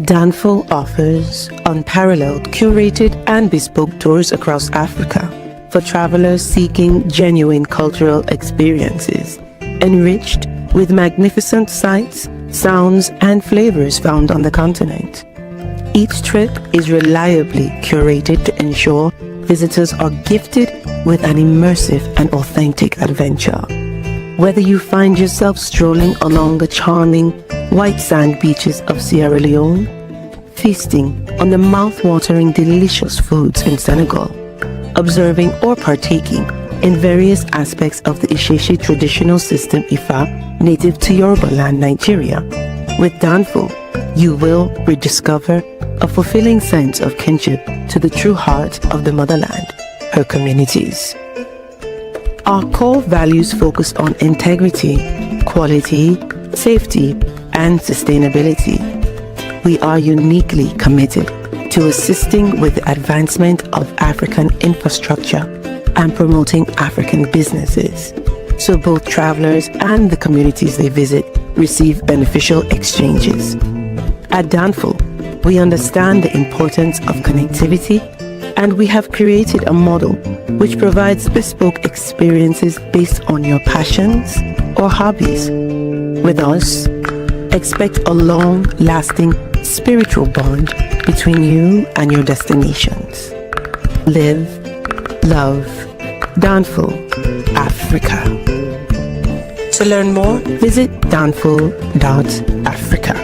Danfo offers unparalleled, curated, and bespoke tours across Africa for travelers seeking genuine cultural experiences, enriched with magnificent sights, sounds, and flavors found on the continent. Each trip is reliably curated to ensure visitors are gifted with an immersive and authentic adventure. Whether you find yourself strolling along the charming white sand beaches of Sierra Leone, feasting on the mouth-watering delicious foods in Senegal, observing or partaking in various aspects of the Isheshi traditional system Ifa native to Yoruba land, Nigeria, with Danfo, you will rediscover a fulfilling sense of kinship to the true heart of the motherland, her communities. Our core values focus on integrity, quality, safety, and sustainability. We are uniquely committed to assisting with the advancement of African infrastructure and promoting African businesses, so both travelers and the communities they visit receive beneficial exchanges. At Danfo, we understand the importance of connectivity, and we have created a model which provides bespoke experiences based on your passions or hobbies. With us, expect a long-lasting spiritual bond between you and your destinations. Live, love, Danfo, Africa. To learn more, visit danfo.africa.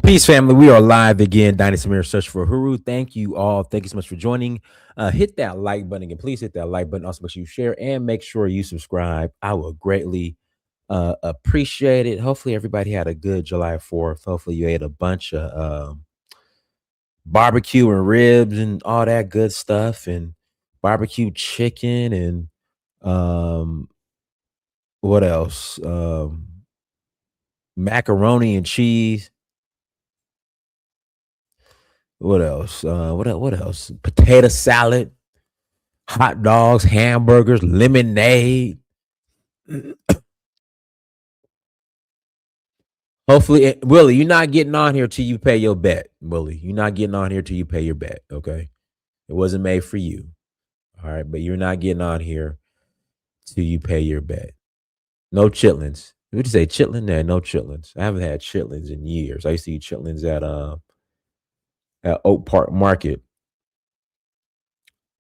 Peace, family. We are live again. Dynasty Mirror Search for Uhuru. Thank you all. Thank you so much for joining. Hit that like button again. Please hit that like button. Also, make sure you share and make sure you subscribe. I will greatly appreciate it. Hopefully, everybody had a good July 4th. Hopefully, you ate a bunch of barbecue and ribs and all that good stuff, and barbecue chicken and what else? Macaroni and cheese. What else? What else? Potato salad, hot dogs, hamburgers, lemonade. Hopefully, Willie, you're not getting on here till you pay your bet. Willie, you're not getting on here till you pay your bet. Okay, it wasn't made for you. All right, but you're not getting on here till you pay your bet. No chitlins. Would you say chitlin? No chitlins. I haven't had chitlins in years. I used to eat chitlins at Oak Park Market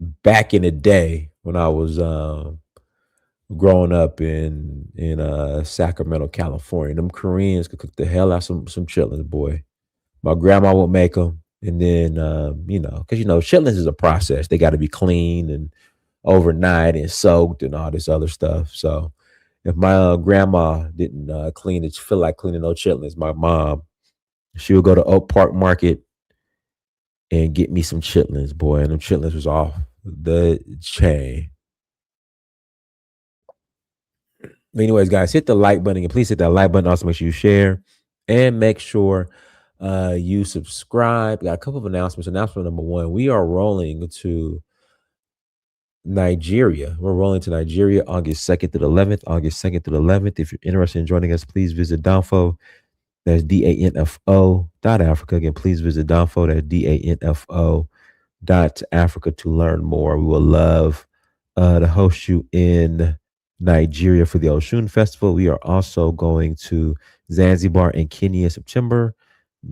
back in the day when I was growing up in Sacramento, California. Them Koreans could cook the hell out some chitlins, boy. My grandma would make them, and then because chitlins is a process. They got to be cleaned and overnight and soaked and all this other stuff. So if my grandma didn't feel like cleaning no chitlins, my mom, she would go to Oak Park Market and get me some chitlins, boy. And them chitlins was off the chain. Anyways, guys, hit the like button and please hit that like button. Also, make sure you share and make sure you subscribe. Got a couple of announcements. Announcement number one: we are rolling to Nigeria. We're rolling to Nigeria August 2nd through the 11th. August 2nd through the 11th. If you're interested in joining us, please visit Danfo. That's DANFO.Africa. Again, please visit Danfo. That's DANFO.Africa to learn more. We will love to host you in Nigeria for the Oshun Festival. We are also going to Zanzibar and Kenya in September,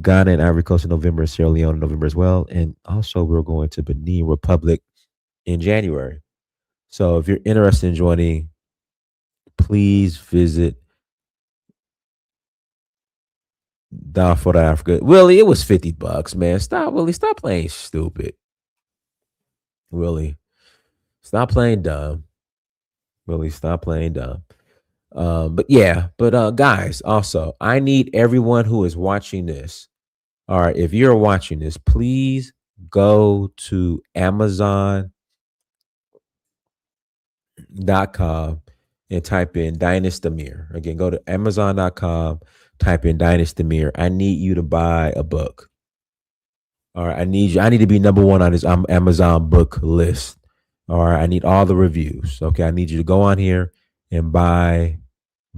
Ghana and Ivory Coast in November, and Sierra Leone in November as well. And also we're going to Benin Republic in January. So if you're interested in joining, please visit Danfo Africa. Willie, it was $50, man. Stop, Willie. Stop playing stupid. Willie, stop playing dumb. Willie, stop playing dumb. But guys, also, I need everyone who is watching this. All right, if you're watching this, please go to Amazon.com and type in Dynasty Mirror. Again, go to Amazon.com, type in Dynasty Mirror. I need you to buy a book. All right, I need to be number one on this Amazon book list. All right, I need all the reviews. Okay, I need you to go on here and buy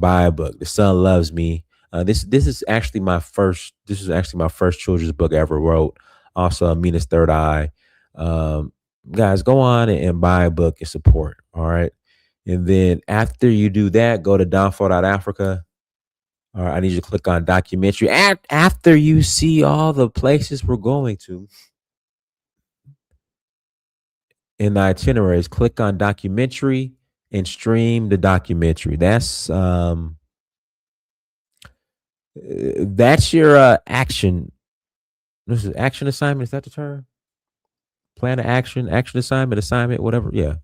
a book. The Sun Loves Me. This is actually my first. This is actually my first children's book I ever wrote. Also, Amina's Third Eye. Um, Guys, go on and buy a book and support. All right, and then after you do that, go to downfall.africa. All right, I need you to click on documentary. After you see all the places we're going to in the itineraries, click on documentary and stream the documentary. That's your action. This is action assignment. Is that the term? Plan of action assignment, whatever. Yeah.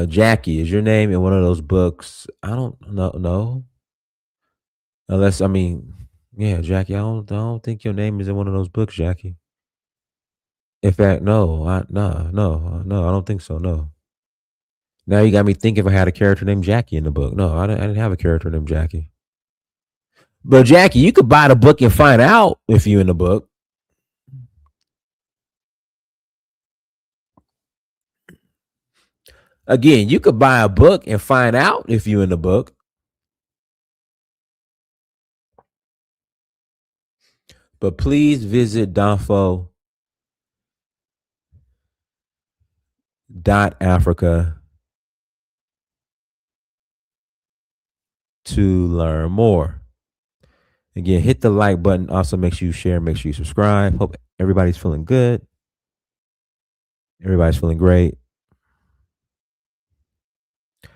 Jackie is your name in one of those books. I don't know. Unless I mean, yeah, Jackie. I don't think your name is in one of those books, Jackie. In fact, no, no, I don't think so. No. Now you got me thinking if I had a character named Jackie in the book. No, I didn't have a character named Jackie. But Jackie, you could buy the book and find out if you in the book. Again, you could buy a book and find out if you in the book. But please visit Africa to learn more. Again, hit the like button. Also, make sure you share, make sure you subscribe. Hope everybody's feeling good. Everybody's feeling great.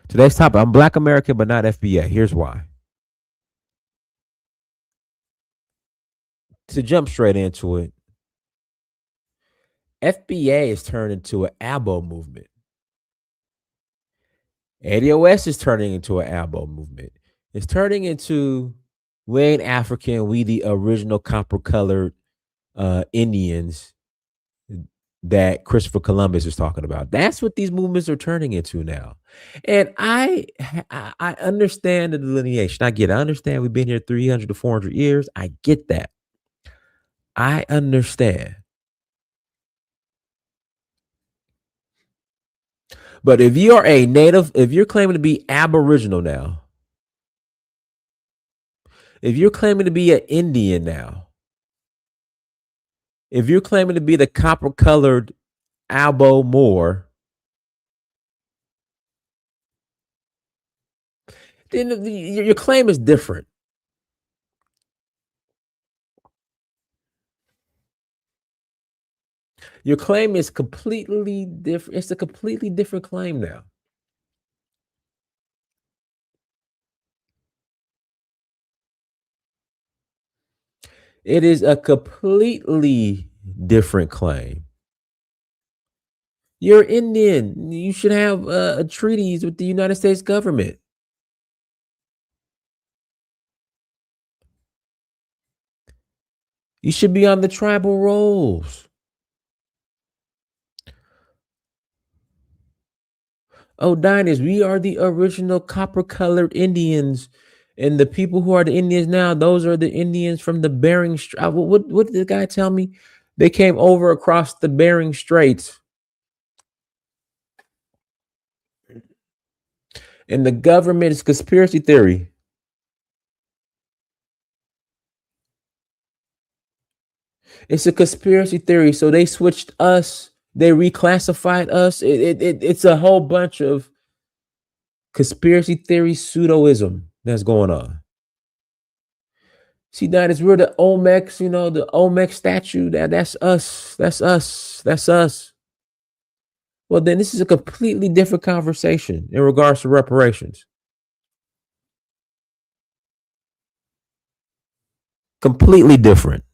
Today's topic, I'm Black American, but not FBA. Here's why. To jump straight into it, FBA is turned into an ABO movement. ADOS is turning into an ABO movement. It's turning into we ain't African, we the original copper colored Indians that Christopher Columbus is talking about. That's what these movements are turning into now. And I understand the delineation. I get it. I understand we've been here 300 to 400 years. I get that. I understand. But if you're a native, if you're claiming to be Aboriginal now, if you're claiming to be an Indian now, if you're claiming to be the copper colored Albo Moore, then your claim is different. Your claim is completely different. It's a completely different claim now. It is a completely different claim. You're Indian. You should have treaties with the United States government. You should be on the tribal rolls. Oh, Diners, we are the original copper colored Indians. And the people who are the Indians now, those are the Indians from the Bering Strait. What did the guy tell me? They came over across the Bering Straits. And the government is conspiracy theory. It's a conspiracy theory. So they switched us. They reclassified us. It's a whole bunch of conspiracy theory pseudoism that's going on. See, that is we're the Olmecs, the Olmec statue. That's us. That's us. That's us. Well, then this is a completely different conversation in regards to reparations. Completely different.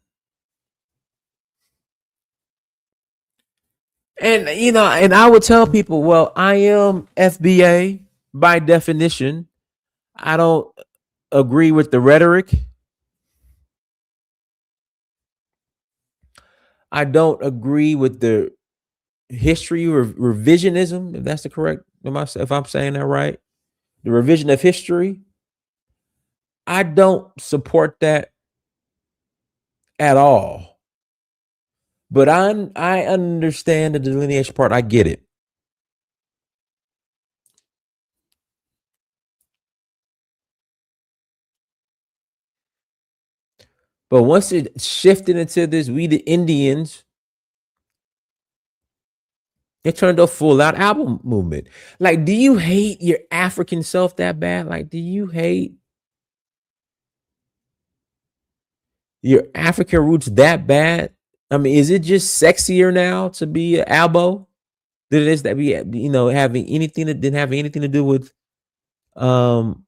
And and I would tell people, well, I am FBA by definition. I don't agree with the rhetoric. I don't agree with the history revisionism, if that's the correct, if I'm saying that right. The revision of history. I don't support that at all. But I understand the delineation part. I get it. But once it shifted into this, we the Indians, it turned a full out album movement. Like, do you hate your African self that bad? Like, do you hate your African roots that bad? I mean, is it just sexier now to be an albo than it is that be having anything that didn't have anything to do um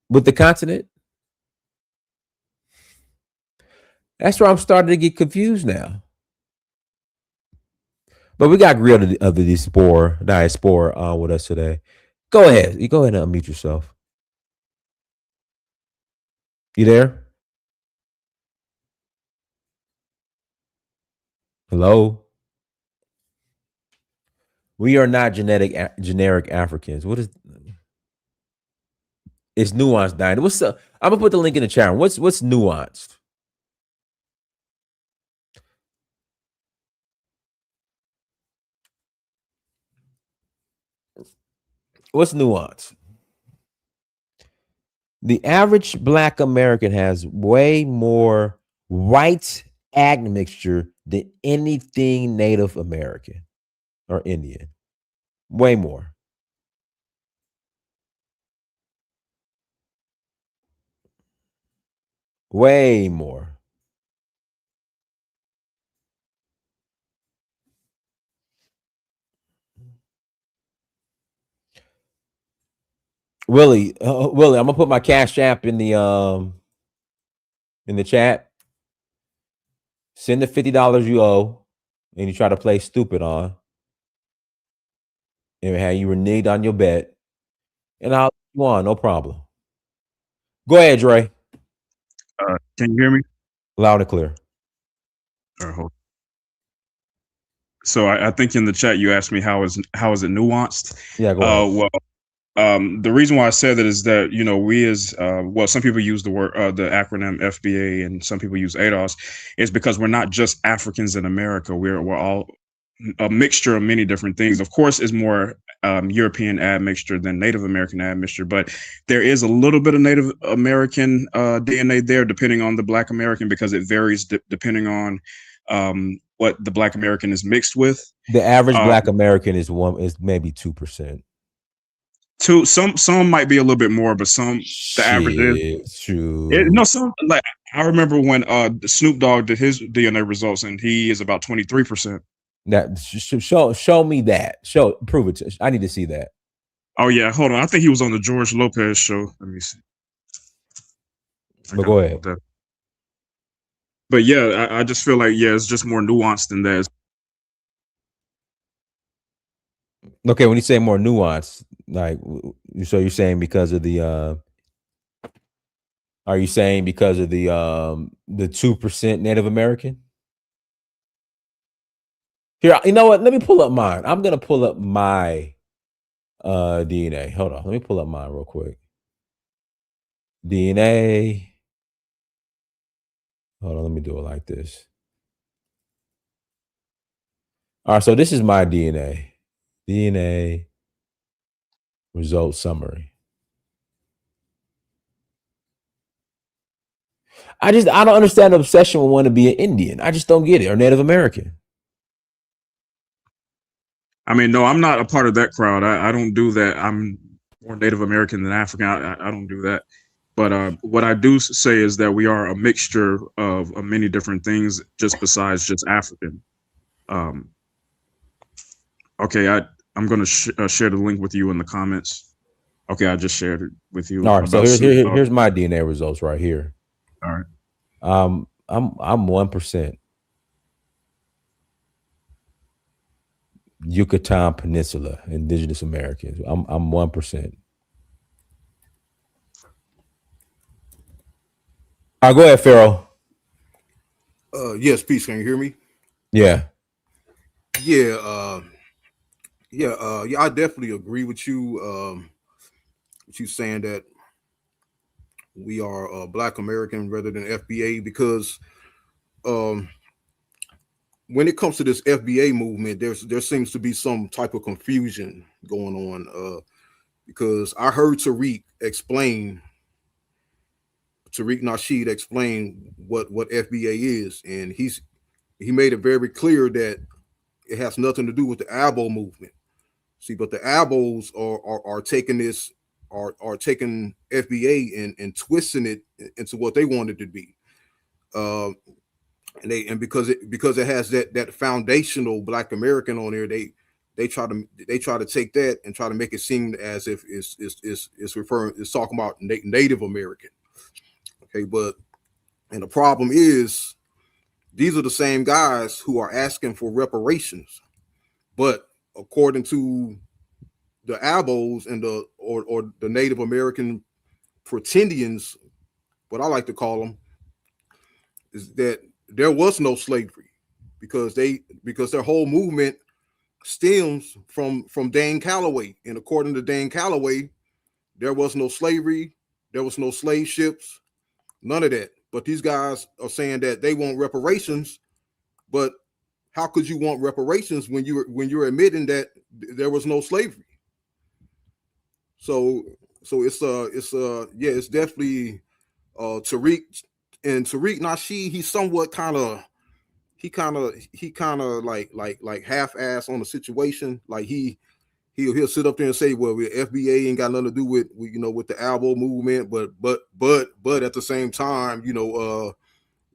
with the continent? That's where I'm starting to get confused now. But we got Grill of the diaspora with us today. Go ahead. You go ahead and unmute yourself. You there? Hello? We are not generic Africans. What is it's nuanced, Diana? What's up? I'm gonna put the link in the chat. What's nuanced? What's nuanced? The average Black American has way more white admixture than anything Native American or Indian. Way more. Way more. Willie, I'm gonna put my cash app in the chat. Send the $50 you owe, and you try to play stupid on, and how you reneged on your bet, and I'll you on, no problem. Go ahead, Dre. Can you hear me? Loud and clear. So I think in the chat you asked me how is it nuanced? Yeah, go ahead. The reason why I said that is that we as some people use the word the acronym FBA and some people use ADOS, is because we're not just Africans in America. We're all a mixture of many different things. Of course, is more European admixture than Native American admixture, but there is a little bit of Native American DNA there, depending on the Black American, because it varies depending on what the Black American is mixed with. The average Black American is maybe 2%. Some might be a little bit more, but the average is true. some, like, I remember when Snoop Dogg did his DNA results, and he is about 23%. That show me that. Prove it. I need to see that. Oh yeah, hold on. I think he was on the George Lopez show. Let me see. But go ahead. But yeah, I just feel like it's just more nuanced than that. Okay, when you say more nuanced, like, so you're saying because of the are you saying because of the 2% Native American? Here, you know what? Let me pull up mine. I'm gonna pull up my DNA. Hold on, let me pull up mine real quick. DNA. Hold on, let me do it like this. All right, so this is my DNA. DNA result summary. I don't understand the obsession with wanting to be an Indian. I just don't get it, or Native American. I mean, no, I'm not a part of that crowd. I don't do that. I'm more Native American than African. I don't do that. But what I do say is that we are a mixture of many different things, just besides just African. Okay, I'm going to share the link with you in the comments. Okay, I just shared it with you. All right, so here's my DNA results right here. All right. I'm 1%. Yucatan Peninsula, Indigenous Americans. I'm 1%. All right, go ahead, Pharaoh. Yes, peace. Can you hear me? Yeah. Yeah. I definitely agree with you. With you saying that we are Black American rather than FBA, because when it comes to this FBA movement, there seems to be some type of confusion going on. Because I heard Tariq explain Tariq Nasheed explained what FBA is, and he made it very clear that it has nothing to do with the ABO movement. See, but the ABOs are taking this are taking FBA and twisting it into what they want it to be. Uh, and because it has that foundational Black American on there, they try to take that and try to make it seem as if it's talking about Native American. Okay, and the problem is these are the same guys who are asking for reparations, but according to the ABOs and or the Native American pretendians, what I like to call them, is that there was no slavery because their whole movement stems from Dane Calloway, and according to Dane Calloway, there was no slavery, there was no slave ships, none of that. But these guys are saying that they want reparations, but how could you want reparations when you're admitting that there was no slavery? So it's definitely Tariq Nasheed. He's somewhat kind of like half-ass on the situation. Like he'll sit up there and say, well, FBA ain't got nothing to do with the ALBO movement, but at the same time,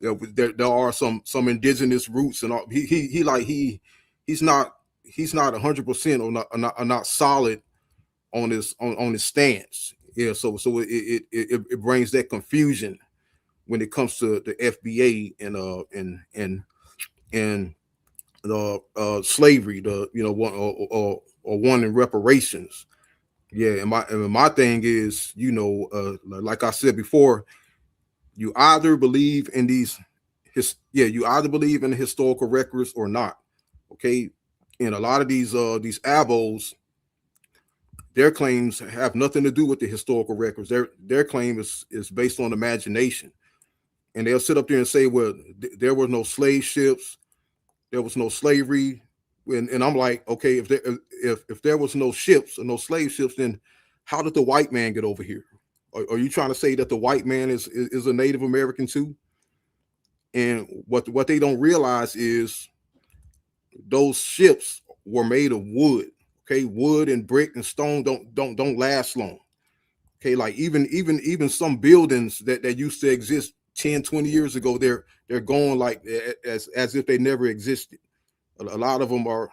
there are some indigenous roots, and all. He's not 100% or not solid on his stance. Yeah, so it brings that confusion when it comes to the FBA and the slavery, one or wanting reparations. Yeah, and my thing is, like I said before, you either believe in the historical records or not. Okay, and a lot of these abos, their claims have nothing to do with the historical records. Their claim is based on imagination, and they'll sit up there and say, well, there were no slave ships, there was no slavery, and I'm like, okay, if there was no ships or no slave ships, then how did the white man get over here? Are you trying to say that the white man is a Native American too? And what they don't realize is those ships were made of wood. Okay, wood and brick and stone don't last long. Okay, like even some buildings that used to exist 10, 20 years ago, they're going like as if they never existed. A lot of them are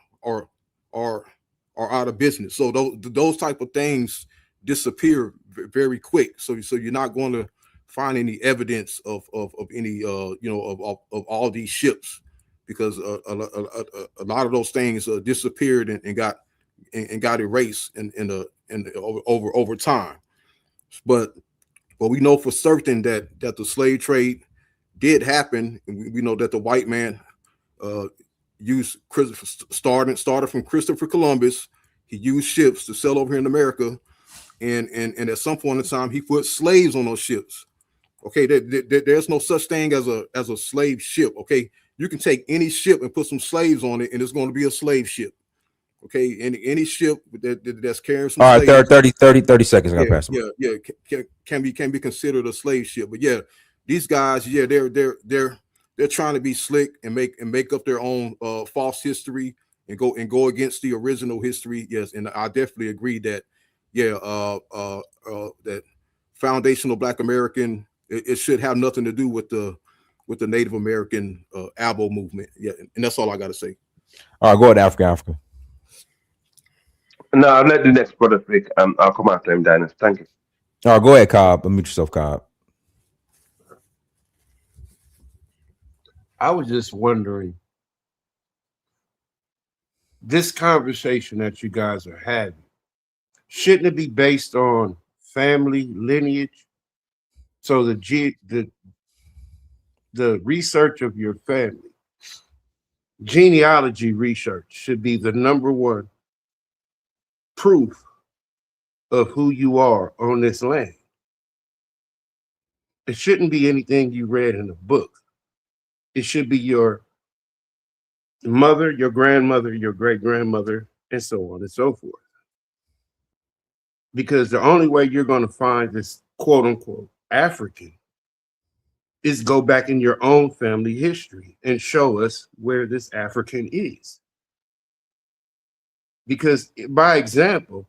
out of business. So those type of things disappear very quick. So you're not going to find any evidence of any of all these ships, because a lot of those things disappeared and got erased over time. But we know for certain that the slave trade did happen, and we know that the white man started from Christopher Columbus. He used ships to sell over here in America, and at some point in time he put slaves on those ships. Okay, there's no such thing as a slave ship. Okay, you can take any ship and put some slaves on it, and it's going to be a slave ship. Okay, any ship that's carrying some all right, slaves, 30 seconds. I gotta pass them. Can be considered a slave ship. But yeah, these guys, they're trying to be slick and make up their own false history and go against the original history. Yes, and I definitely agree that that foundational Black American, it should have nothing to do with the Native American ALBO movement. Yeah, and that's all I got to say. All right, go ahead, Africa. No, I'll let the next brother speak. I'll come after him, Dennis. Thank you. All right, go ahead, Cobb. Unmute yourself, Cobb. I was just wondering, this conversation that you guys are having, shouldn't it be based on family lineage? So the research of your family, genealogy research, should be the number one proof of who you are on this land. It shouldn't be anything you read in a book. It should be your mother, your grandmother, your great-grandmother, and so on and so forth. Because the only way you're going to find this quote-unquote African is go back in your own family history and show us where this African is. Because by example,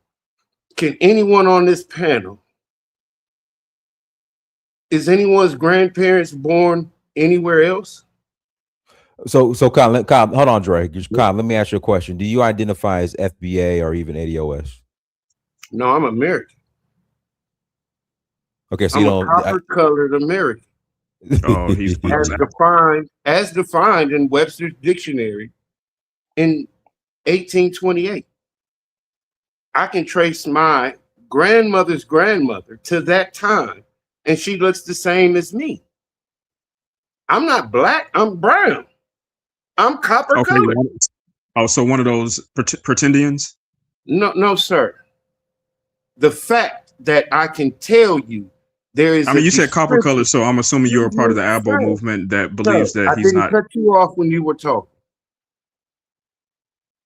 can anyone on this panel, is anyone's grandparents born anywhere else? So Kyle, hold on, Dre. Kyle, let me ask you a question. Do you identify as FBA or even ADOS? No, I'm American. Okay, so I'm you a don't. copper-colored American. Oh, he's as defined in Webster's dictionary in 1828. I can trace my grandmother's grandmother to that time, and she looks the same as me. I'm not black, I'm brown. I'm copper colored. Oh, so one of those pretendians? No, sir. The fact that I can tell you there is. I mean, you said copper colored, so I'm assuming you're a part of the Abo movement that believes that I he's didn't not. cut you off when you were talking.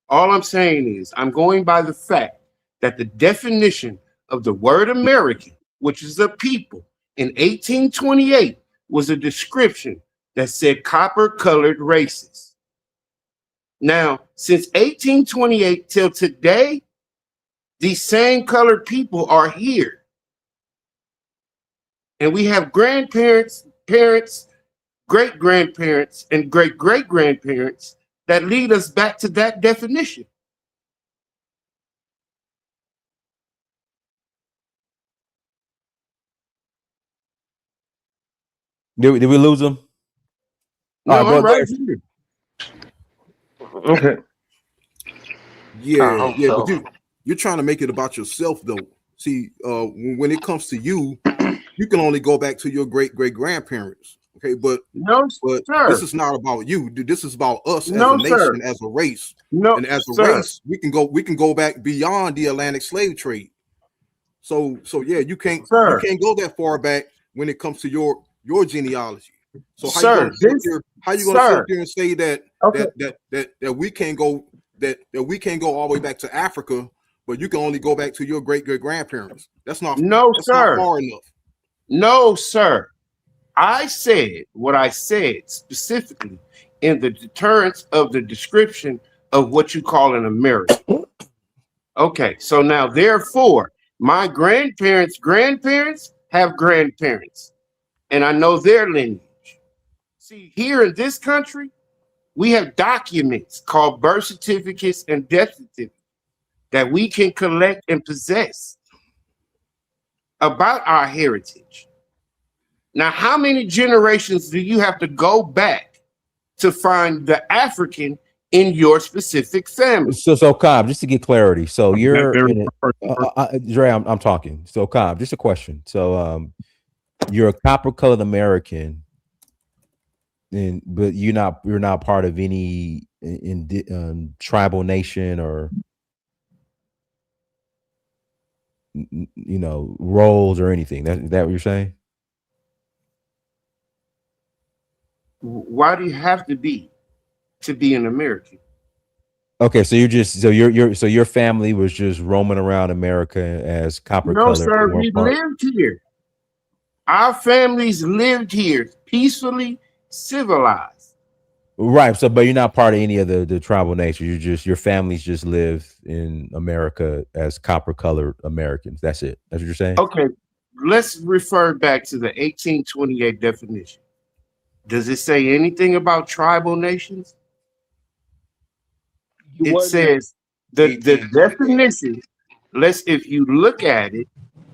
All I'm saying is I'm going by the fact that the definition of the word American, which is a people, in 1828 was a description that said copper-colored races. Now, since 1828 till today, these same colored people are here. And we have grandparents, parents, great-grandparents, and great-great-grandparents that lead us back to that definition. Did we lose him? No, I'm right here. Okay. Yeah, so. but you're trying to make it about yourself, though. See, when it comes to you, you can only go back to your great-great-grandparents. Okay, but sir. This is not about you. This is about us as a nation, sir. as a race. No, and as a sir. race, we can go back beyond the Atlantic slave trade. So yeah, you can't go that far back when it comes to your genealogy. So how you gonna sit here and say that that we can't go all the way back to Africa, but you can only go back to your great-great-grandparents? That's not not far enough. No, sir. I said what I said specifically in the deterrence of the description of what you call an American. Okay, so now therefore, my grandparents' have grandparents, and I know their lineage. See, here in this country, we have documents called birth certificates and death certificates that we can collect and possess about our heritage. Now, how many generations do you have to go back to find the African in your specific family? So Cobb, just to get clarity. So you're Dre, I'm talking. So Cobb, just a question. So you're a copper-colored American, but you're not part of any tribal nation or roles or anything. Is that what you're saying? Why do you have to be an American? Okay, so your family was just roaming around America as copper-colored. No, sir, we lived here. Our families lived here, peacefully civilized. Right. So, but you're not part of any of the tribal nations. Your families just live in America as copper-colored Americans. That's it. That's what you're saying? Okay, let's refer back to the 1828 definition. Does it say anything about tribal nations? It says the definition, if you look at it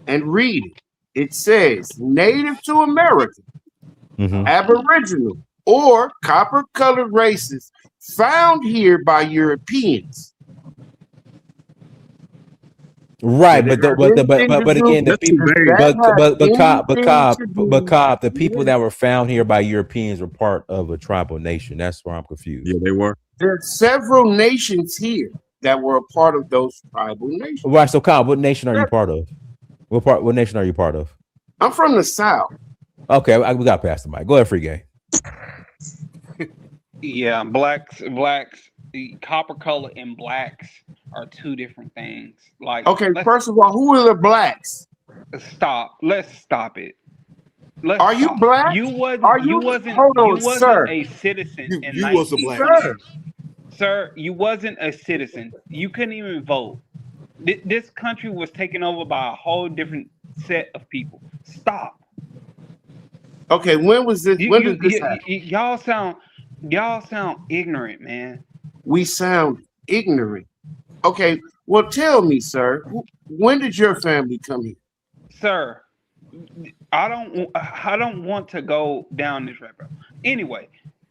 and read it, it says native to America, Aboriginal, or copper-colored races found here by Europeans. Right, but again, the people that were found here by Europeans were part of a tribal nation. That's where I'm confused. Yeah, they were. There are several nations here that were a part of those tribal nations. Right. So, Kyle, what nation are you part of? What nation are you part of? I'm from the South. Okay, we got past the mic. Go ahead, Free Game. Yeah, blacks, copper color and blacks are two different things. Like, okay, first of all, who are the blacks? Stop. Let's stop it. let's Are you talk. black? You wasn't. Are You you? wasn't. Hold You on, wasn't sir. a citizen in You was a black man. 1920. Sir, you wasn't a citizen. You couldn't even vote. This country was taken over by a whole different set of people. Stop. Okay, when was this? When did this happen? Y'all sound ignorant, man. We sound ignorant. Okay, well, tell me, sir, when did your family come here? Sir, I don't want to go down this rabbit hole. Anyway,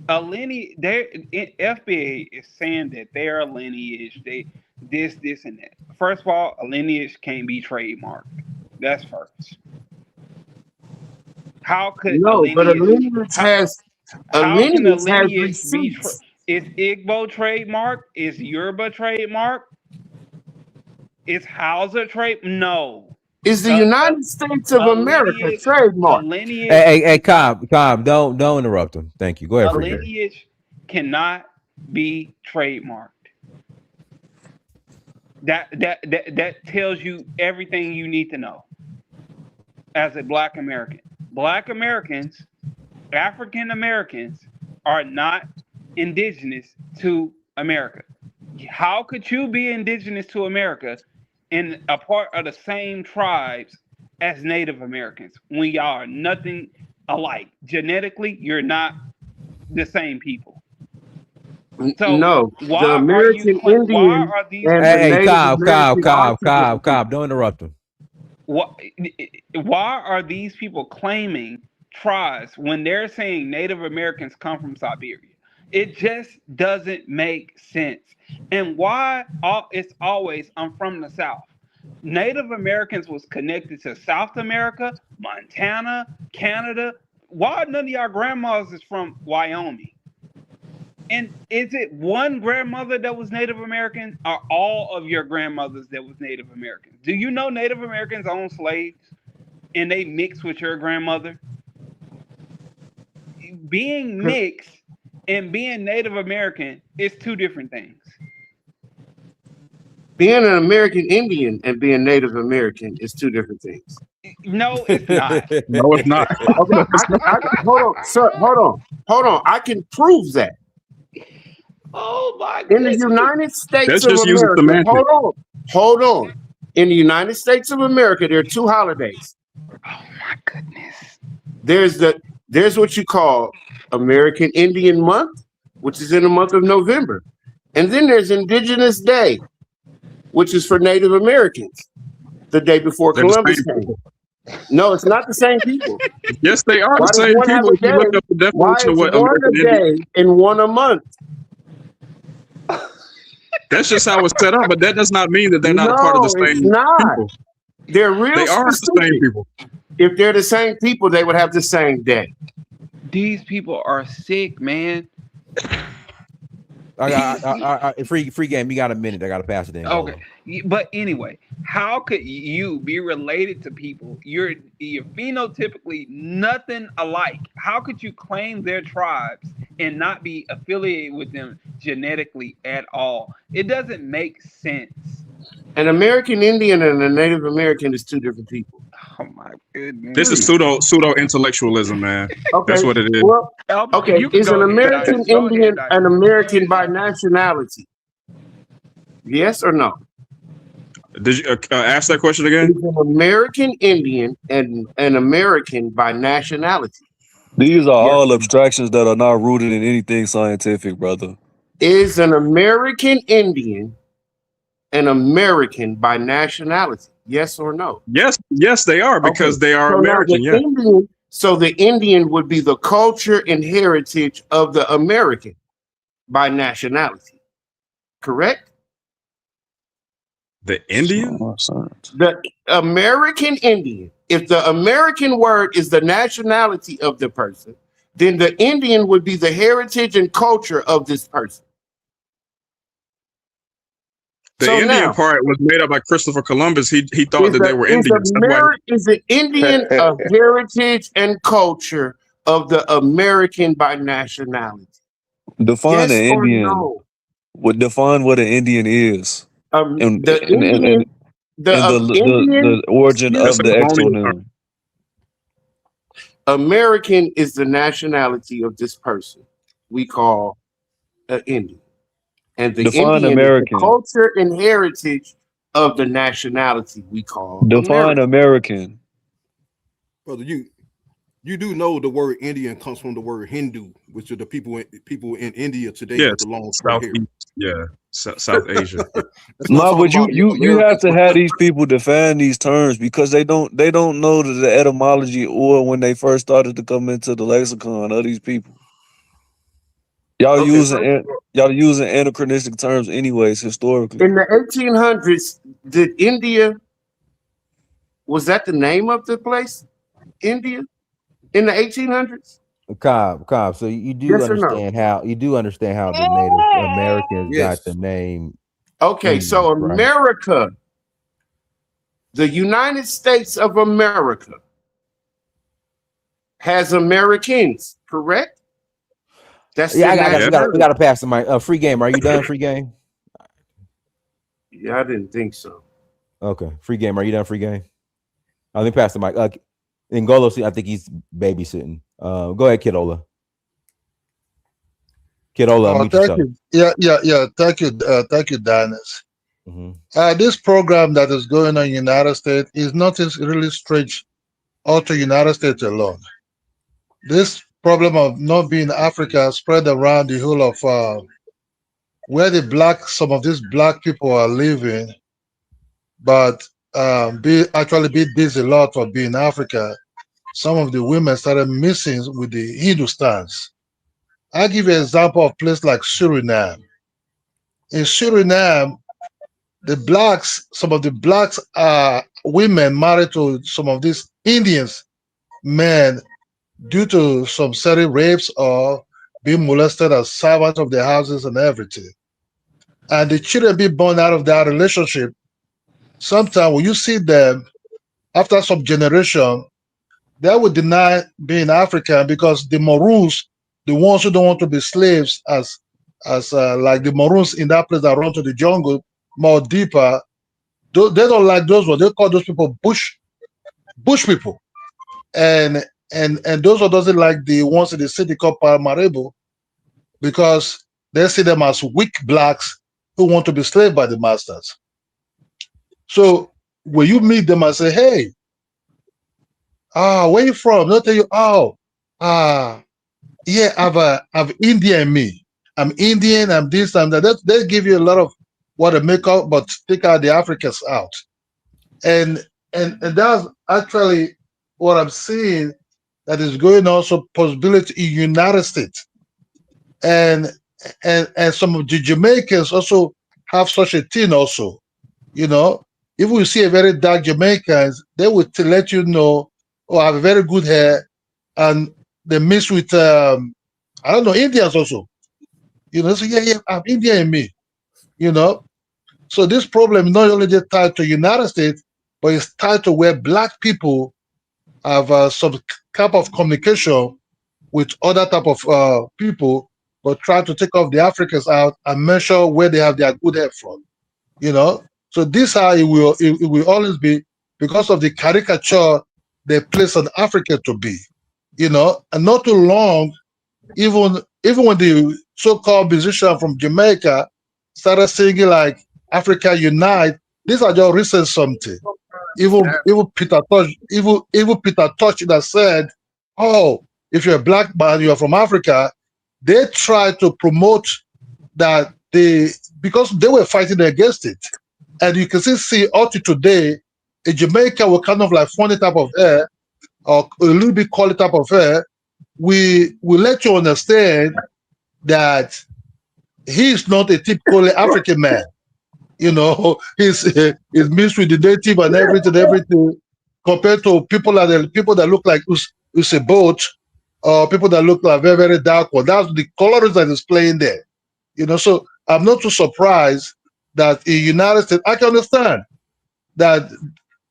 FBA is saying that they're a lineage. They this and that. First of all, a lineage can't be trademarked. That's first. How could No, but a lineage has how can a lineage be? receipts. Is Igbo trademark? Is Yoruba trademark? Is Hausa trade? No. Is the United States of America trademark? Hey, Cobb, don't interrupt him. Thank you. Go ahead. A lineage cannot be trademarked. That tells you everything you need to know as a Black American. Black Americans, African Americans are not indigenous to America. How could you be indigenous to America and a part of the same tribes as Native Americans when y'all are nothing alike? Genetically, you're not the same people. So no, why the American Indian why are these and the Native American Cobb, don't interrupt him. Why are these people claiming tribes when they're saying Native Americans come from Siberia? It just doesn't make sense. And why it's always I'm from the South. Native Americans was connected to South America, Montana, Canada. Why none of y'all grandmas is from Wyoming? And is it one grandmother that was Native American or all of your grandmothers that was Native American? Do you know Native Americans owned slaves and they mixed with your grandmother? Being mixed and being Native American is two different things. Being an American Indian and being Native American is two different things. No, it's not. No, it's not. Okay, hold on, sir. Hold on. I can prove that. Oh my In goodness. the United States That's of just using America, semantics. hold on. In the United States of America, there are two holidays. Oh my goodness. There's what you call American Indian Month, which is in the month of November. And then there's Indigenous Day, which is for Native Americans, the day before They're the Columbus same came. people. No, it's not the same people. Yes, they are Why the does same one have people. a If you look day? up the Why definition of is what one American a Indian, day and one a month? that's just how it's set up. But that does not mean that they're not a part of the No, same it's not. people. They're real They are the specific. same people. If they're the same people, they would have the same day. These people are sick, man. Free game. You got a minute. I got to pass it in. Okay, but anyway, how could you be related to people you're phenotypically nothing alike? How could you claim their tribes and not be affiliated with them genetically at all? It doesn't make sense. An American Indian and a Native American is two different people. Oh my goodness. This is pseudo intellectualism, man. Okay. That's what it is. Well, okay, You can is go an ahead, American Dice. Go Indian ahead, an Dice. American Go by ahead, Dice. nationality? Yes or no? Did you ask that question again? Is an American Indian and an American by nationality? These are Yes. all abstractions that are not rooted in anything scientific, brother. Is an American Indian an American by nationality? Yes or no? Yes, they are because they are So now American. the Yeah. Indian, so the Indian would be the culture and heritage of the American by nationality, correct? The Indian? The American Indian. If the American word is the nationality of the person, then the Indian would be the heritage and culture of this person. The So Indian now, part was made up by Christopher Columbus. He thought that they were Indians. That's why Is the Indian a heritage and culture of the American by nationality? Define Yes an or Indian. no? Define what an Indian is. The Indian, the origin That's of a the colonial term. exonym. American is the nationality of this person we call an Indian. And the Define Indian is the American. culture and heritage of the nationality we call Define American. American. Brother, you do know the word Indian comes from the word Hindu, which are the people in India today Yes, with the long short hair. Southeast, yeah, South Asia. That's not No, talking but you about you you have Americans. to have these people define these terms because they don't know the etymology or when they first started to come into the lexicon of these people. Y'all Okay, using first of an- all, y'all using anachronistic terms anyways historically. in the 1800s, did India, was that the name of the place? India? In the 1800s? Cobb. So you do Yes or no? understand how the Native Americans got the Yes. name Okay, Indian, so right? America, the United States of America, has Americans, correct? That's Yeah, their I got Yeah, we nationality. got to pass the mic. Free game. Are you done? Free game. Yeah, I didn't think so. Okay. Free game. Are you done? Free game. Let me pass the mic. Ngolo, I think he's babysitting. Go ahead, Kidola. Kidola, Oh, mute thank yourself. you. Yeah. Thank you, Dennis. Hmm. This program that is going on in the United States is not really strange all to United States alone. This problem of not being Africa spread around the whole of where some of these black people are living, but be busy a lot for being Africa. Some of the women started missing with the Hindustans. I'll give you an example of a place like Suriname. In Suriname, some of the blacks are women married to some of these Indians men due to some certain rapes or being molested as servants of their houses and everything. And the children be born out of that relationship. Sometimes when you see them after some generation, they would deny being African because the Maroons, the ones who don't want to be slaves, as like the Maroons in that place that run to the jungle more deeper, they don't like those ones. They call those people bush people, and those one doesn't like the ones in the city called Paramaribo because they see them as weak blacks who want to be slaved by the masters. So when you meet them and say, "Hey, where you from?" They'll tell you, "Oh, yeah, I've Indian in me. I'm Indian. I'm this. I'm that." They give you a lot of what to make up, but take out the Africans out. And that's actually what I'm seeing that is going also possibility in United States. And some of the Jamaicans also have such a thing also. You know, if we see a very dark Jamaicans, they will let you know, oh, I have a very good hair, and they mix with I don't know, Indians also. You know, so yeah, I'm Indian in me, you know. So this problem is not only just tied to United States, but it's tied to where black people have some type of communication with other type of people, but try to take off the Africans out and measure where they have their good hair from. You know, so this how it will always be because of the caricature they place on Africa to be. You know, and not too long, even when the so-called musician from Jamaica started singing like Africa Unite, these are just recent something. Even Peter Touch, even Peter Touch that said, "Oh, if you're a black man, you're from Africa." They try to promote that because they were fighting against it, and you can still see up to today, in Jamaica, we're kind of like funny type of hair or a little bit quality type of hair. We let you understand that he's not a typically African man. You know, he's mixed with the native and everything. Compared to people that look like Usain Bolt, or people that look like very very dark one. That's the colors that is playing there. You know, so I'm not too surprised that in United States, I can understand that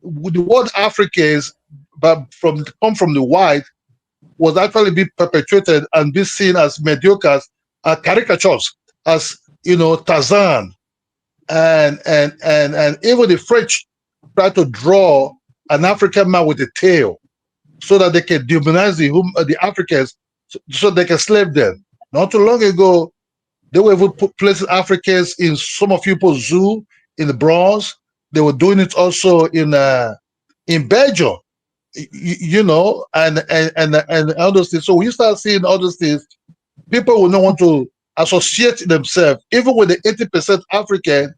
the word Africa is, but come from the white, was actually be perpetuated and be seen as mediocre, as caricatures, as Tarzan, and even the French tried to draw an African man with a tail. so that they can demonize the Africans, so they can slave them. Not too long ago, they were even placing Africans in some of people's zoo in the Bronx. They were doing it also in Belgium, and all those things. So when you start seeing all those things, people will not want to associate themselves, even with the 80% African.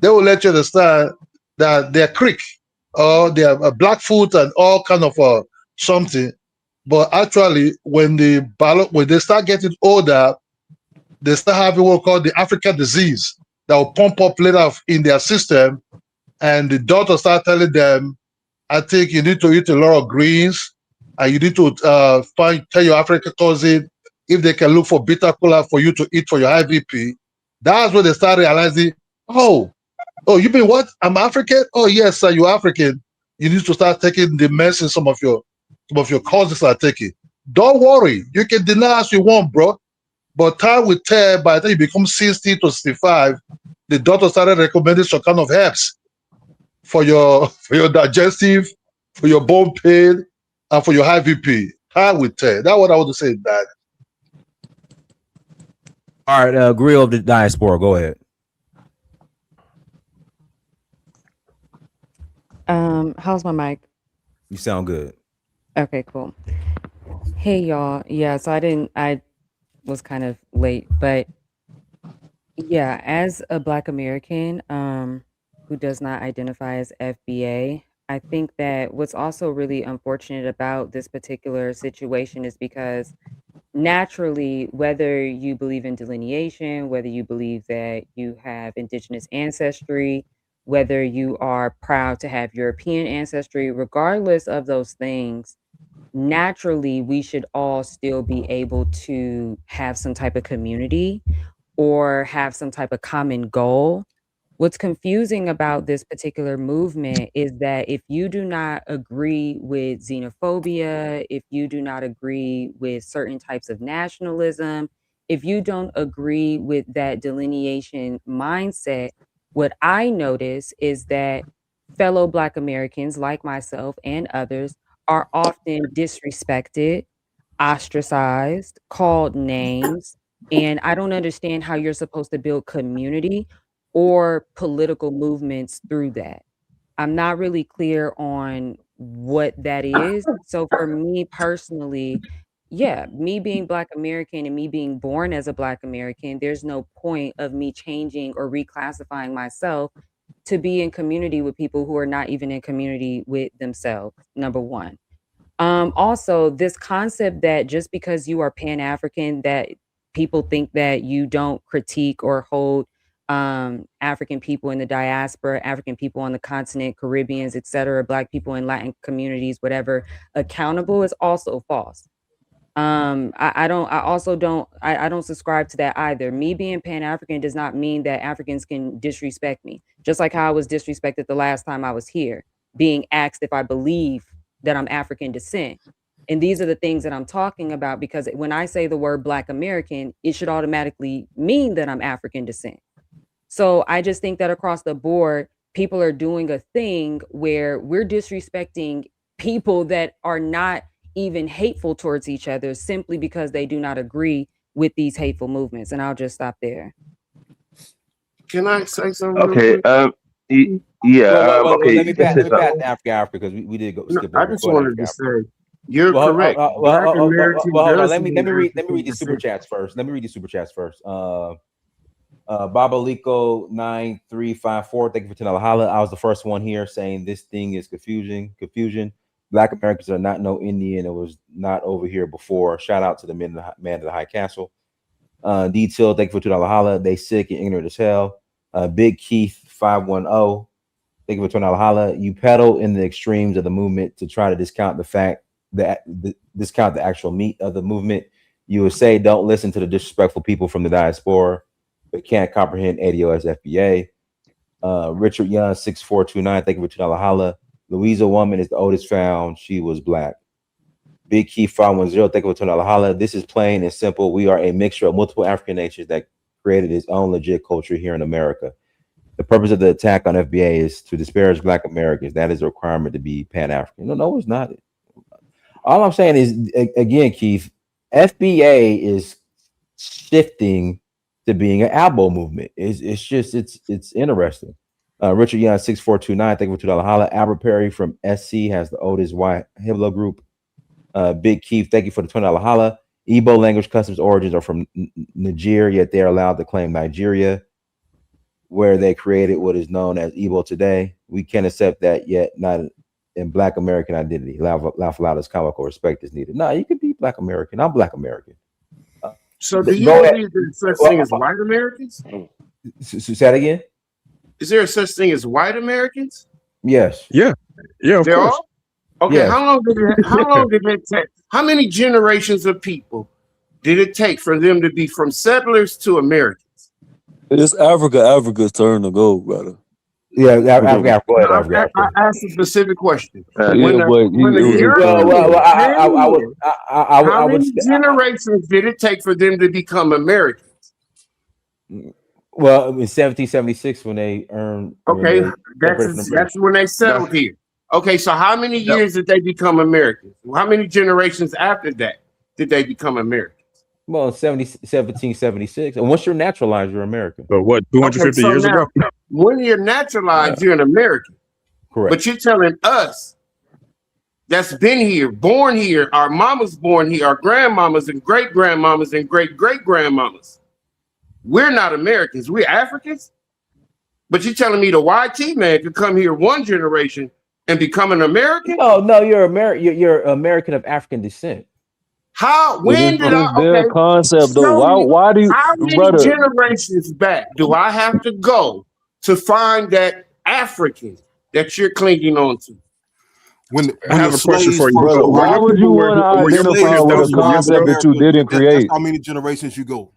They will let you understand that they're Creek or they're Blackfoot and all kind of something. But actually, when they start getting older, they start having what we call the African disease that will pump up later in their system, and the doctor start telling them, I think you need to eat a lot of greens, and you need to tell your African cousin if they can look for bitter cola for you to eat for your IVP. That's when they start realizing, oh, you mean what? I'm African? Oh yes, sir, you're African. You need to start taking the medicine some of your cousins are taking. Don't worry, you can deny as you want, bro. But time will tell. By the time you become 60 to 65, the doctor started recommending some kind of herbs for your digestive, for your bone pain, and for your high VP. Time will tell. That's what I want to say. That All right, Grill of the Diaspora, go ahead. How's my mic? You sound good. Okay, cool. Hey y'all. Yeah, so I was kind of late, but yeah, as a Black American, who does not identify as FBA, I think that what's also really unfortunate about this particular situation is because naturally, whether you believe in delineation, whether you believe that you have indigenous ancestry, whether you are proud to have European ancestry, regardless of those things, naturally we should all still be able to have some type of community or have some type of common goal. What's confusing about this particular movement is that if you do not agree with xenophobia, if you do not agree with certain types of nationalism, if you don't agree with that delineation mindset, what I notice is that fellow Black Americans like myself and others are often disrespected, ostracized, called names, and I don't understand how you're supposed to build community or political movements through that. I'm not really clear on what that is. So for me personally, yeah, me being Black American and me being born as a Black American, there's no point of me changing or reclassifying myself to be in community with people who are not even in community with themselves, number one. Also, this concept that just because you are Pan-African, that people think that you don't critique or hold African people in the diaspora, African people on the continent, Caribbeans, etc., Black people in Latin communities, whatever, accountable is also false. I don't subscribe to that either. Me being Pan-African does not mean that Africans can disrespect me. Just like how I was disrespected the last time I was here, being asked if I believe that I'm African descent. And these are the things that I'm talking about, because when I say the word Black American, it should automatically mean that I'm African descent. So I just think that across the board, people are doing a thing where we're disrespecting people that are not even hateful towards each other simply because they do not agree with these hateful movements. And I'll just stop there. Can I say something? Okay. Well, Okay. let me This pass is Africa because we did No, skip I over. just Go ahead, wanted to Africa. say you're correct. Black American hold on. does Let me mean read African the super descent. chats first. Baba Lico 9354. Thank you for $10 holla. I was the first one here saying this thing is confusion. Black Americans are not no Indian. It was not over here before. Shout out to the man of the High Castle. Detail, thank you for $2 holla. They sick and ignorant as hell. Big Keith 510. Thank you for $20 holla. You peddle in the extremes of the movement to try to discount the fact that discount the actual meat of the movement. You would say don't listen to the disrespectful people from the diaspora, but can't comprehend ADO as FBA. Richard Young 6429. Thank you for $2 holla. Louisa Woman is the oldest found. She was Black. Big Key 510. Thank you for $2 holla. This is plain and simple. We are a mixture of multiple African nations that created its own legit culture here in America. The purpose of the attack on FBA is to disparage Black Americans. That is a requirement to be Pan-African. No, it's not. All I'm saying is, again, Keith, FBA is shifting to being an ABO movement. It's interesting. Richard Young 6429, thank you for $2 holla. Albert Perry from SC has the oldest white Hiblo group. Big Keith, thank you for the $20 holla. Igbo language customs origins are from Nigeria, yet they are allowed to claim Nigeria, where they created what is known as Igbo today. We can't accept that yet, not in Black American identity. Laugh loud as comical respect is needed. No, you can be Black American. I'm Black American. So do you believe there's such thing as white Americans? Say that again? Is there a such thing as white Americans? Yes. Yeah, of There course. are? Okay, Yes. how long did it take? How many generations of people did it take for them to be from settlers to Americans? It's Africa's turn to go, brother. Yeah, Africa. Go ahead, Africa. I asked a specific question. Yeah, When but the Europeans how many generations did it take for them to become Americans? Well, in 1776 when they earned. Okay, that's when they settled here. Okay, so how many years did they become Americans? How many generations after that did they become Americans? Well, 1776. And once you're naturalized, you're American. But what, 250 so years now, ago? When you're naturalized, you're an American. Correct. But you're telling us that's been here, born here, our mamas born here, our grandmamas and great-grandmamas and great-great-grandmamas. We're not Americans, we're Africans. But you're telling me the YT man could come here one generation and become an American? No, you're American. You're American of African descent. How? When did I? Their concept though. Why do you? How many generations back do I have to go to find that African that you're clinging on to? I have a question for you. Brother, why would you want to identify with a concept that you didn't create? That's how many generations you go.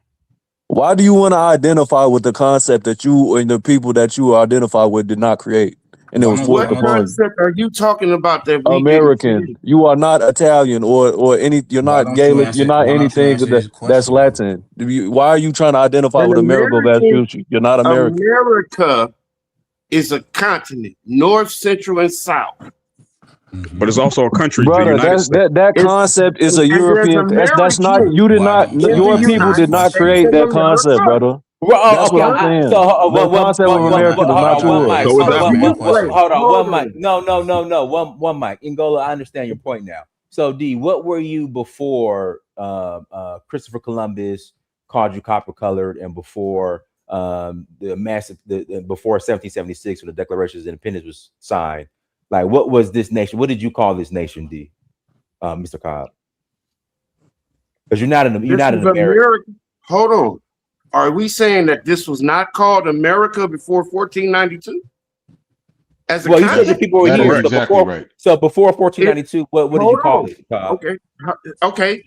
Why do you want to identify with the concept that you and the people that you identify with did not create? And it was forced upon you. What concept are you talking about that we American? You are not Italian or any. You're not Gaelic. You're not anything that's Latin. Why are you trying to identify with America Vespucci? You're not American. America is a continent, north, central, and south. But it's also a country. Brother, that concept is a European. That's not. You did not. Your people did not create that concept, brother. That's what I'm saying. The concept of America is not yours. Hold on, one mic. No. One mic. Ngola, I understand your point now. So, D, what were you before Christopher Columbus called you copper colored, and before before 1776 when the Declaration of Independence was signed? Like, what was this nation? What did you call this nation, D, Mr. Cobb? Because you're not an American. Hold on. Are we saying that this was not called America before 1492? Well, you said that people were here. So before 1492, what did you call it? Cobb? Okay.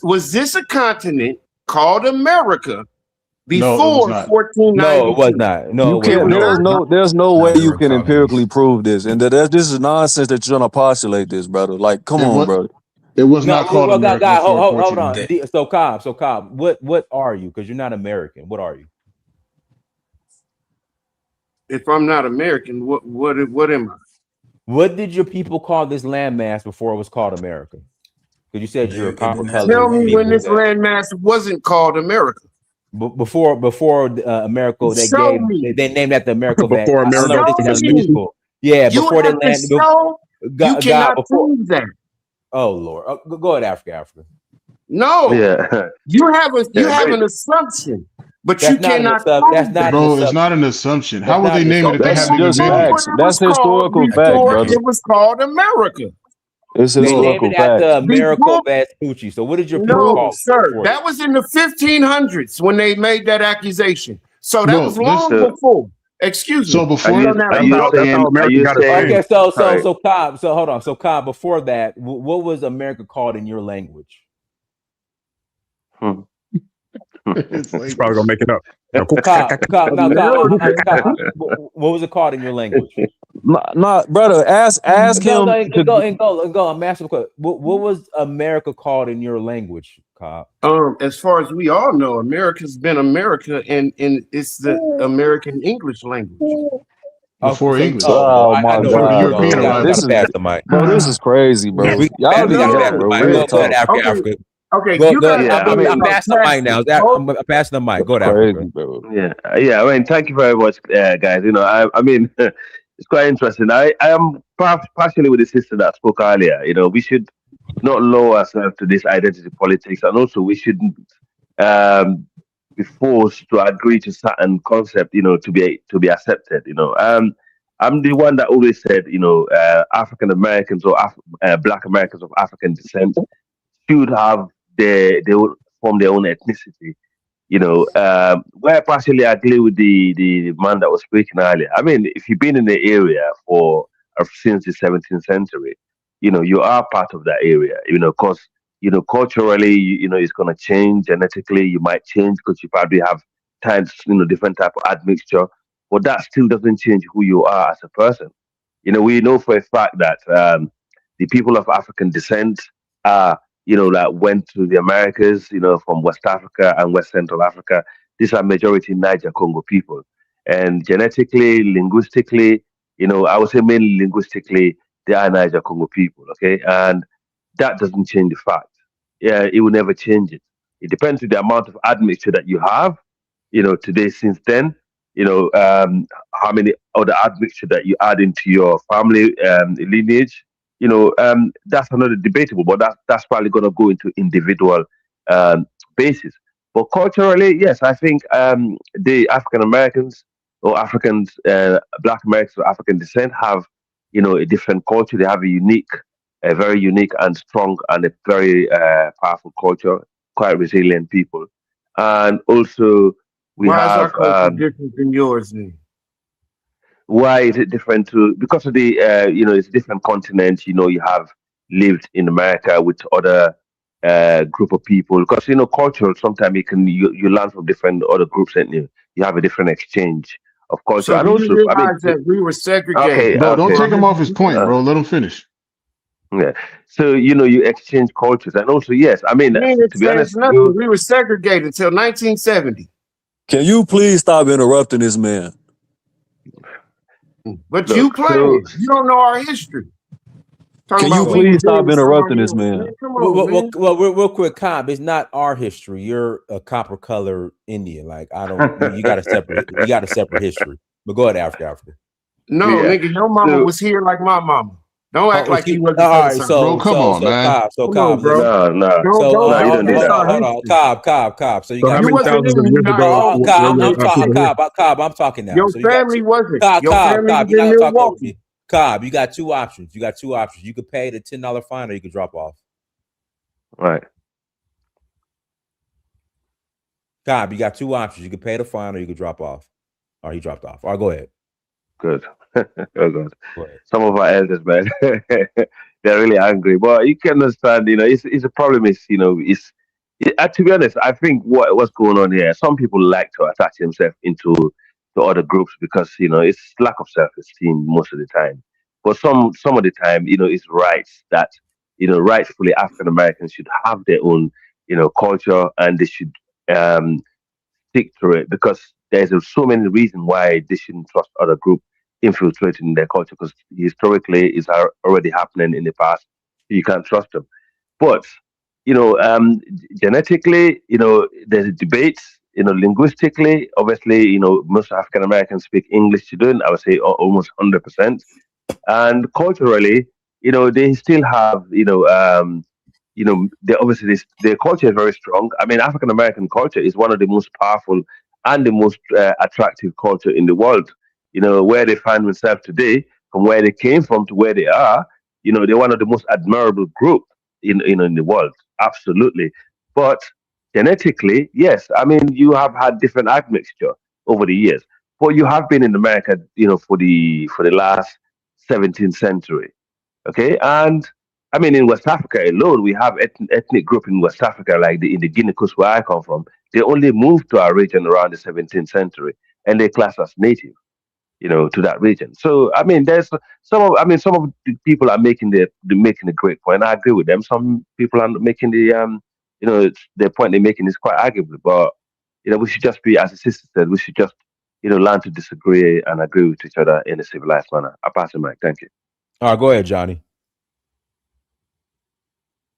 Was this a continent called America before 1492? No, it was not. No, there's no way you can empirically prove this, and this is nonsense that you're gonna postulate this, brother. Like, come on, brother. It was not called America. Hold on. So Cobb, what are you? Because you're not American. What are you? If I'm not American, what am I? What did your people call this landmass before it was called America? Because you said you're a copper color. Tell me when this landmass wasn't called America. Before America, they named that the America. Before America. Yeah, before they landed. You cannot prove that. Oh Lord, go ahead, Africa. No, you have an assumption, but you cannot. That's not. Bro, it's not an assumption. How would they name it if they haven't just facts? That's historical fact, brother. It was called America. It's historical fact. They named it after Americo Vespucci. So what did your people call it? Sir, that was in the 1500s when they made that accusation. So that was long before. Excuse me. So before okay, so Cobb. So hold on. So Cobb, before that, what was America called in your language? It's probably gonna make it up. Cobb, what was it called in your language? Nah, brother. Ask him. Go. I'm asking a question. What was America called in your language, Cobb? As far as we all know, America's been America, and it's the American English language. before English. Oh I my know Before where the you're God, going. European We bro. gotta This arrival. is pass the mic. this is crazy, bro. We Y'all we need to gotta get pass on the the mic. real Go ahead, talk. Okay, Africa. okay, Go, you go. guys Yeah, are I being mean, I'm passing the mic now. sarcastic. I'm passing the mic. That's Go to Africa. crazy, bro. yeah. I mean, thank you very much, guys. I mean, it's quite interesting. I am partially with the sister that spoke earlier. We should not lower ourselves to this identity politics, and also we shouldn't um, be forced to agree to certain concept, to be accepted. I'm the one that always said, African Americans or Black Americans of African descent should have they would form their own ethnicity. Where I partially agree with the man that was speaking earlier. I mean, if you've been in the area for since the 17th century, you are part of that area. Because culturally, it's going to change. Genetically, you might change because you probably have times, different type of admixture. But that still doesn't change who you are as a person. We know for a fact that the people of African descent are, that went to the Americas, from West Africa and West Central Africa. These are majority Niger Congo people. And genetically, linguistically, I would say mainly linguistically, they are Niger Congo people, okay? And that doesn't change the fact. Yeah, it will never change it. It depends on the amount of admixture that you have, today since then, how many other admixture that you add into your family lineage, that's another debatable, but that's probably going to go into individual basis. But culturally, yes, I think the African Americans or Africans, Black Americans of African descent have, a different culture. They have a very unique and strong and a very powerful culture, quite resilient people. And also, we Why is our have culture different than yours then? why is it different to because of the it's different continents. You have lived in America with other group of people because cultural sometimes you learn from different other groups and you have a different exchange of culture. So And do you also, I mean, realize that we were okay, segregated? Bro, don't okay, take him off his point, uh, bro. Let him finish. yeah. So you exchange cultures. And also, yes, I mean, We ain't to be exchange honest, nothing. We were segregated until 1970. Can you please stop interrupting this man? But you look, playing. You don't know our history. Talking Can you about we please was stop in interrupting this somebody else. man? Man, come on, man. Real quick, Cobb. It's not our history. You're a copper color Indian. Like I don't. You got a separate. You got a separate history. But go ahead, Africa. No, yeah. nigga, your mama So was here like my mama. Don't act like you wasn't All right. co-signing. Bro, come on, man. Come on, Cobb. bro. Listen. no, no, Don't no, you don't do diss that. our Hold on. history. Cobb. So you So how got You many two wasn't thousands options. in of the years United ago States. Cobb. were I'm our people talking. here? Cobb. I'm talking now. Your So you got family two. wasn't. Your Cobb. family was You in gotta talk over Milwaukee. me. Cobb. You got two options. You could pay the $10 fine, or you could drop off. Right. Cobb, you got two options. You could pay the fine, or you could drop off. Or he dropped off. All right, go ahead. Good. Oh God. Go ahead. Some of our elders, man, they're really angry. But you can understand, it's a problem is, to be honest, I think what's going on here, some people like to attach themselves into to other groups because, it's lack of self-esteem most of the time. But some of the time, it's rights that, rightfully African Americans should have their own, culture and they should um stick to it because there's so many reasons why they shouldn't trust other group infiltrating their culture because historically it's already happening in the past. You can't trust them. But you know, genetically, there's a debate. Linguistically, obviously, most African Americans speak English today. I would say almost 100%. And culturally, they still have, they obviously their culture is very strong. I mean, African American culture is one of the most powerful and the most attractive culture in the world. Where they find themselves today, from where they came from to where they are. They're one of the most admirable group in the world. Absolutely, but genetically, yes. I mean, you have had different admixture over the years, but you have been in America, for the last 17th century. Okay, and I mean, in West Africa alone, we have ethnic group in West Africa, like the Indigenous, where I come from. They only moved to our region around the 17th century, and they class as native, to that region. So, I mean, some of the people are making a great point. I agree with them. Some people are making the point they're making is quite arguable. But we should just be, as the sister said, we should just learn to disagree and agree with each other in a civilized manner. I pass the mic. Thank you. All right, go ahead, Johnny.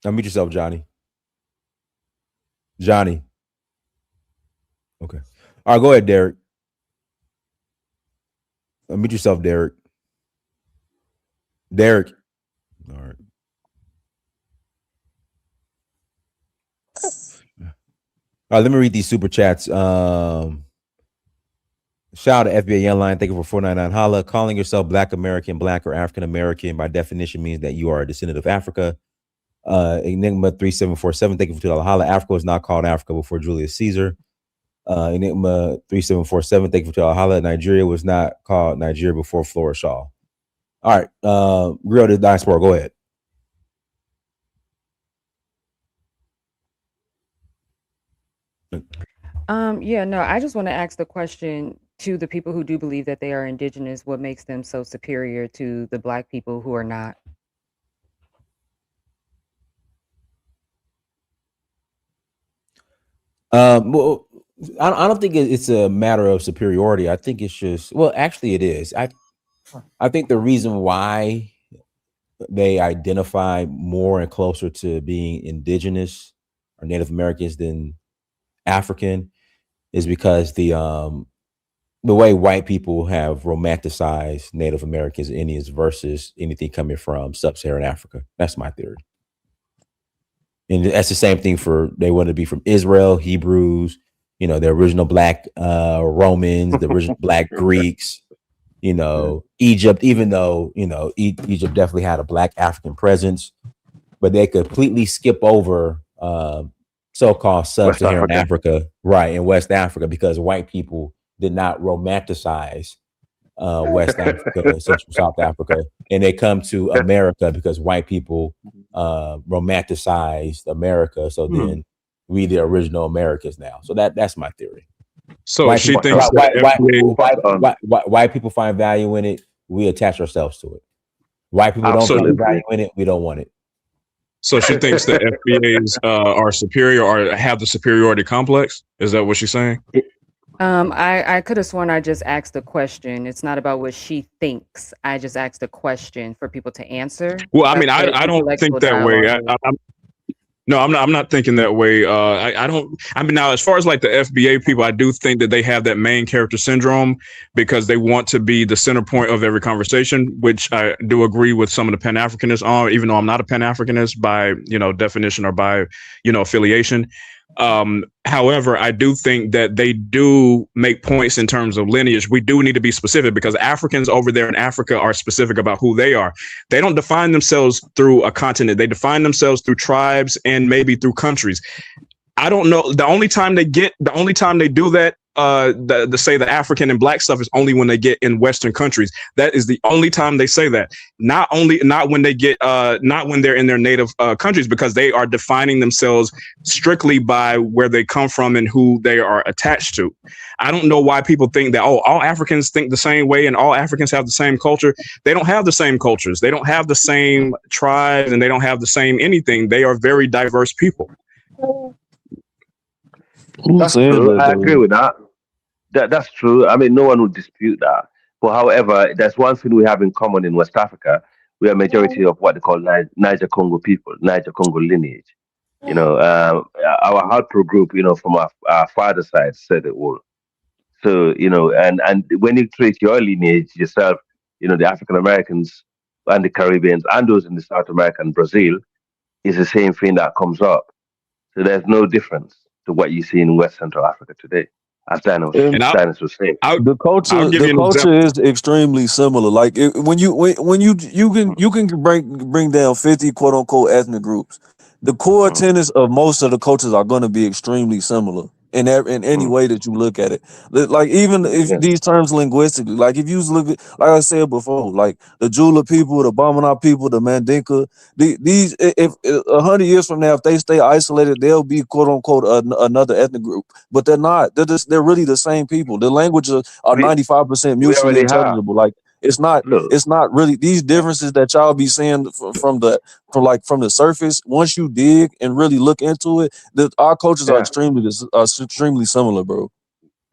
Unmute yourself, Johnny. Johnny. Okay. All right, go ahead, Derek. Unmute yourself, Derek. Derek. All right. All right, let me read these super chats. Shout out to FBA Youngline. Thank you for 499 holla. Calling yourself Black American, Black or African American by definition means that you are a descendant of Africa. Enigma 3747. Thank you for $2 holla. Africa was not called Africa before Julius Caesar. Enigma 3747. Thank you for $2 holla. Nigeria was not called Nigeria before Flora Shaw. All right, Grill the Diaspora, go ahead. Yeah, no, I just want to ask the question to the people who do believe that they are indigenous, what makes them so superior to the Black people who are not? Well, I don't think it's a matter of superiority. I think it's just, well, actually it is. I think the reason why they identify more and closer to being indigenous or Native Americans than African is because the way white people have romanticized Native Americans and Indians versus anything coming from sub-Saharan Africa. That's my theory. And that's the same thing for, they want to be from Israel, Hebrews, the original Black Romans, the original Black Greeks, Egypt, even though, Egypt definitely had a Black African presence, but they completely skip over so-called sub-Saharan Africa, right, in West Africa, because white people did not romanticize West Africa, Central South Africa, and they come to America because white people romanticized America. So then we the original Americans now. So that's my theory. So white she people, thinks white people find value in it. We attach ourselves to it. White people don't find value in it. We don't want it. So she thinks that FBAs are superior or have the superiority complex. Is that what she's saying? I could have sworn I just asked a question. It's not about what she thinks. I just asked a question for people to answer. Well, I mean, I don't think that way. I'm not thinking that way. Now, as far as like the FBA people, I do think that they have that main character syndrome because they want to be the center point of every conversation, which I do agree with some of the Pan-Africanists on, even though I'm not a Pan-Africanist by, definition or by, affiliation. However, I do think that they do make points in terms of lineage. We do need to be specific because Africans over there in Africa are specific about who they are. They don't define themselves through a continent. They define themselves through tribes and maybe through countries. I don't know. The only time they do that, say the African and Black stuff is only when they get in Western countries. That is the only time they say that. Not when they're in their native countries, because they are defining themselves strictly by where they come from and who they are attached to. I don't know why people think that, all Africans think the same way and all Africans have the same culture. They don't have the same cultures. They don't have the same tribes and they don't have the same anything. They are very diverse people. That's true. I agree with that. That's true. I mean, no one would dispute that. But however, there's one thing we have in common in West Africa. We are a majority of what they call Niger Congo people, Niger Congo lineage. Our Halpro group, from our father's side said it all. So, and when you trace your lineage yourself, the African Americans and the Caribbeans and those in the South America and Brazil, is the same thing that comes up. So there's no difference to what you see in West Central Africa today, as Dennis was saying. The culture is extremely similar. Like when you can bring down 50 quote unquote ethnic groups, the core tenets of most of the cultures are going to be extremely similar in any way that you look at it. Like even if these terms linguistically, like if you look at, like I said before, like the Jula people, the Bamana people, the Mandinka, these if 100 years from now, if they stay isolated, they'll be quote unquote another ethnic group, but they're not. They're really the same people. The languages are 95% mutually intelligible. Like it's not really these differences that y'all be seeing from the surface. Once you dig and really look into it, our cultures are extremely similar, bro.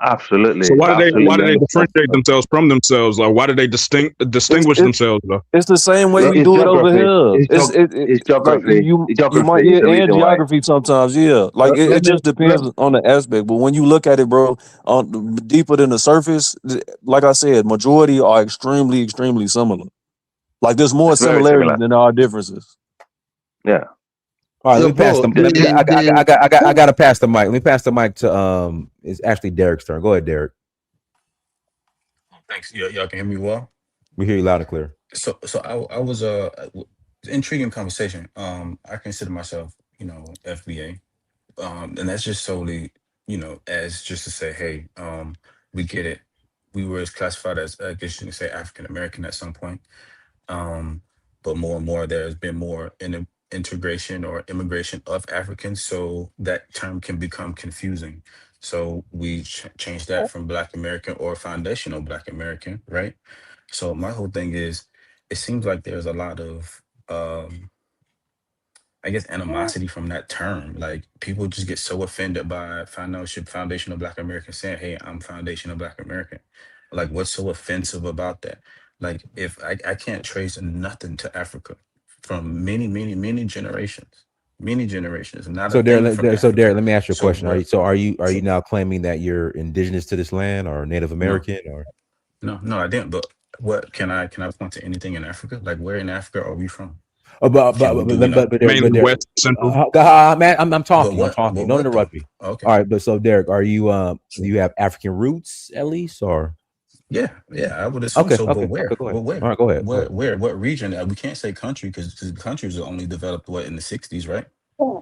Absolutely, So why do absolutely. they differentiate themselves from themselves? Like why do they distinguish themselves though? It's the same way we It's do it over geography. here. It's Like geography. you might, Geography is yeah, the and reason why. geography sometimes, yeah. Like it just depends on the aspect. But when you look at it, bro, on deeper than the surface, like I said, majority are extremely, extremely similar. Like there's more It's very similarities similar. than there are differences. Yeah. All right, So, let me pass bro, I gotta pass the mic. Let me pass the mic to it's actually Derek's turn. Go ahead, Derek. Thanks. Y'all can hear me well. We hear you loud and clear. So I was intriguing conversation. I consider myself, FBA. And that's just solely, as just to say, hey, we get it. We were classified as, I guess you can say, African American at some point. But more and more, there has been more integration or immigration of Africans, so that term can become confusing. So we changed that from Black American or foundational Black American, right? So my whole thing is, it seems like there's a lot of, I guess, animosity from that term. Like people just get so offended by foundational Black American saying, "Hey, I'm foundational Black American." Like, what's so offensive about that? Like, if I can't trace nothing to Africa from many generations, not a So thing from Derek, Africa. let me ask you a So question. what? Are you So now claiming that you're indigenous to this land or Native no, American or no, I didn't. But what can I point to anything in Africa? Like, where in Africa are we from? Do we know? Mainly Derek, West Central. man, I'm But talking. I'm what? talking. But Don't what though? interrupt me. Okay. All right, but so Derek, are you do you have African roots at least or Yeah, I would assume okay, so. But where? go ahead. Well, where? All right, go ahead. What region? We can't say country because the countries are only developed in the '60s, right?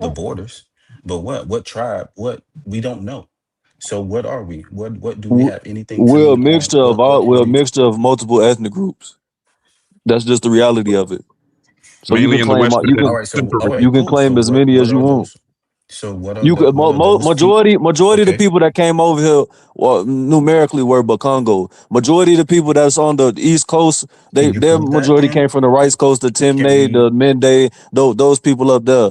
The borders. But what tribe? What we don't know. So what are we? What do we have anything to We're a lean on? mixture of What all. We're a heritage? mixture of multiple ethnic groups. That's just the reality of it. So you Mainly can in the claim West you and can All right. So Central. all right. you can Cool. So claim as many what as you are want. those? So You could what are those people? majority of Okay. the people that came over here, well, numerically were Bakongo. Majority of the people that's on the East Coast, Can you their prove that majority then? came from the Rice Coast, the Can Timney, we? the Mende, those people up there.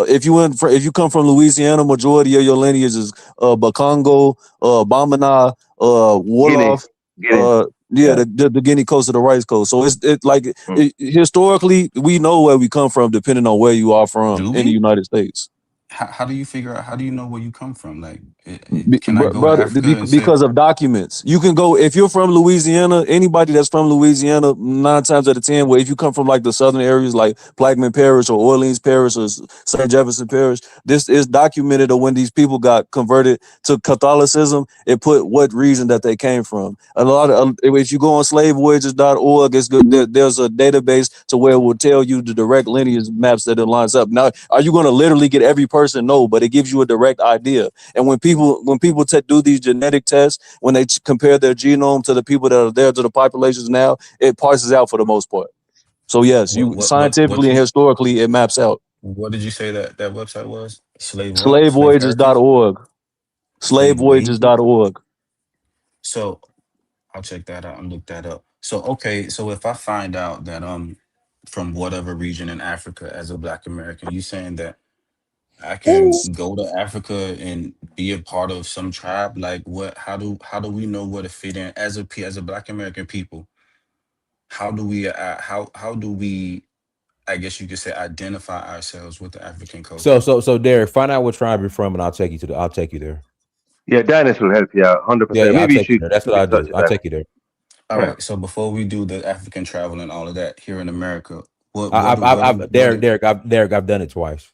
If you come from Louisiana, majority of your lineage is Bakongo, Bamana, Guinea. Wolof, Guinea. yeah, Yeah. the Guinea Coast of the Rice Coast. So it's like Mm. historically, we know where we come from, depending on where you are from Do in the we? United States. How do you figure out? How do you know where you come from? Like, can I go to Brother, Africa and say, because of documents. You can go if you're from Louisiana. Anybody that's from Louisiana, 9 times out of 10, well, if you come from like the southern areas, like Plaquemine Parish or Orleans Parish or St. Jefferson Parish, this is documented. Of when these people got converted to Catholicism, it put what region that they came from. A lot of if you go on slavevoyages.org, it's good. There's a database to where it will tell you the direct lineage maps that it lines up. Now, are you going to literally get every person? No, but it gives you a direct idea. And when people do these genetic tests, when they compare their genome to the people that are there to the populations now, it parses out for the most part. So yes, you what scientifically you? and historically it maps out. What did you say that website was? Slave what? Slave heritage? Slavevoyages.org. Slave wages? Slavevoyages.org. So I'll check that out and look that up. So okay, so if I find out that from whatever region in Africa as a Black American, you saying that I can go to Africa and be a part of some tribe? Like what? How do we know where to fit in as as a Black American people? How do we, I guess you could say, identify ourselves with the African culture? so Derek, find out what tribe you're from and I'll take you there. Yeah, Dennis will help you out 100%. Yeah, I'll Maybe you take you should there. That's what keep in I'll touch do. with I'll them. take you there. All Yeah. right. So before we do the African travel and all of that here in America, Derek, I've done it twice.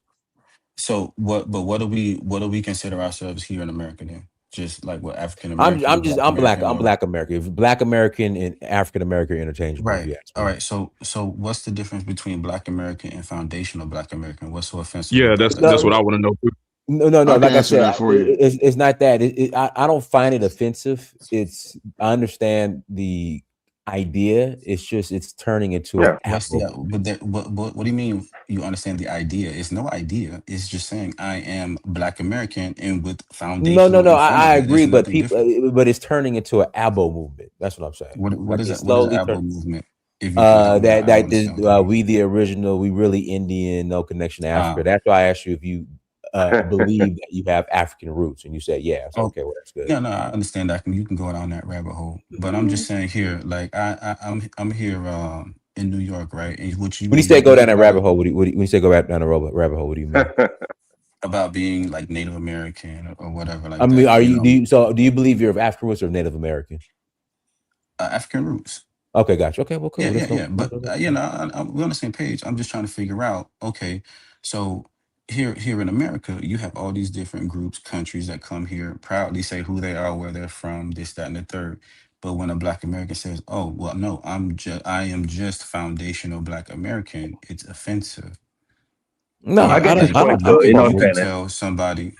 What do we consider ourselves here in America then? Just like what African American, Black I'm American, I'm or Black American. If Black American and African American are interchangeable, if right? you ask All me. right. So what's the difference between Black American and foundational Black American? What's so offensive Yeah, with that? That's that's all. what I want to know too. No. I can Like I answer said, that for you. it's not that. I don't find it offensive. I understand the idea. It's just it's turning into an Yeah. What's Afro the movement. but that what do you mean you understand the idea? It's no idea. It's just saying I am Black American and with foundational No. in front of I it. There's agree, but nothing different. but it's turning into an abo movement. That's what I'm saying. What Like is it's that? What is the slowly turning. Abo movement? If you can help me out, I don't This understand what that means. we the original, we really Indian, no connection to Africa. Ah, That's why I asked you if you believe that you have African roots, and you said, yeah. So, Oh, okay, well, that's good. yeah, no, I understand that. You can go down that rabbit hole, but I'm just saying here, like I'm here in New York, right? And what you When you when say you go read down that about rabbit hole, when you say go down the rabbit hole, what do you mean? about being like Native American or whatever I like mean, that, you know, do you believe you're of African roots or Native American? African roots. Okay, gotcha. Okay, well, cool. Yeah. But you know, we're on the same page. I'm just trying to figure out. Okay, so here in America, you have all these different groups, countries that come here proudly say who they are, where they're from, this, that, and the third. But when a Black American says, "Oh, well, no, I am just foundational Black American," it's offensive. No, I get his Like point, I though. In all you could fairness, tell somebody.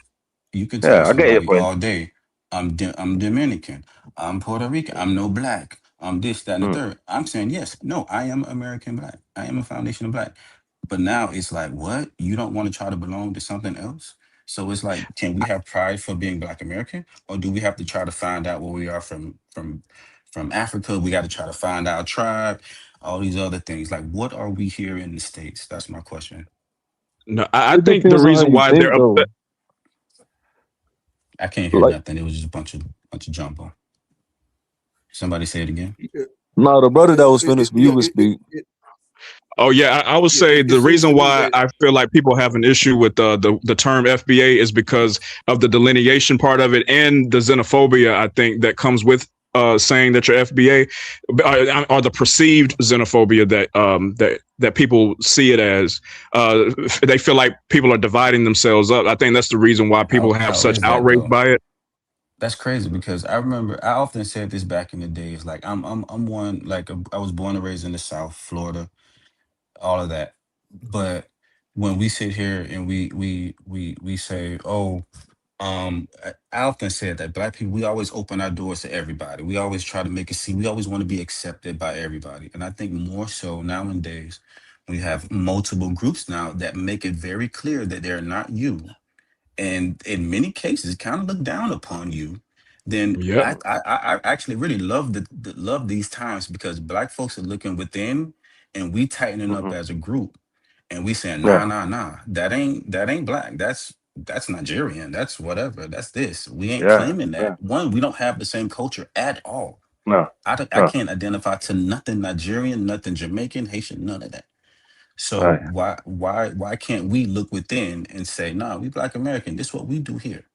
You could tell yeah, I get your somebody point. all day, I'm Dominican, I'm Puerto Rican, I'm no black, I'm this, that, and the Mm. third. I'm saying, yes, no, I am American black. I am a foundation of black. But now it's like, what? You don't want to try to belong to something else? So it's like, can we have pride for being Black American? Or do we have to try to find out where we are from Africa? We got to try to find our tribe, all these other things. Like, what are we here in the States? That's my question. No, I It think the depends on how reason you why think, they're upset. though. I can't hear Like, nothing. It was just a bunch of jumbo. Somebody say it again. Yeah, no, the brother that was finished, you yeah, would speak. Oh yeah, I would say it the seems to reason me why that I feel like people have an issue with the term FBA is because of the delineation part of it and the xenophobia I think that comes with saying that you're FBA, or the perceived xenophobia that people see it as. They feel like people are dividing themselves up. I think that's the reason why people have How such is that outrage though? by it. That's crazy because I remember I often said this back in the days. Like I'm one like I was born and raised in the South, Florida, all of that. But when we sit here and we say, oh, I often said that Black people, we always open our doors to everybody. We always try to make it seem we always want to be accepted by everybody. And I think more so nowadays, we have multiple groups now that make it very clear that they're not you, and in many cases kind of look down upon you, then Yep. I actually really love love these times because Black folks are looking within and we tightening up Hmm. as a group and we saying Yeah, nah, that ain't Black, that's Nigerian, that's whatever, that's this, we ain't yeah, claiming yeah. that. One, we don't have the same culture at all. No, I no. can't identify to nothing Nigerian, nothing Jamaican, Haitian, none of that. So Right. why can't we look within and say, nah, we Black American, this is what we do here.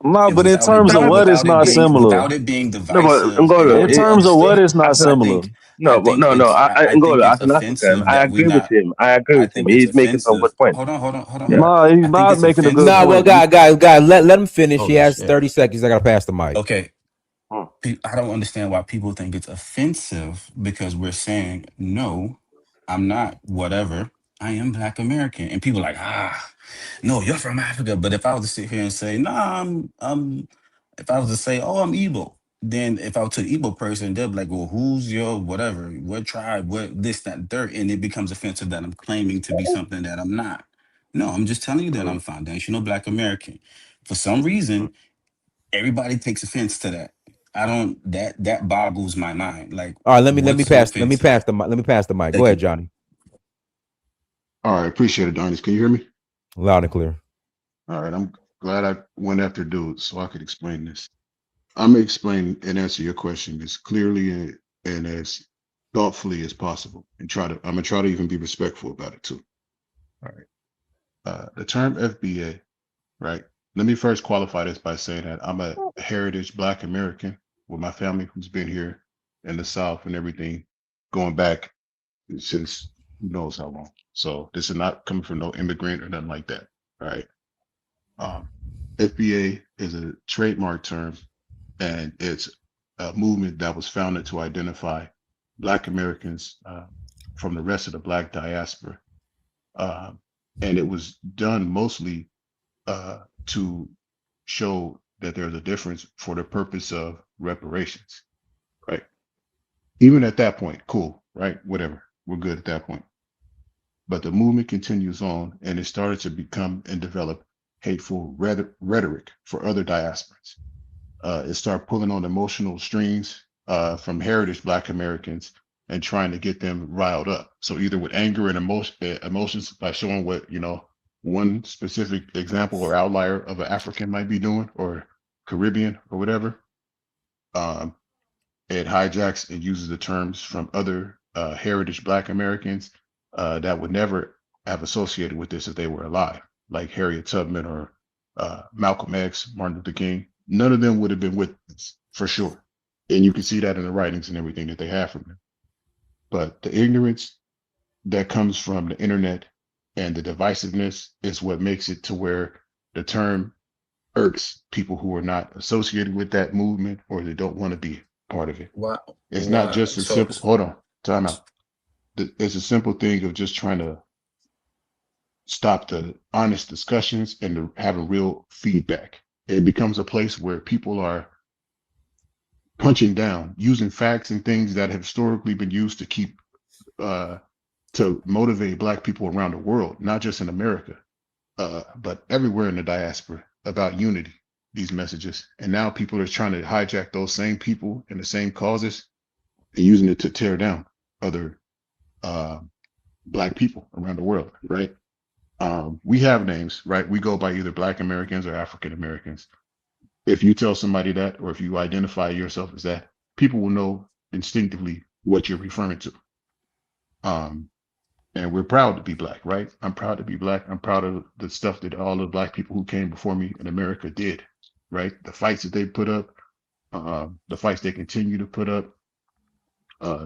No, And but in terms of what is not similar. without it being No, but divisive and Ngolo, In all these terms other of what stuff, is not as I a similar. think I no, but think no. it's I think Ngolo, it's as an African, offensive I that we agree with not him. I agree I with him. think it's He's making some offensive. good points. Hold Yeah. on. Nah, he's I think not it's making a good Nah, offensive well, point. that we guys, let him finish. He holy has shit. 30 seconds. I gotta pass the mic. Okay. Hmm. I don't understand why people think it's offensive because we're saying, no, I'm not whatever. I am Black American. And people are like, no, you're from Africa. But if I was to sit here and say, nah, if I was to say, oh, I'm Igbo, then if I was to the Igbo person, they'll be like, well, who's your whatever, what tribe, what this, that, and third. And it becomes offensive that I'm claiming to be something that I'm not. No, I'm just telling you that Hmm. I'm foundational Black American. For some Hmm. reason, everybody takes offense to that. I don't that boggles my mind. Like, All right, let me what's so pass offensive? let me pass the mic. Go Thank ahead, you. Johnny. All right, appreciate it, Donis. Can you hear me? Loud and clear. All right, I'm glad I went after dude so I could explain this. I'm gonna explain and answer your question as clearly and as thoughtfully as possible, and I'm gonna try to even be respectful about it too. All right. The term FBA, right? Let me first qualify this by saying that I'm a heritage Black American with my family who's been here in the South and everything going back since who knows how long. So this is not coming from no immigrant or nothing like that. Right. Um, FBA is a trademark term and it's a movement that was founded to identify Black Americans from the rest of the Black diaspora. Um, and it was done mostly to show that there's a difference for the purpose of reparations, right? Even at that point, cool, right? Whatever, we're good at that point. But the movement continues on and it started to become and develop hateful rhetoric for other diasporas. It started pulling on emotional strings from heritage Black Americans and trying to get them riled up. So either with anger and emotions by showing what, one specific example or outlier of an African might be doing, or Caribbean or whatever, it hijacks and uses the terms from other heritage Black Americans that would never have associated with this if they were alive, like Harriet Tubman or Malcolm X, Martin Luther King. None of them would have been with us for sure. And you can see that in the writings and everything that they have from them. But the ignorance that comes from the internet and the divisiveness is what makes it to where the term irks people who are not associated with that movement or they don't want to be part of it. It's not just a simple, hold on, time out. It's a simple thing of just trying to stop the honest discussions and having real feedback. It becomes a place where people are punching down, using facts and things that have historically been used to keep to motivate Black people around the world, not just in America, but everywhere in the diaspora, about unity, these messages. And now people are trying to hijack those same people and the same causes and using it to tear down other Black people around the world, right? We have names, right? We go by either Black Americans or African Americans. If you tell somebody that, or if you identify yourself as that, people will know instinctively what you're referring to. And we're proud to be Black, right? I'm proud to be Black. I'm proud of the stuff that all the Black people who came before me in America did, right? The fights that they put up, the fights they continue to put up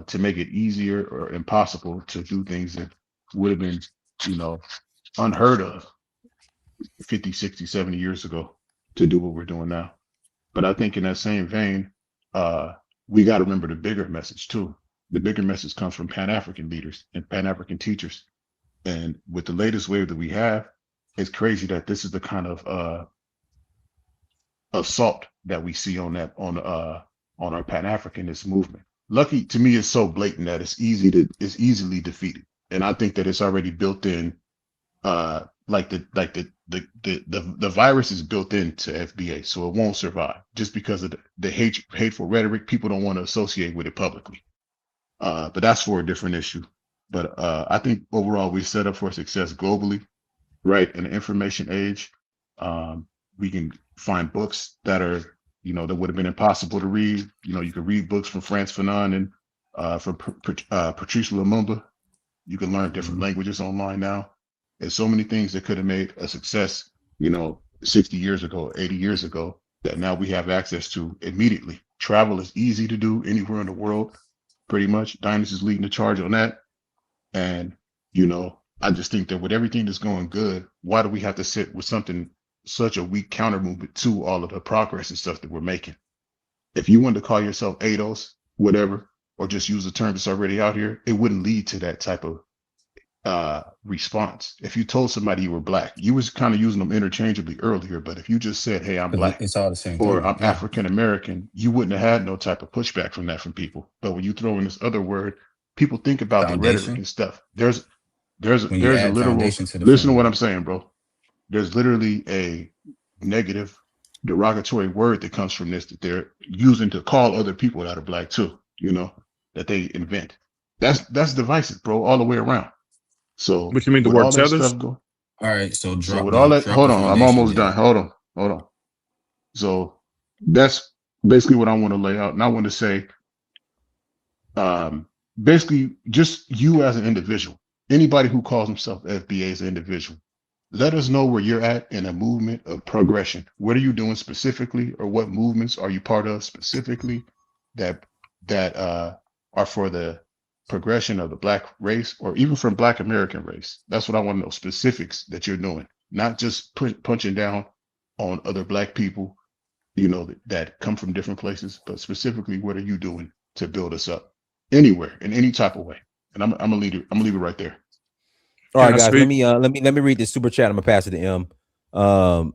to make it easier or impossible to do things that would have been, unheard of 50, 60, 70 years ago to do what we're doing now. But I think in that same vein, we got to remember the bigger message too. The bigger message comes from Pan-African leaders and Pan-African teachers. And with the latest wave that we have, it's crazy that this is the kind of assault that we see on our Pan-Africanist movement. Lucky to me, it's so blatant that it's easily defeated. And I think that it's already built in, like the virus is built into FBA, so it won't survive just because of the hateful rhetoric. People don't want to associate with it publicly. But that's for a different issue. But I think overall we set up for success globally, right? In the information age, we can find books that are, that would have been impossible to read. You can read books from Frantz Fanon and from Patrice Lumumba. You can learn different languages online now. There's so many things that could have made a success, 60 years ago, 80 years ago, that now we have access to immediately. Travel is easy to do anywhere in the world, pretty much. Dynas is leading the charge on that. And, I just think that with everything that's going good, why do we have to sit with such a weak counter movement to all of the progress and stuff that we're making? If you wanted to call yourself ADOS, whatever, or just use a term that's already out here, it wouldn't lead to that type of response. If you told somebody you were Black, you was kind of using them interchangeably earlier, but if you just said, hey, I'm Black, it's all the same or thing. I'm African American, you wouldn't have had no type of pushback from people. But when you throw in this other word, people think about the rhetoric and stuff. There's a literal, listen to what I'm saying, bro. There's literally a negative derogatory word that comes from this that they're using to call other people that are Black too, that they invent. That's divisive, bro, all the way around. So what you mean, the with word all that tethers? stuff going, All right, so drop with all that, hold on, I'm almost then. done. Hold on. So that's basically what I want to lay out. And I want to say, basically, just you as an individual, anybody who calls himself FBA as an individual, let us know where you're at in a movement of progression. What are you doing specifically, or what movements are you part of specifically that are for the progression of the Black race, or even from Black American race? That's what I want to know, specifics that you're doing, not just punching down on other Black people, that come from different places, but specifically, what are you doing to build us up anywhere in any type of way? And I'm gonna leave it right there. All right, guys. Let me read this super chat. I'm gonna pass it to M.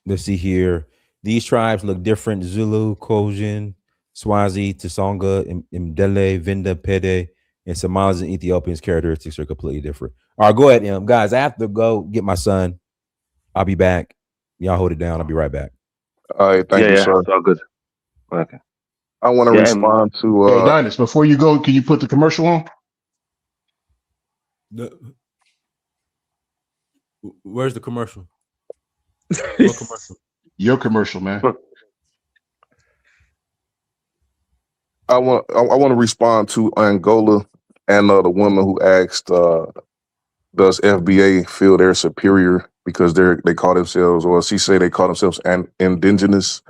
Let's see here. These tribes look different: Zulu, Kojin, Swazi, Tsonga, Mdele, Vinda, Pede, and Somalis and Ethiopians' characteristics are completely different. All right, go ahead, M. Guys, I have to go get my son. I'll be back. Y'all hold it down. I'll be right back. All right, thank you, sir. It's all good. Okay. I want to respond to Hey, Dynas, before you go, can you put the commercial on? Where's the commercial? What commercial? Your commercial, man. I want to respond to Angola and the woman who asked, does FBA feel they're superior because they call themselves, or she say they call themselves indigenous?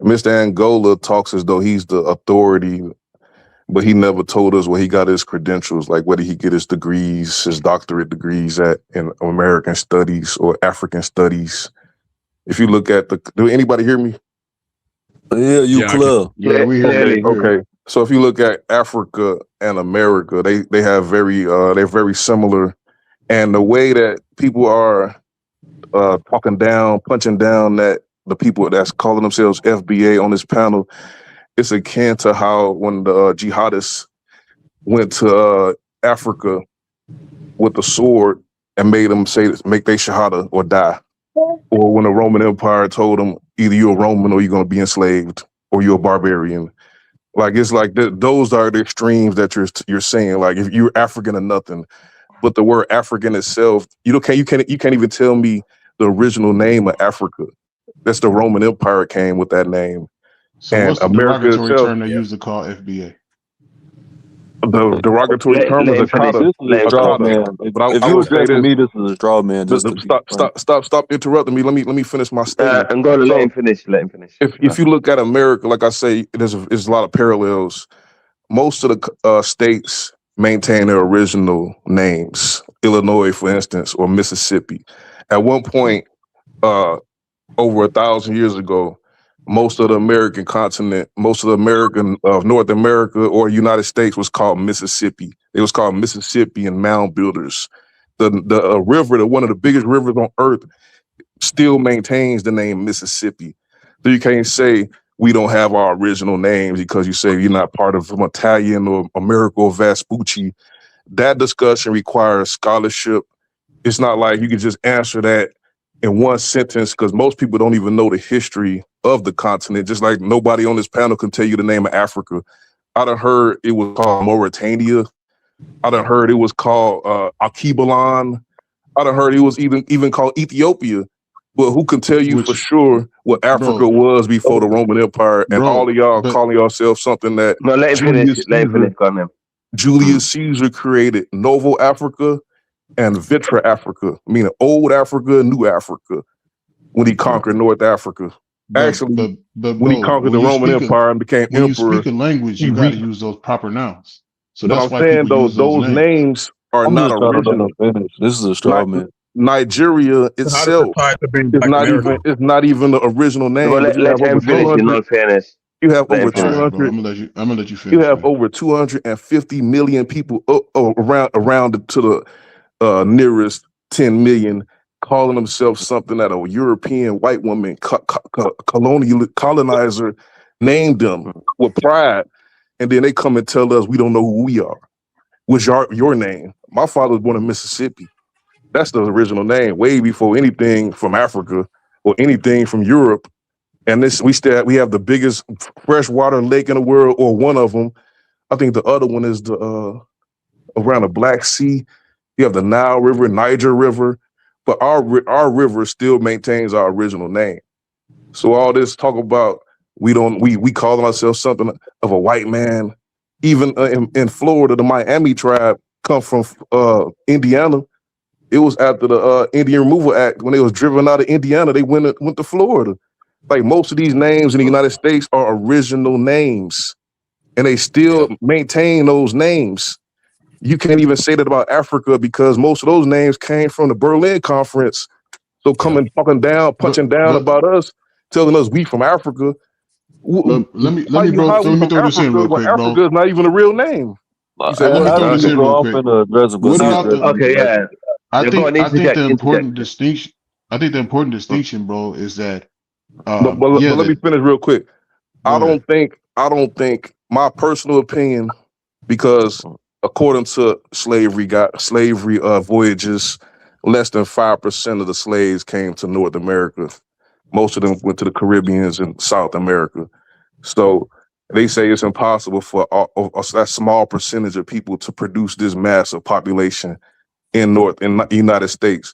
Mr. Angola talks as though he's the authority, but he never told us where he got his credentials, like where did he get his degrees, his doctorate degrees at in American studies or African studies. If you look at do anybody hear me? Yeah, you clear. Yeah, we hear you. Okay. So if you look at Africa and America, they have they're very similar. And the way that people are talking down, punching down that the people that's calling themselves FBA on this panel, it's akin to how when the jihadists went to Africa with the sword and made them make they shahada or die. Or when the Roman Empire told them either you're a Roman or you're going to be enslaved or you're a barbarian. Like it's like those are the extremes that you're saying. Like if you're African or nothing, but the word African itself, you can't even tell me the original name of Africa. That's the Roman Empire came with that name. So and what's the America derogatory itself, term they use to call FBA? The derogatory term is a kata. But If I you would say addressing this. me, this is a straw man. Just Stop interrupting me. Let me finish my statement. I'm going to let him finish. Let him finish. If you look at America, like I say, there's a lot of parallels. Most of the states maintain their original names. Illinois, for instance, or Mississippi. At one point, over 1,000 years ago, most of the American continent, most of the American of North America or United States was called Mississippi. It was called Mississippi and Mound Builders. The river, one of the biggest rivers on earth, still maintains the name Mississippi. So you can't say we don't have our original names because you say you're not part of an Italian or America or Vespucci. That discussion requires scholarship. It's not like you can just answer that in one sentence because most people don't even know the history of the continent. Just like nobody on this panel can tell you the name of Africa. I done heard it was called Mauritania. I done heard it was called Akibalan. I done heard it was even called Ethiopia. But who can tell you for sure what Africa was before the Roman Empire? And all of y'all calling yourself something that Julius Caesar created Novo Africa and Vitra Africa, meaning old Africa, new Africa, when he conquered North Africa. Actually, when he conquered the Roman Empire and became emperor. When you speak a language, you got to use those proper nouns. So but that's I'm why saying people use those names are not original. This is a straw man. Nigeria itself is not even the original name. Well, let him finish. In all fairness, you have over 200. I'm gonna let you finish. You have over 250 million people around to the nearest 10 million calling themselves something that a European white woman colonizer named them with pride, and then they come and tell us we don't know who we are. What's your name? My father was born in Mississippi. That's the original name, way before anything from Africa or anything from Europe. And we have the biggest freshwater lake in the world, or one of them. I think the other one is around the Black Sea. You have the Nile River, Niger River, but our river still maintains our original name. So all this talk about we calling ourselves something of a white man. Even in Florida, the Miami tribe come from Indiana. It was after the Indian Removal Act when they was driven out of Indiana. They went to Florida. Like most of these names in the United States are original names, and they still maintain those names. You can't even say that about Africa because most of those names came from the Berlin Conference. So coming talking down, punching down about us, telling us we from Africa. Let me throw this in real quick, bro. Africa is not even a real name. You say, let me throw this in real quick. I think the important distinction. I think the important distinction, bro, is that. But let me finish real quick. I don't think my personal opinion, because according to slavery voyages, less than 5% of the slaves came to North America. Most of them went to the Caribbeans and South America. So they say it's impossible for that small percentage of people to produce this massive population in the United States.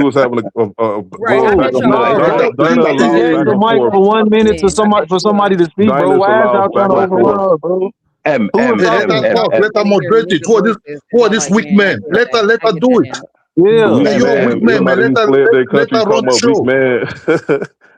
was having Right. Bro, I'm back not and trying to forth. no, interrupt Dana, you. he Dana I'm allows just gave back the and mic forth. for 1 minute to I'm somebody making for somebody sure. to speak, bro. Dynasty Why is allows y'all back trying to and forth. overrun, bro? Who was M Hey, let M her talking? M talk. M Let her Want to hear moderate it. nigga voices, Who and are I'm these like, weak man, I men? get Let her that. I get do that, it. M. Yeah. Yeah, Weak you're a weak man. man, man. Everybody who Let fled their her country run talking the about weak show. man.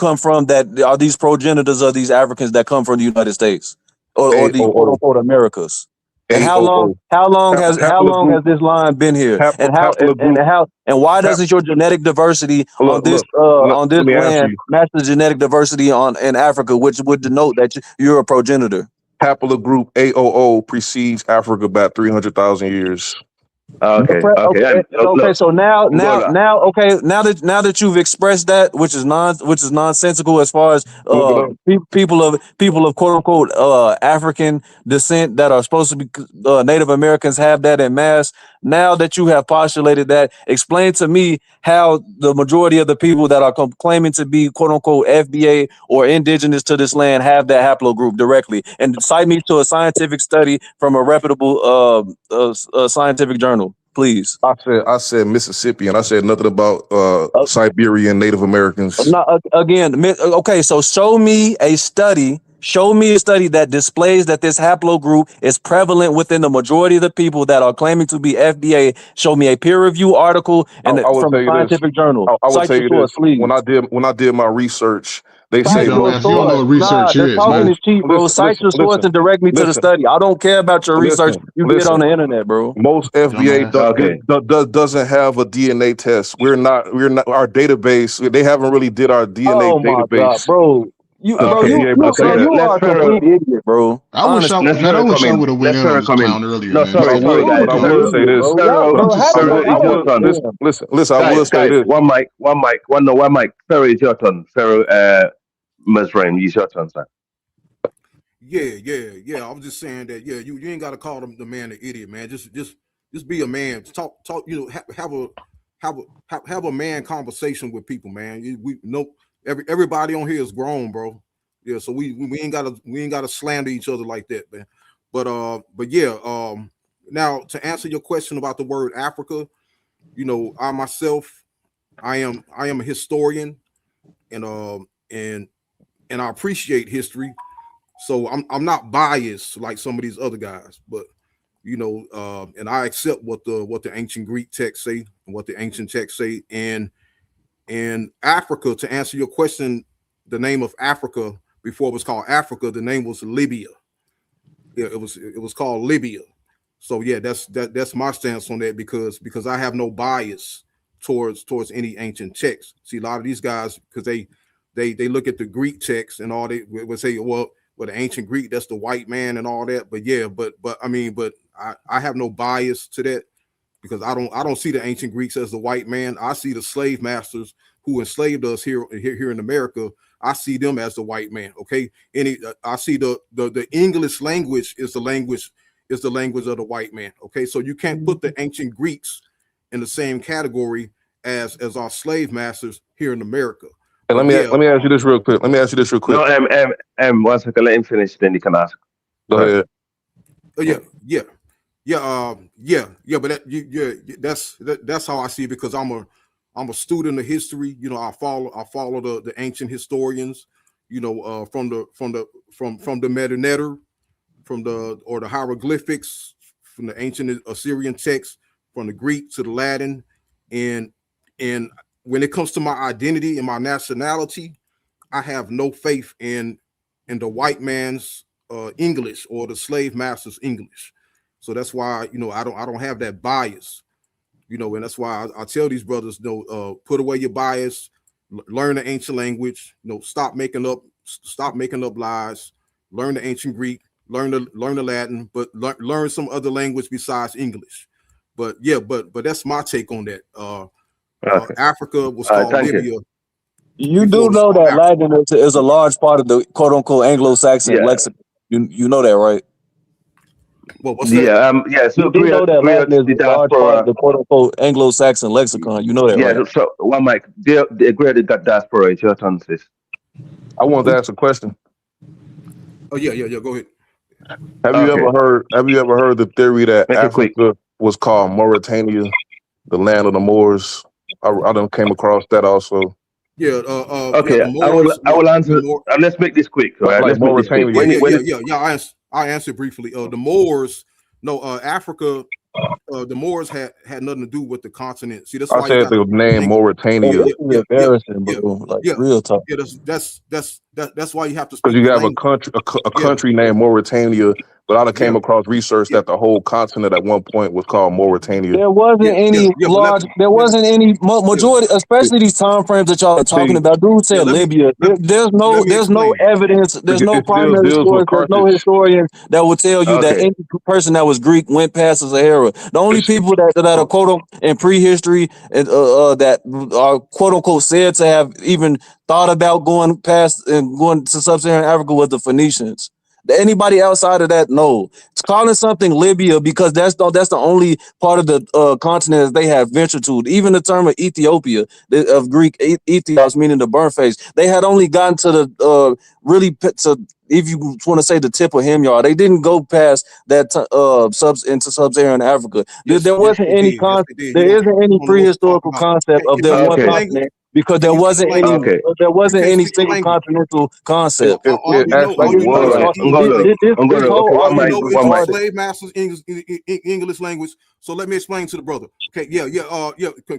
come from that are these progenitors of these Africans that come from the United States or Hey, the quote unquote Americas? And how long has this line been here? And why doesn't your genetic diversity on this land match the genetic diversity in Africa, which would denote that you're a progenitor? Haplogroup AOO precedes Africa by 300,000 years. Okay. So now that you've expressed that, which is nonsensical as far as people of quote unquote African descent that are supposed to be Native Americans have that in mass. Now that you have postulated that, explain to me how the majority of the people that are claiming to be quote unquote FBA or indigenous to this land have that haplogroup directly, and cite me to a scientific study from a reputable scientific journal, please. I said Mississippi, and I said nothing about Siberian Native Americans. Okay, so show me a study that displays that this haplogroup is prevalent within the majority of the people that are claiming to be FBA. Show me a peer-reviewed article from a scientific journal. I would tell you this. When I did my research, they say you don't know what research is. Talking is cheap, bro. Cite your source and direct me to the study. I don't care about your research. You did on the internet, bro. Most FBA doesn't have a DNA test. We're not our database. They haven't really did our DNA database. God, bro. You are a complete idiot, bro. I wish I would have went in on this clown earlier. No, sorry, guys. I will say this. Listen. I will say this. One mic. Pharaoh, it's your turn. Pharaoh, Mesrain, it's your turn, sir. Yeah. I was just saying that. Yeah, you ain't got to call the man an idiot, man. Just be a man. Talk. You know, have a man conversation with people, man. We know. Everybody on here is grown, bro. Yeah, so we ain't gotta slander each other like that, man. But yeah, now to answer your question about the word Africa, you know, I myself, I am a historian, and I appreciate history, so I'm not biased like some of these other guys, but you know, and I accept what the ancient Greek texts say and what the ancient texts say, and Africa, to answer your question, the name of Africa before it was called Africa, the name was Libya. Yeah, it was called Libya. So yeah, that's my stance on that because I have no bias towards any ancient text. See, a lot of these guys, because they look at the Greek text and all, they would say, well, the ancient Greek, that's the white man and all that. But yeah, but I have no bias to that. Because I don't see the ancient Greeks as the white man. I see the slave masters who enslaved us here in America. I see them as the white man. Okay, I see the English language is the language of the white man. Okay, so you can't put the ancient Greeks in the same category as our slave masters here in America. Hey, let me ask you this real quick. No, 1 second. Let him finish. Then you can ask. Go ahead. But that's how I see it, because I'm a student of history. You know, I follow the ancient historians. You know, from the Metanetter, or the hieroglyphics, from the ancient Assyrian text, from the Greek to the Latin, and when it comes to my identity and my nationality, I have no faith in the white man's English or the slave master's English. So that's why, you know, I don't have that bias, you know, and that's why I tell these brothers, you know, put away your bias, learn the ancient language, you know, stop making up lies, learn the ancient Greek, learn the Latin, but learn some other language besides English. But yeah, but that's my take on that. Africa was called Libya. You do know that Latin is a large part of the quote unquote Anglo-Saxon lexicon. You know that, right? Well, what's that? So you do know that Latin is a large part of the quote unquote Anglo-Saxon lexicon. You know that, right? Yeah. So one mic. The great diaspora. It's your turn, sis. I wanted to ask a question. Oh yeah. Go ahead. Have you ever heard the theory that Africa was called Mauritania, the land of the Moors? I done came across that also. Yeah. Okay. I will answer. Let's make this quick. Right? Let's make this quick. I answer briefly. The Moors. No, Africa. The Moors had nothing to do with the continent. See, that's why I said the name Mauritania. Embarrassing, bro. Real talk. Yeah, that's That's why you have to Because speak you the have a language. country, a Yeah, country named Mauritania, but I came yeah, across research yeah, that the whole continent at one point was called Mauritania. There wasn't yeah, yeah, any yeah. But large. There let, wasn't any yeah. majority, especially these time frames that y'all are talking See, about. Dude Yeah, said Libya. There's let no. me There's no explain. evidence. There's no it still primary deals with source. There's no Carthage. historian that will tell you that Okay. any person that was Greek went past the Sahara. The only people that are quote unquote in prehistory and that are quote unquote said to have even thought about going past and going to sub-Saharan Africa was the Phoenicians. Anybody outside of that, no. It's calling something Libya because that's the only part of the continent that they have ventured to. Even the term of Ethiopia, of Greek Ethios, meaning the burnt face, they had only gotten to the to, if you want to say the tip of Himyar, they didn't go past that into sub-Saharan Africa. There Yes, wasn't they any did. Yes, they did. there isn't any You don't know what you're talking prehistorical about. concept of Can that you one speak the Okay. language? continent because Can you speak the language? Okay. there You wasn't can't any speak the single language. continental concept. All you know, Like all Actually, you know is I'm English gonna, language. this Read. whole okay, All you know argument is one your mic. slave masters English language. So let me explain to the brother. Okay, yeah.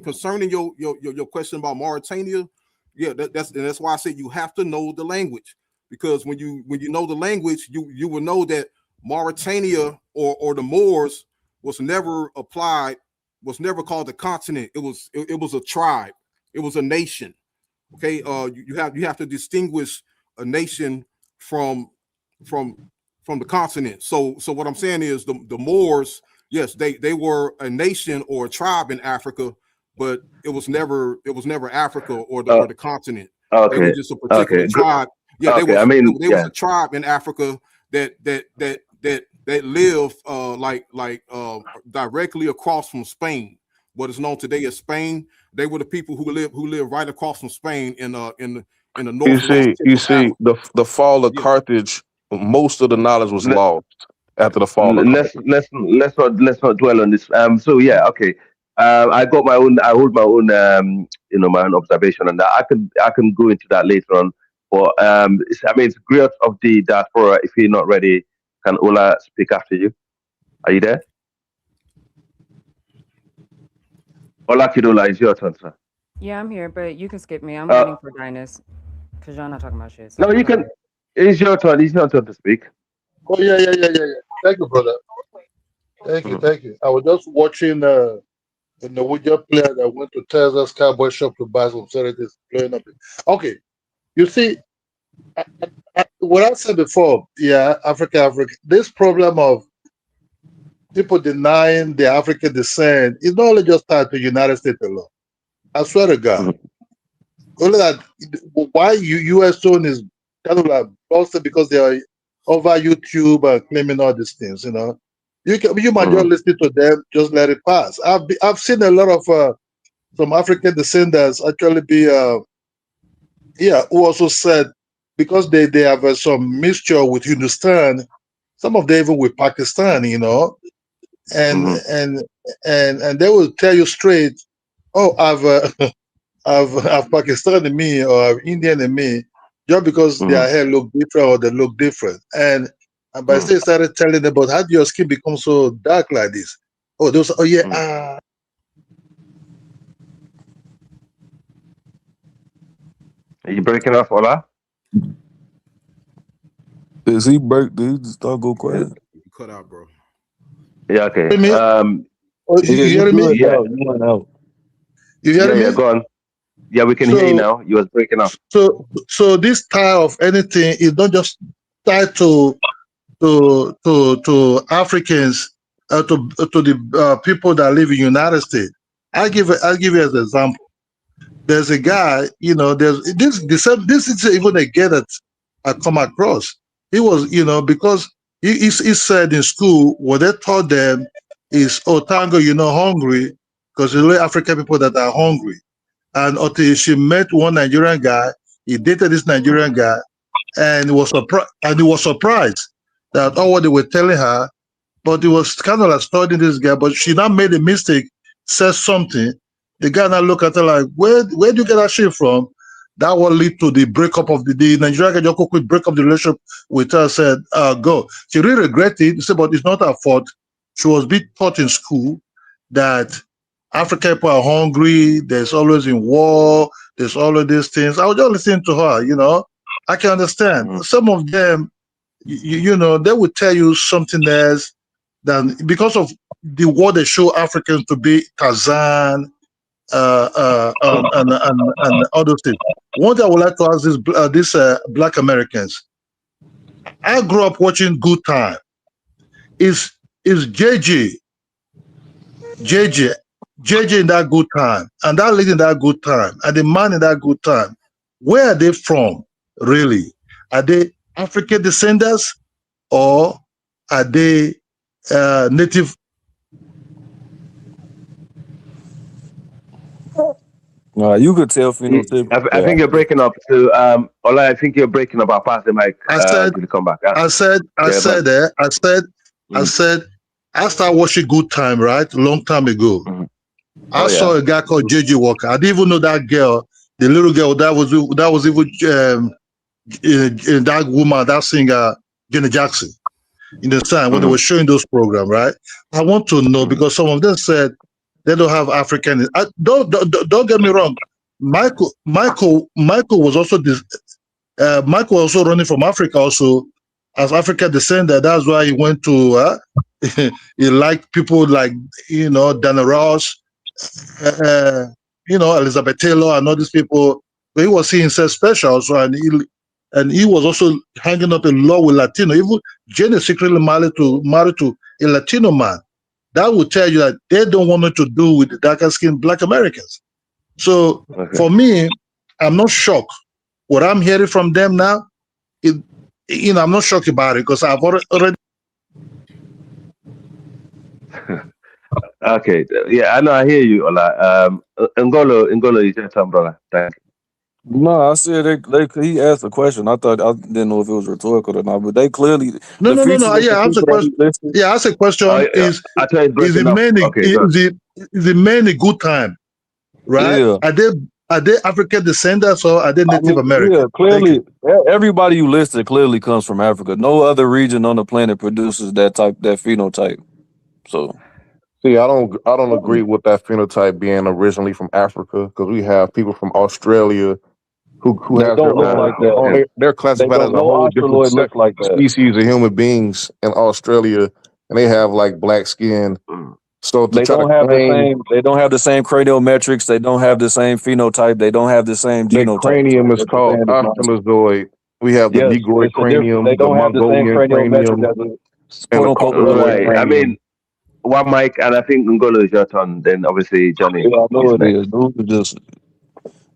Concerning your question about Mauritania, yeah, that's why I said you have to know the language, because when you know the language, you will know that Mauritania or the Moors was never applied, was never called a continent. It was a tribe. It was a nation. Okay, you have to distinguish a nation from from the continent. So what I'm saying is the Moors, yes, they were a nation or a tribe in Africa, but it was never Africa or Uh, the continent. They were okay. just a particular Okay. tribe. Yeah, Okay. I mean, they was yeah. a tribe in Africa that lived directly across from Spain, what is known today as Spain. They were the people who live right across from Spain in the northwest tip You of see, Africa. the fall of Yeah, Carthage, most of the knowledge was Let, lost after the fall of Carthage. let's not dwell on this. So yeah. Okay. I got my own. I hold my own. My own observation on that. I can go into that later on. But I mean, it's great of the diaspora. If you're not ready, can Ola speak after you? Are you there? Ola Kidola, it's your turn, sir. Yeah, I'm here, but you can skip me. I'm Uh, waiting for Dinus because y'all not talking about shit. So no, you go can. ahead. It's your turn. It's your turn to speak. Oh yeah. Thank you, brother. Mhm. Thank you. I was just watching the Norwegian player that went to Texas Cowboy shop to buy some Saturdays playing up. Okay, you see, what I said before, yeah, Africa. This problem of people denying their African descent is not only just tied to the United States alone. I swear to God. Mhm. Only that why U.S. tone is kind of like busted because they are over YouTube and claiming all these things. You might just Mhm. listen to them, just let it pass. I've seen a lot of some African descendants actually be who also said because they have some mixture with Hindustan, some of them even with Pakistan, and Mhm. and and they will tell you straight, oh, I've Pakistan in me or I've Indian in me, just because Mhm. their hair look different or they look different. And by the Mhm. time I started telling them about how do your skin become so dark like this? Oh, those oh yeah, Mhm. Are you breaking off, Ola? Is he break? Did he just start go Uh, quiet? you cut out, bro. Yeah. Okay. hear me? Oh, Yeah, you you hearing me? good Yeah. now. You went out. You Yeah. hearing Yeah. me? Go on. Yeah, we can hear you So now. You was breaking off. so this tie of anything is not just tied to Africans, to the people that live in United States. I'll give you as an example. There's a guy, there's this is even a guy that I come across. He was, because he said in school what they taught them is, oh, Tango, you're not hungry, because it's only African people that are hungry. And until she met one Nigerian guy, he dated this Nigerian guy, and he was surprised that all what they were telling her, but it was kind of like studying this guy. But she now made a mistake, said something. The guy now look at her like, where do you get that shit from? That will lead to the breakup of the Nigerian guy just quick break up the relationship with her, said, go. She really regretted it. She said, but it's not her fault. She was being taught in school that African people are hungry, there's always in war, there's all of these things. I was just listening to her, I can understand. Some of them, you know, they will tell you something else than because of the what they show Africans to be Tarzan, and other things. One thing I would like to ask this Black Americans. I grew up watching Good Time. Is JJ in that Good Time, and that lady in that Good Time, and the man in that Good Time? Where are they from, really? Are they African descendants, or are they native? You could tell phenotypically. I think you're breaking up. So, Ola, I think you're breaking up. I'll pass the mic. I said, to come back. I said, I started watching Good Time, right, a long time ago. I saw a guy called JJ Walker. I didn't even know that girl, the little girl that was even that woman, that singer, Janet Jackson. In the time when they were showing those programs, right? I want to know because some of them said they don't have African. Don't get me wrong. Michael was also this. Michael also running from Africa, also as African descendant. That's why he went to. He liked people like Dana Ross, Elizabeth Taylor, and all these people. But he was seeing himself special, also, and he was also hanging up a lot with Latino. Even Jane is secretly married to a Latino man. That would tell you that they don't want nothing to do with the darker skinned Black Americans. So for me, I'm not shocked. What I'm hearing from them now, I'm not shocked about it because I've already. Okay, yeah, I know. I hear you, Ola. Ngolo, you said something, brother. Thank you. No, I said he asked a question. I didn't know if it was retaurical or not, but they clearly No. Yeah, ask a question. Yeah, ask a question. Is the man a good time, right? Yeah. Are they African descendants or are they Native American? Yeah, clearly, everybody you listed clearly comes from Africa. No other region on the planet produces that phenotype. So. See, I don't agree with that phenotype being originally from Africa because we have people from Australia who have their own, like that. They're classified as a whole different species of human beings in Australia, and they have like black skin. So they don't have the same craniometrics. They don't have the same phenotype. They don't have the same genotype. The cranium is called australozoid. We have the Negroid cranium, they don't the have the same Mongolian cranium. Right. I mean, one mic, and I think Ngolo is your turn. Then obviously Johnny. Yeah, I know it is. Dude, just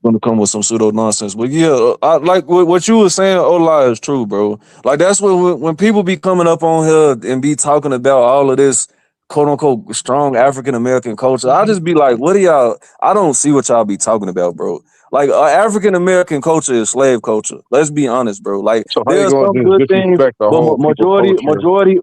gonna come with some pseudo nonsense, but yeah, I like what you were saying. Ola is true, bro. Like that's when people be coming up on here and be talking about all of this quote unquote strong African American culture. I just be like, what are y'all? I don't see what y'all be talking about, bro. Like African American culture is slave culture. Let's be honest, bro. Like so there's some good things, but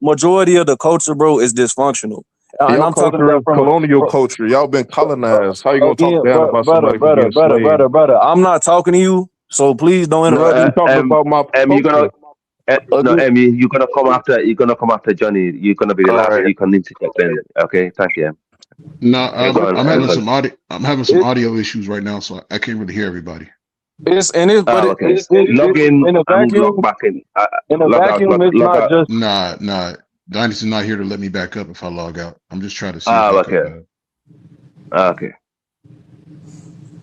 majority of the culture, bro, is dysfunctional. And I'm talking about colonial culture. Y'all been colonized. How you gonna talk down about somebody for being slave? Brother, I'm not talking to you, so please don't interrupt me. Talking about my culture. Emmy, you're gonna come after Johnny. You're gonna be the last. Right. You can interject then. Okay, thank you. No, I'm having some audio issues right now, so I can't really hear everybody. Log in and log back in. Log out. Nah. Dynasty's not here to let me back up if I log out. I'm just trying to see. Okay.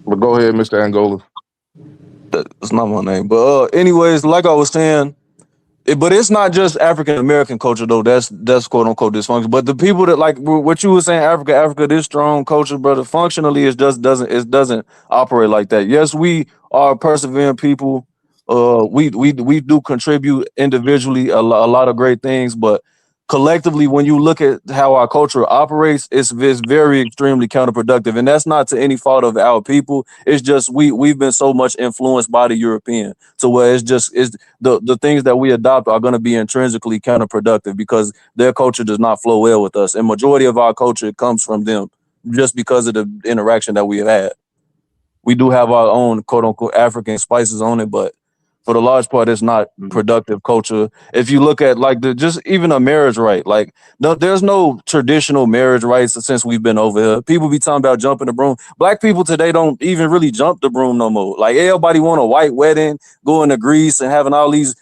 Well, go ahead, Mr. Angola. That's not my name, but anyways, like I was saying, but it's not just African American culture though. That's quote unquote dysfunction. But the people that like what you were saying, Africa, this strong culture, brother. Functionally, it doesn't operate like that. Yes, we are persevering people. We do contribute individually a lot of great things, but collectively, when you look at how our culture operates, it's very extremely counterproductive, and that's not to any fault of our people. It's just we've been so much influenced by the European to where it's the things that we adopt are going to be intrinsically counterproductive because their culture does not flow well with us, and majority of our culture comes from them just because of the interaction that we have had. We do have our own quote unquote African spices on it, but for the large part, it's not productive culture. If you look at like just even a marriage right, like no, there's no traditional marriage rights since we've been over here. People be talking about jumping the broom. Black people today don't even really jump the broom no more. Like everybody want a white wedding, going to Greece and having all these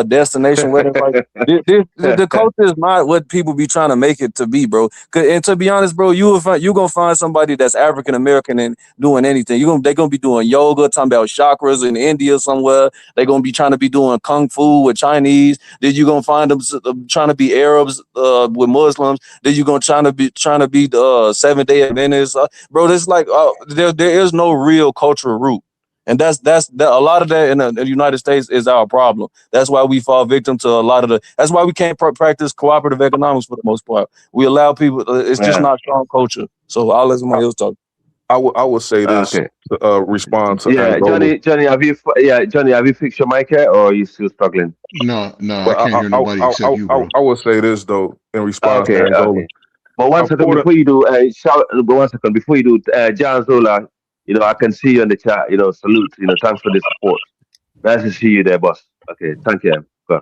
destination weddings. Like the culture is not what people be trying to make it to be, bro. And to be honest, bro, you gonna find somebody that's African American and doing anything. They're gonna be doing yoga, talking about chakras in India somewhere. They're gonna be trying to be doing kung fu with Chinese. Then you're gonna find them trying to be Arabs with Muslims. Then you're gonna trying to be 7-day Adventists. Bro, it's like there is no real cultural root. And that's a lot of that in the United States is our problem. That's why we fall victim to a lot of that's why we can't practice cooperative economics for the most part. We allow people, it's just not strong culture. So I'll let somebody else talk. I would say this to respond to Angola. Johnny, have you fixed your mic yet, or are you still struggling? No, I can't hear nobody except you, bro. I would say this though in response to Angola. Okay. But one second before you do, John Zola, I can see you in the chat. Salute. Thanks for the support. Nice to see you there, boss. Okay, thank you. Go.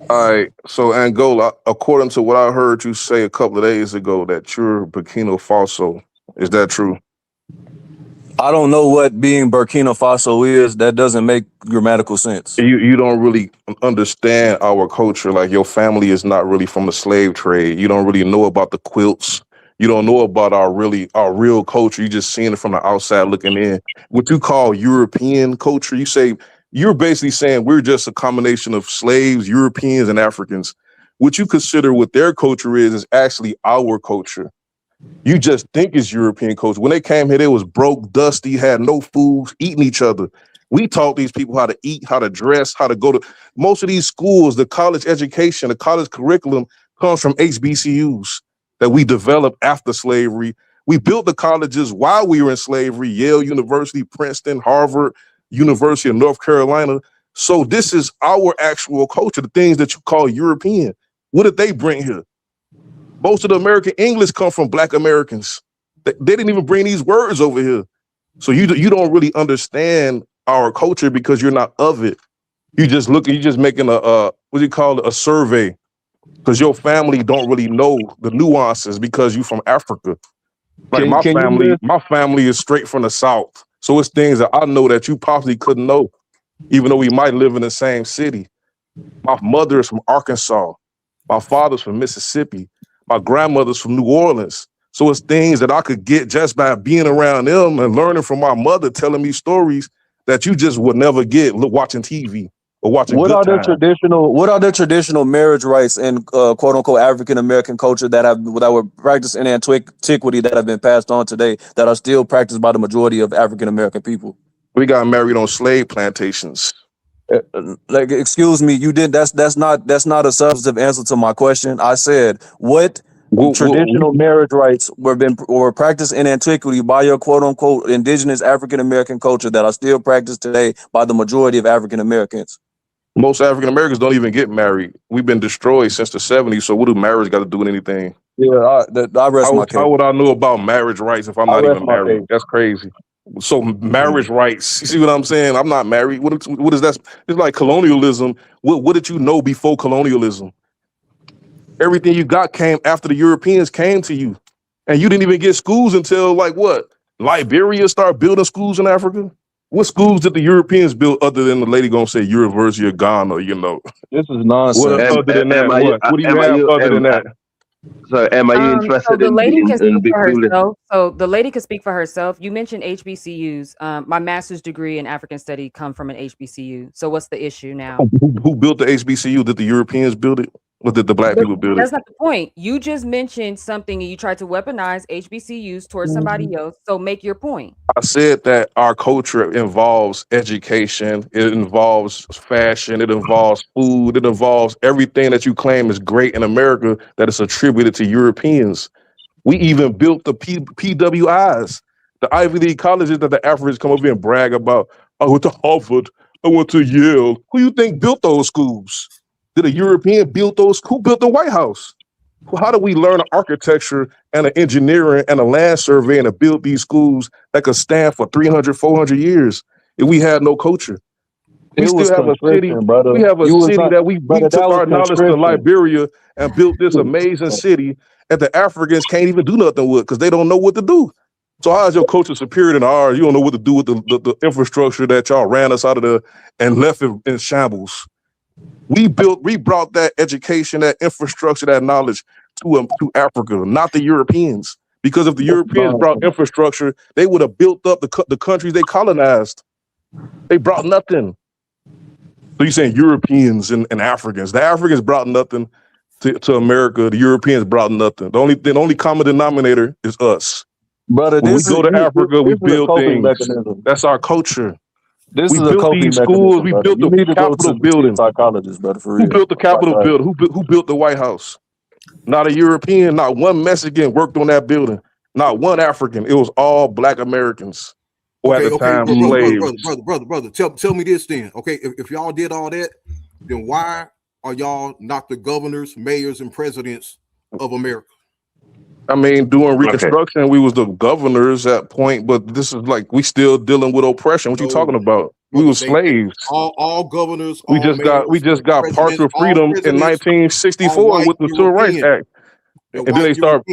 All right. So Angola, according to what I heard you say a couple of days ago, that you're Burkina Faso. Is that true? I don't know what being Burkina Faso is. That doesn't make grammatical sense. You don't really understand our culture. Like your family is not really from the slave trade. You don't really know about the quilts. You don't know about our real culture. You just seeing it from the outside looking in. What you call European culture, you're basically saying we're just a combination of slaves, Europeans, and Africans. What you consider what their culture is actually our culture. You just think it's European culture. When they came here, they was broke, dusty, had no food, eating each other. We taught these people how to eat, how to dress, how to go to most of these schools. The college education, the college curriculum comes from HBCUs that we developed after slavery. We built the colleges while we were in slavery, Yale University, Princeton, Harvard, University of North Carolina. So this is our actual culture, the things that you call European. What did they bring here? Most of the American English come from Black Americans. They didn't even bring these words over here. So you don't really understand our culture because you're not of it. You just making a survey because your family don't really know the nuances because you from Africa. Like my family is straight from the South. So it's things that I know that you possibly couldn't know, even though we might live in the same city. My mother is from Arkansas. My father's from Mississippi. My grandmother's from New Orleans. So it's things that I could get just by being around them and learning from my mother telling me stories that you just would never get watching TV or watching What are the traditional marriage rights in quote unquote African American culture that were practiced in antiquity that have been passed on today that are still practiced by the majority of African American people? We got married on slave plantations. Like, excuse me, you did. That's not a substantive answer to my question. I said, what traditional marriage rights were practiced in antiquity by your quote unquote indigenous African American culture that are still practiced today by the majority of African Americans? Most African Americans don't even get married. We've been destroyed since the 70s. So what do marriage got to do with anything? Yeah, I rest my case. How would I know about marriage rights if I'm not even married? That's crazy. So marriage rights, you see what I'm saying? I'm not married. What is that? It's like colonialism. What did you know before colonialism? Everything you got came after the Europeans came to you. And you didn't even get schools until like what? Liberia started building schools in Africa? What schools did the Europeans build other than the lady gonna say University of Ghana, This is nonsense. What do you have other than that? So, Em, are you interested so the lady can speak for building? herself. So the lady can speak for herself. You mentioned HBCUs. My master's degree in African study come from an HBCU. So what's the issue now? Who built the HBCU? Did the Europeans build it? Or did the Black people build it? That's not the point. You just mentioned something and you tried to weaponize HBCUs towards somebody else. So make your point. I said that our culture involves education, it involves fashion, it involves food, it involves everything that you claim is great in America that is attributed to Europeans. We even built the PWIs, the Ivy League colleges that the Africans come over here and brag about. I went to Harvard, I went to Yale. Who you think built those schools? Did a European build those? Who built the White House? How do we learn an architecture and an engineering and a land survey and to build these schools that could stand for 300, 400 years if we had no culture? We It was still have a city. conscription, brother. We have a You was city not, that we brother. took That was our knowledge to conscription. Liberia and built this amazing city that the Africans can't even do nothing with because they don't know what to do. So how is your culture superior than ours? You don't know what to do with the infrastructure that y'all ran us out of the and left it in shambles. We brought that education, that infrastructure, that knowledge to Africa, not the Europeans. Because if the Europeans brought infrastructure, they would have built up the countries they colonized. They brought nothing. So you're saying Europeans and Africans. The Africans brought nothing to America. The Europeans brought nothing. The only common denominator is us. Brother, When we go to Africa, we this is a build coping things. mechanism. That's our culture. This We is a built coping these schools. mechanism, We brother. built You the need to go Capitol to see a building. psychologist, brother, for Who real. built the Capitol building? Who built the White House? Not a European. Not one Mexican worked on that building. Not one African. It was all Black Americans. Or at the time, slaves. Brother. Tell me this then. Okay, if y'all did all that, then why are y'all not the governors, mayors, and presidents of America? I mean, during Reconstruction, we was the governors at point, but this is like we still dealing with oppression. What you talking about? We were slaves. All governors. We just got partial freedom in 1964 with the Civil Rights Act, and then they start.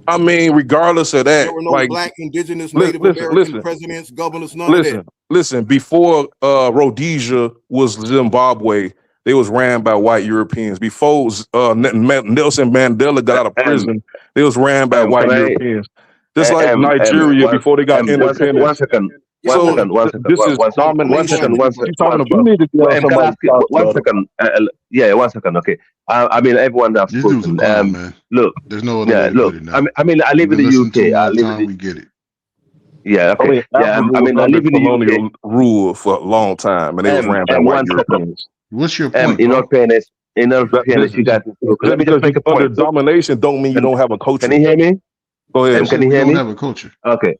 I mean, regardless of that, there were no like Black, Indigenous, Native American presidents, governors, none of that. Listen, before Rhodesia was Zimbabwe, they was ran by white Europeans. Before Nelson Mandela got out of prison, they was ran by white Europeans. Just like Nigeria before they got independence. One second. This is domination. What you talking about? Can I ask you, 1 second? Yeah, 1 second. Okay. I mean, everyone that's spoken. Man. Look, there's no other way to put it now. I mean, I live in the UK. We get it. Yeah, okay. I live in colonial rule for a long time, and they was ran by white Europeans. What's your point? In all fairness, you guys. Let me just make a point. Under domination, don't mean you don't have a culture. Can you hear me? Go ahead. Can you hear me? Don't have a culture. Okay.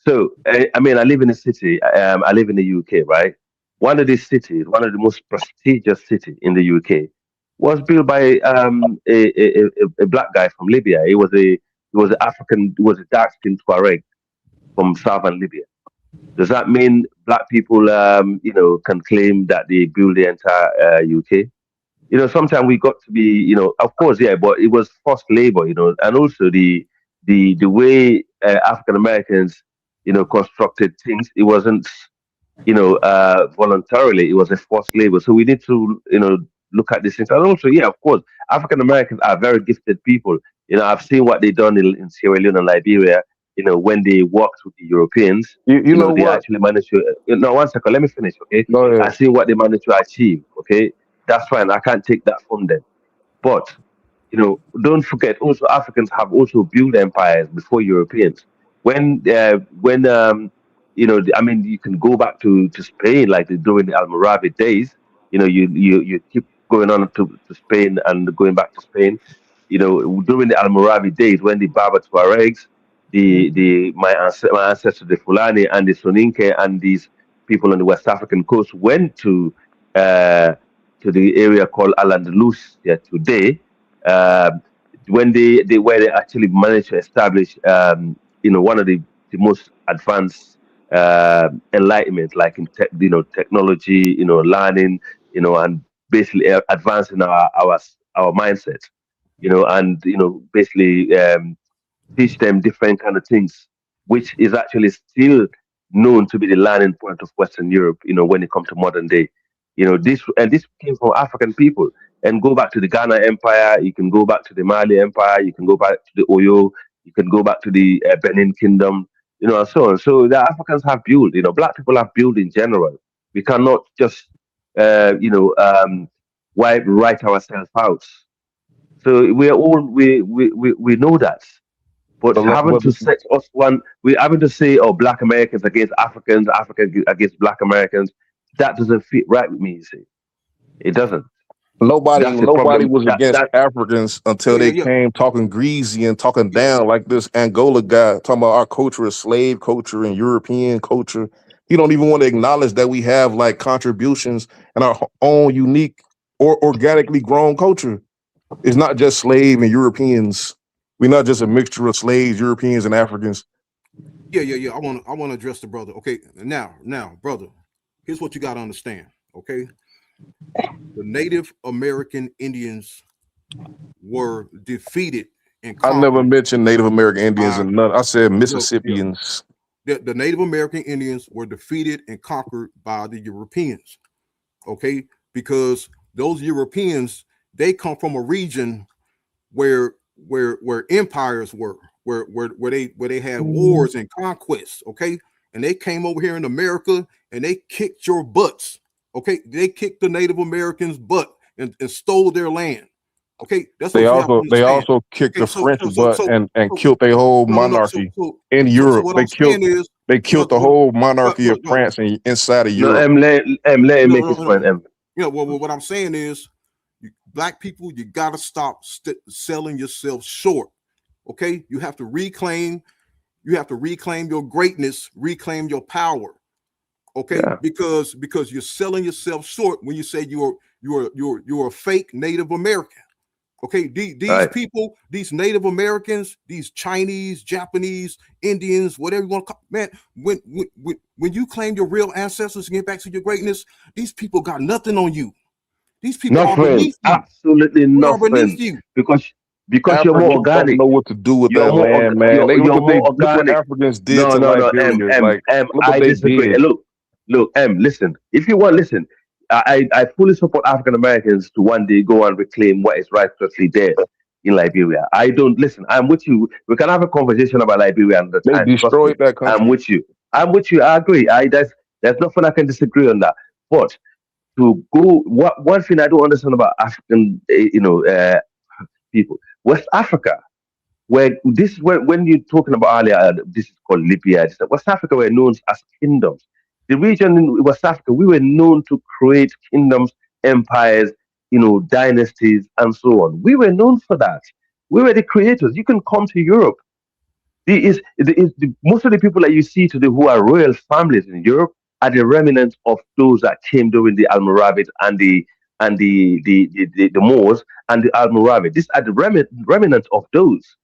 So, I mean, I live in a city. I live in the UK, right? One of these cities, one of the most prestigious cities in the UK, was built by a black guy from Libya. He was an African. He was a dark-skinned Tuareg from southern Libya. Does that mean black people, can claim that they built the entire UK? Sometimes we got to be, of course, yeah, but it was forced labor, and also the way African Americans, constructed things. It wasn't, voluntarily. It was a forced labor. So we need to, look at these things. And also, yeah, of course, African Americans are very gifted people. I've seen what they've done in Sierra Leone and Liberia. When they worked with the Europeans, you know they what? actually managed to. No, 1 second. Let me finish. Okay. I see what they managed to achieve. Okay, that's fine. I can't take that from them. But don't forget. Also, Africans have also built empires before Europeans. I mean, you can go back to Spain, like during the Almoravid days. You keep going on to Spain and going back to Spain. During the Almoravid days when the Berber Tuaregs, my ancestors, the Fulani and the Soninke and these people on the West African coast went to the area called Al-Andalusia today, when where they actually managed to establish one of the most advanced enlightenment, like in technology, learning, and basically advancing our mindset, and basically teach them different kind of things, which is actually still known to be the learning point of Western Europe, when it comes to modern day. This came from African people. And go back to the Ghana Empire, you can go back to the Mali Empire, you can go back to the Oyo, you can go back to the Benin Kingdom, and so on. So the Africans have built, black people have built in general. We cannot just, write ourselves out. So we know that. But having to set us we're having to say, oh, Black Americans against Africans, Africans against Black Americans, that doesn't fit right with me, you see. It doesn't. Nobody was against Africans until they came talking greasy and talking down like this Angola guy, talking about our culture is slave culture and European culture. He don't even want to acknowledge that we have like contributions and our own unique or organically grown culture. It's not just slave and Europeans. We're not just a mixture of slaves, Europeans, and Africans. Yeah. I want to address the brother. Okay, now, brother, here's what you got to understand. Okay, the Native American Indians were defeated and I never conquered mentioned Native American Indians by and none. I said yeah, Mississippians. the Native American Indians were defeated and conquered by the Europeans. Okay, because those Europeans, they come from a region where empires were, where they had wars and conquests. Okay, and they came over here in America and they kicked your butts. Okay, they kicked the Native Americans' butt and stole their land. Okay, that's They what you have to understand. also kicked Okay, the French butt and so killed their whole no, monarchy in Europe. what I'm saying is, they killed the whole monarchy of France and inside of No, Europe. let him make his point. You know, well, what I'm saying is, black people, you got to stop selling yourself short. Okay, you have to reclaim your greatness, reclaim your power. Okay, Yeah. because you're selling yourself short when you say you're a fake Native American. Okay, these Right. people, these Native Americans, these Chinese, Japanese, Indians, whatever you want to call, man, when you claim your real ancestors and get back to your greatness, these people got nothing on you. These people are Nothing, beneath you. absolutely They are beneath nothing, you. because you're Africans more don't organic. know what to do with You're that more land, man. you're Look what more organic. Africans did No, to no, Liberia. Like, look what I they disagree. did. Look, listen. If you want, listen. I fully support African Americans to one day go and reclaim what is righteously theirs in Liberia. I don't listen. I'm with you. We can have a conversation about Liberia another They time. Trust me. destroyed that I'm country. with you. I'm with you. I agree. There's nothing I can disagree on that. But to go, one thing I don't understand about African, people, West Africa, where this is when you're talking about earlier, this is called Libya. West Africa were known as kingdoms. The region in West Africa, we were known to create kingdoms, empires, dynasties, and so on. We were known for that. We were the creators. You can come to Europe. Most of the people that you see today who are royal families in Europe are the remnants of those that came during the Almoravids and the Moors and the Almoravid. These are the remnants of those.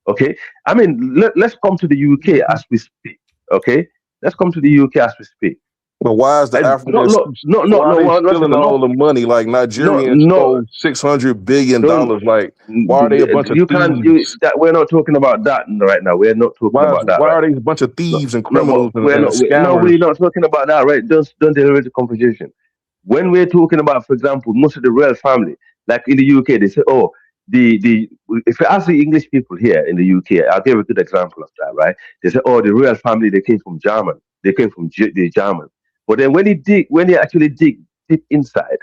Okay, I mean, let's come to the UK as we speak. Okay, let's come to the UK as we speak. But why is the And Africans? Why are they stealing all the money? Like Nigerians stole $600 billion. Like, why are they a bunch of thieves? We're not talking about that right now. We're not talking about that. Why Right? are they a bunch of thieves and No, criminals but and scammers? we're not talking about that, right? Don't deliver the conversation. When we're talking about, for example, most of the royal family, like in the UK, they say, oh, the if you ask the English people here in the UK, I'll give a good example of that, right? They say, oh, the royal family, they came from German, they came from the German. But then when you actually dig deep inside,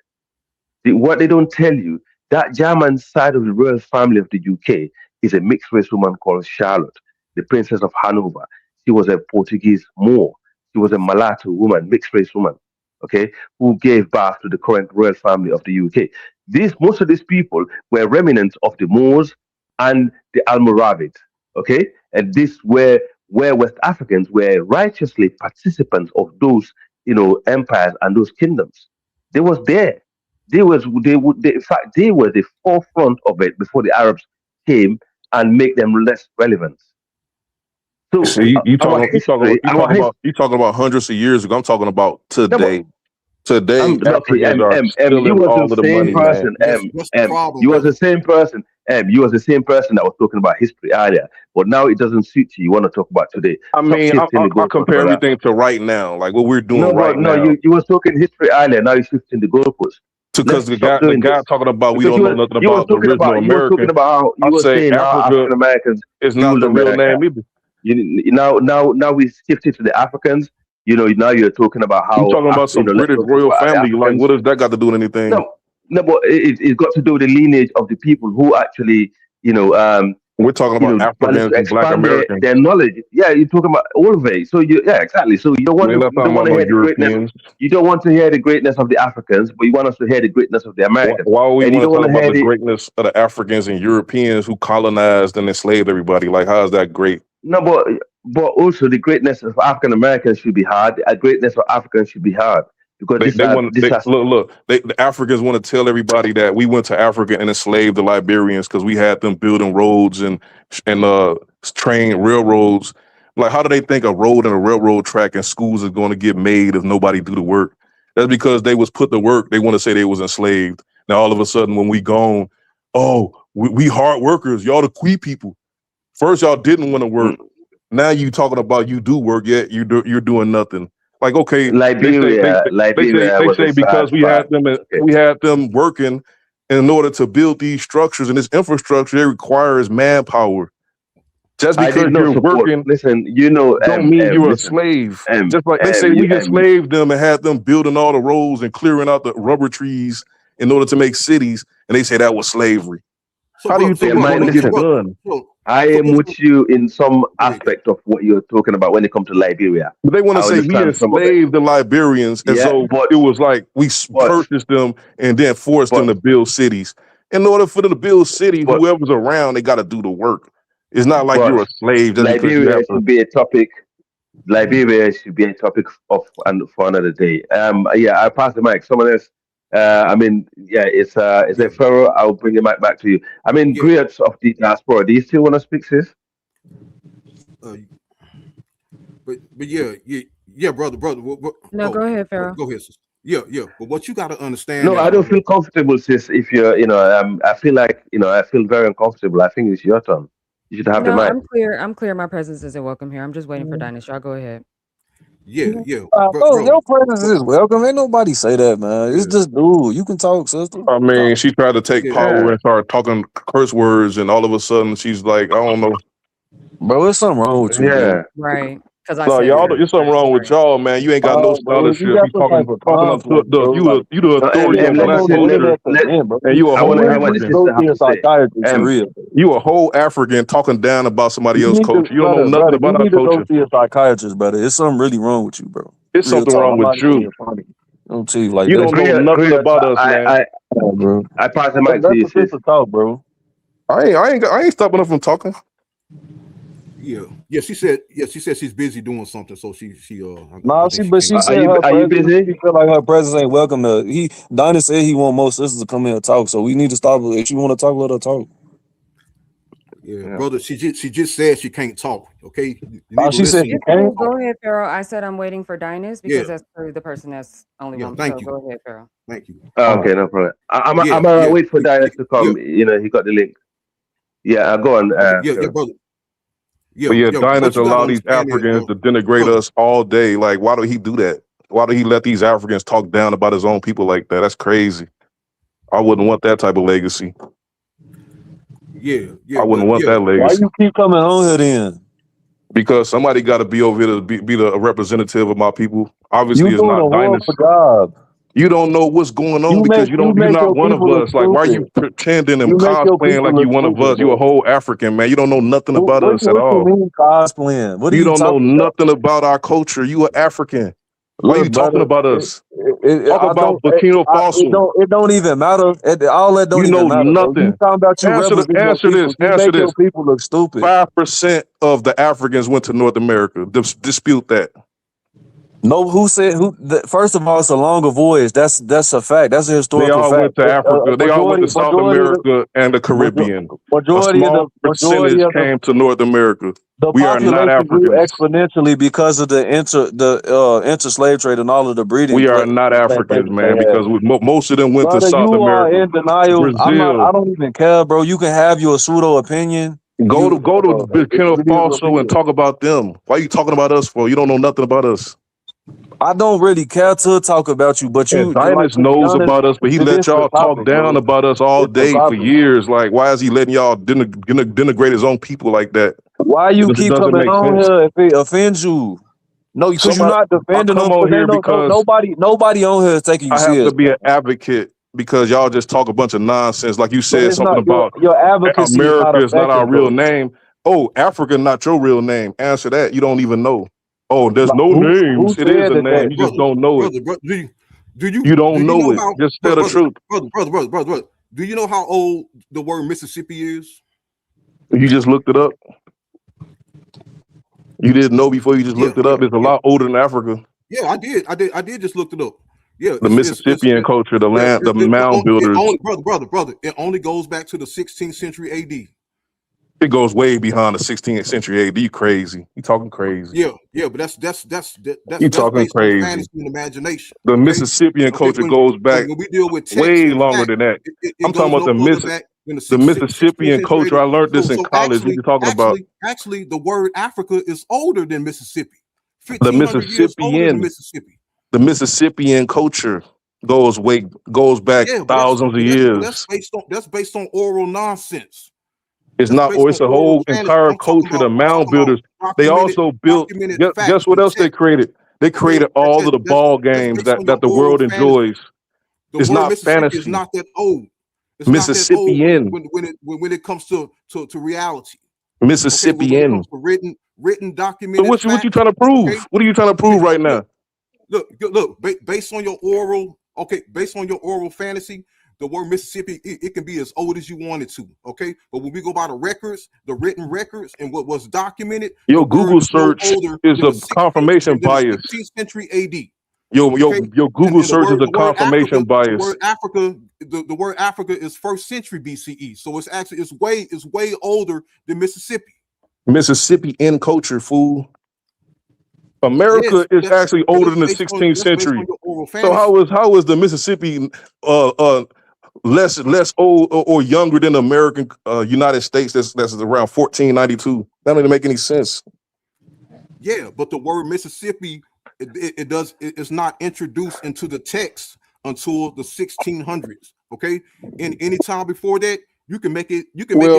what they don't tell you, that German side of the royal family of the UK is a mixed race woman called Charlotte, the Princess of Hanover. She was a Portuguese Moor. She was a mulatto woman, mixed race woman, okay, who gave birth to the current royal family of the UK. Most of these people were remnants of the Moors and the Almoravids, okay, and this where West Africans were righteously participants of those, empires and those kingdoms. They was there. In fact, they were the forefront of it before the Arabs came and make them less relevant. So So you our history, talking about hundreds of years ago. I'm talking about today. Today, okay, Africans are you stealing was all the of the same money, man. person. What's the problem, You was brother? the same person. You was the same person that was talking about history earlier, but now it doesn't suit you. You want to talk about today. I Stop mean, shifting the I goalpost, compare brother. everything to right now, like what we're doing No, right but no, now. you was talking history earlier. Now you're shifting the goalpost. Because Let's stop the doing guy this. talking about we Because don't know nothing about the original you was talking Americans. about how I you were say saying how Africa African Americans is not ruled the real America. name either. Now we shifted to the Africans. Now you're talking about You how talking about some let's British talk royal about the family? Like, Africans. what does that got to do with anything? No, but it's got to do with the lineage of the people who actually, We're talking about managed Africans to and Black expand Americans. their knowledge. Yeah, you're talking about all of it. So exactly. So you don't want We're not talking about to no hear the greatness. Europeans. You don't want to hear the greatness of the Africans, but you want us to hear the greatness of the Americans. Why would we And you want to don't talk want to about hear the greatness of the Africans and Europeans who colonized and enslaved everybody? Like, how is that great? No, but also the greatness of African Americans should be hard. The greatness of Africans should be hard because The Africans want to tell everybody that we went to Africa and enslaved the Liberians because we had them building roads and train railroads. Like, how do they think a road and a railroad track and schools is going to get made if nobody do the work? That's because they was put to work. They want to say they was enslaved. Now all of a sudden, when we gone, oh, we hard workers. Y'all the queer people. First, y'all didn't want to work. Now you talking about you do work, yet you're doing nothing. Like, okay, Liberia they was a say because sad spot. Okay. we had them working in order to build these structures and this infrastructure, it requires manpower. Just I because did not you're support. working, Listen, you know, don't mean you're a listen, slave. Just like they say, we enslaved them and had them building all the roads and clearing out the rubber trees in order to make cities, and they say that was slavery. How do you think it's going to get done? I am with you in some aspect of what you're talking about when it comes to Liberia. But they want to say we enslaved the Liberians as though it was like we purchased them and then forced them to build cities. In order for them to build cities, whoever's around, they got to do the work. It's not like you're a slave. Just Liberia should be a topic. Liberia should be a topic for another day. Yeah, I'll pass the mic. Someone else. It's a Pharaoh. I'll bring the mic back to you. I mean, griots of the diaspora. Do you still want to speak, sis? But yeah, brother. No, go ahead, Pharaoh. Go ahead, sis. Yeah. But what you got to understand. No, I don't feel comfortable, sis. If you're, I feel like, I feel very uncomfortable. I think it's your turn. You should have the mic. I'm clear. My presence isn't welcome here. I'm just waiting for Dynas. Y'all go ahead. Yeah. Bro, your presence is welcome. Ain't nobody say that, man. It's just, dude, you can talk, sister. I mean, she tried to take power and start talking curse words, and all of a sudden she's like, I don't know. Bro, there's something wrong with you. Yeah. Right. No, there's something wrong with y'all, man. You ain't got no scholarship. You the authority of black culture, and you a whole African. You a whole African talking down about somebody else's culture. You don't know nothing about our culture. You need to go see a psychiatrist, brother. There's something really wrong with you, bro. There's something wrong with you. Don't tell you like you that. don't know nothing about us, man. I pass the mic to you, sis. Talk, bro. I ain't stopping her from talking. Yeah. She said she's busy doing something, so she she said are you busy? She feel like her presence ain't welcome to. Donnie said he want most sisters to come here and talk, so we need to stop. If you want to talk, let her talk. Yeah, brother. She just said she can't talk. Okay. She said you can't. Go ahead, Pharaoh. I said I'm waiting for Dynas because that's probably the person that's only one. Thank you. Go ahead, Pharaoh. Thank you. Okay, no problem. I'm gonna wait for Dynas to come. He got the link. Yeah, go on. Brother. But Dynas allow these Africans to denigrate us all day. Like, why do he do that? Why do he let these Africans talk down about his own people like that? That's crazy. I wouldn't want that type of legacy. Yeah. I wouldn't want that legacy. Why you keep coming on here then? Because somebody got to be over here to be the representative of my people. Obviously, it's not Dynas. Job. You don't know what's going on because you're not one of us. Like, why are you pretending and cosplaying like you one of us? You're a whole African, man. You don't know nothing about us at all. What you mean cosplaying? What you don't know nothing about our culture. You are African. Why are you talking about us? Talk about Burkina Faso. It don't even matter. All that don't even matter. Nothing. You talking about you answer this. Answer this. People look stupid. 5% of the Africans went to North America. Dispute that. No, who said who? First of all, it's a longer voyage. That's a fact. That's a historical fact. They all went to Africa. They all went to South America and the Caribbean. A small percentage came to North America. We are not Africans. Grew exponentially because of the inter-slave trade and all of the breeding. We are not Africans, man, because most of them went to South America. You are in denial. Brazil. I don't even care, bro. You can have your pseudo opinion. Go to Burkina Faso and talk about them. Why are you talking about us for? You don't know nothing about us. I don't really care to talk about you, but Dynas knows about us, but he let y'all talk down about us all day for years. Like, why is he letting y'all denigrate his own people like that? Why you keep coming on here if it offends you? No, because you're not defending them. Nobody on here is taking you serious. I have to be an advocate because y'all just talk a bunch of nonsense. Like you said something about your advocacy. America is not our real name. Oh, Africa not your real name. Answer that. You don't even know. Oh, there's no names. It is a name. You just don't know it. You don't know it. Just tell the truth. Brother. Do you know how old the word Mississippi is? You just looked it up. You didn't know before you just looked it up. It's a lot older than Africa. Yeah, I did just looked it up. Yeah, the Mississippian culture, the mound builders. Brother. It only goes back to the 16th century AD. It goes way beyond the 16th century AD. You crazy? You talking crazy? Yeah, but that's You talking based on crazy? fantasy and imagination. The Okay, Mississippian okay. culture goes back When we deal with text way and longer fact, than that. it I'm talking goes about no further back than the the 16th Mississippian century culture. AD. I learned this in So college. What you talking about? actually, the word Africa is older than Mississippi. The 1,500 years older than Mississippian, Mississippi. the Mississippian culture goes back Yeah, thousands of that's years. based on oral nonsense. It's That's not, based or on it's a oral whole fantasy. entire culture. The I'm mound talking about builders, they also built. documented Guess facts what and else they text. created? They Okay, created all of the ball games based on your that the oral world fantasy. enjoys. The It's word not Mississippi is fantasy. not that old. It's not that old Mississippian, when it comes to reality. Okay, when it Mississippian. comes to written So documented what you facts. trying to prove? Okay, What are you trying to prove right now? look, based on your oral fantasy, the word Mississippi, it can be as old as you want it to. Okay, but when we go by the written records and what was documented, Your the word Google is no search older is than a confirmation bias. 16th century AD. Your Okay, Google and search is a confirmation bias. the word Africa is 1st century BCE, so it's way older than Mississippi. Mississippi in culture, fool. Yes, America is actually older than the that's based on 16th century. your oral So fantasy. how is the Mississippi less old or younger than the American United States that's around 1492? That doesn't make any sense. Yeah, but the word Mississippi, it's not introduced into the text until the 1600s. Okay, and any time before that, you can make it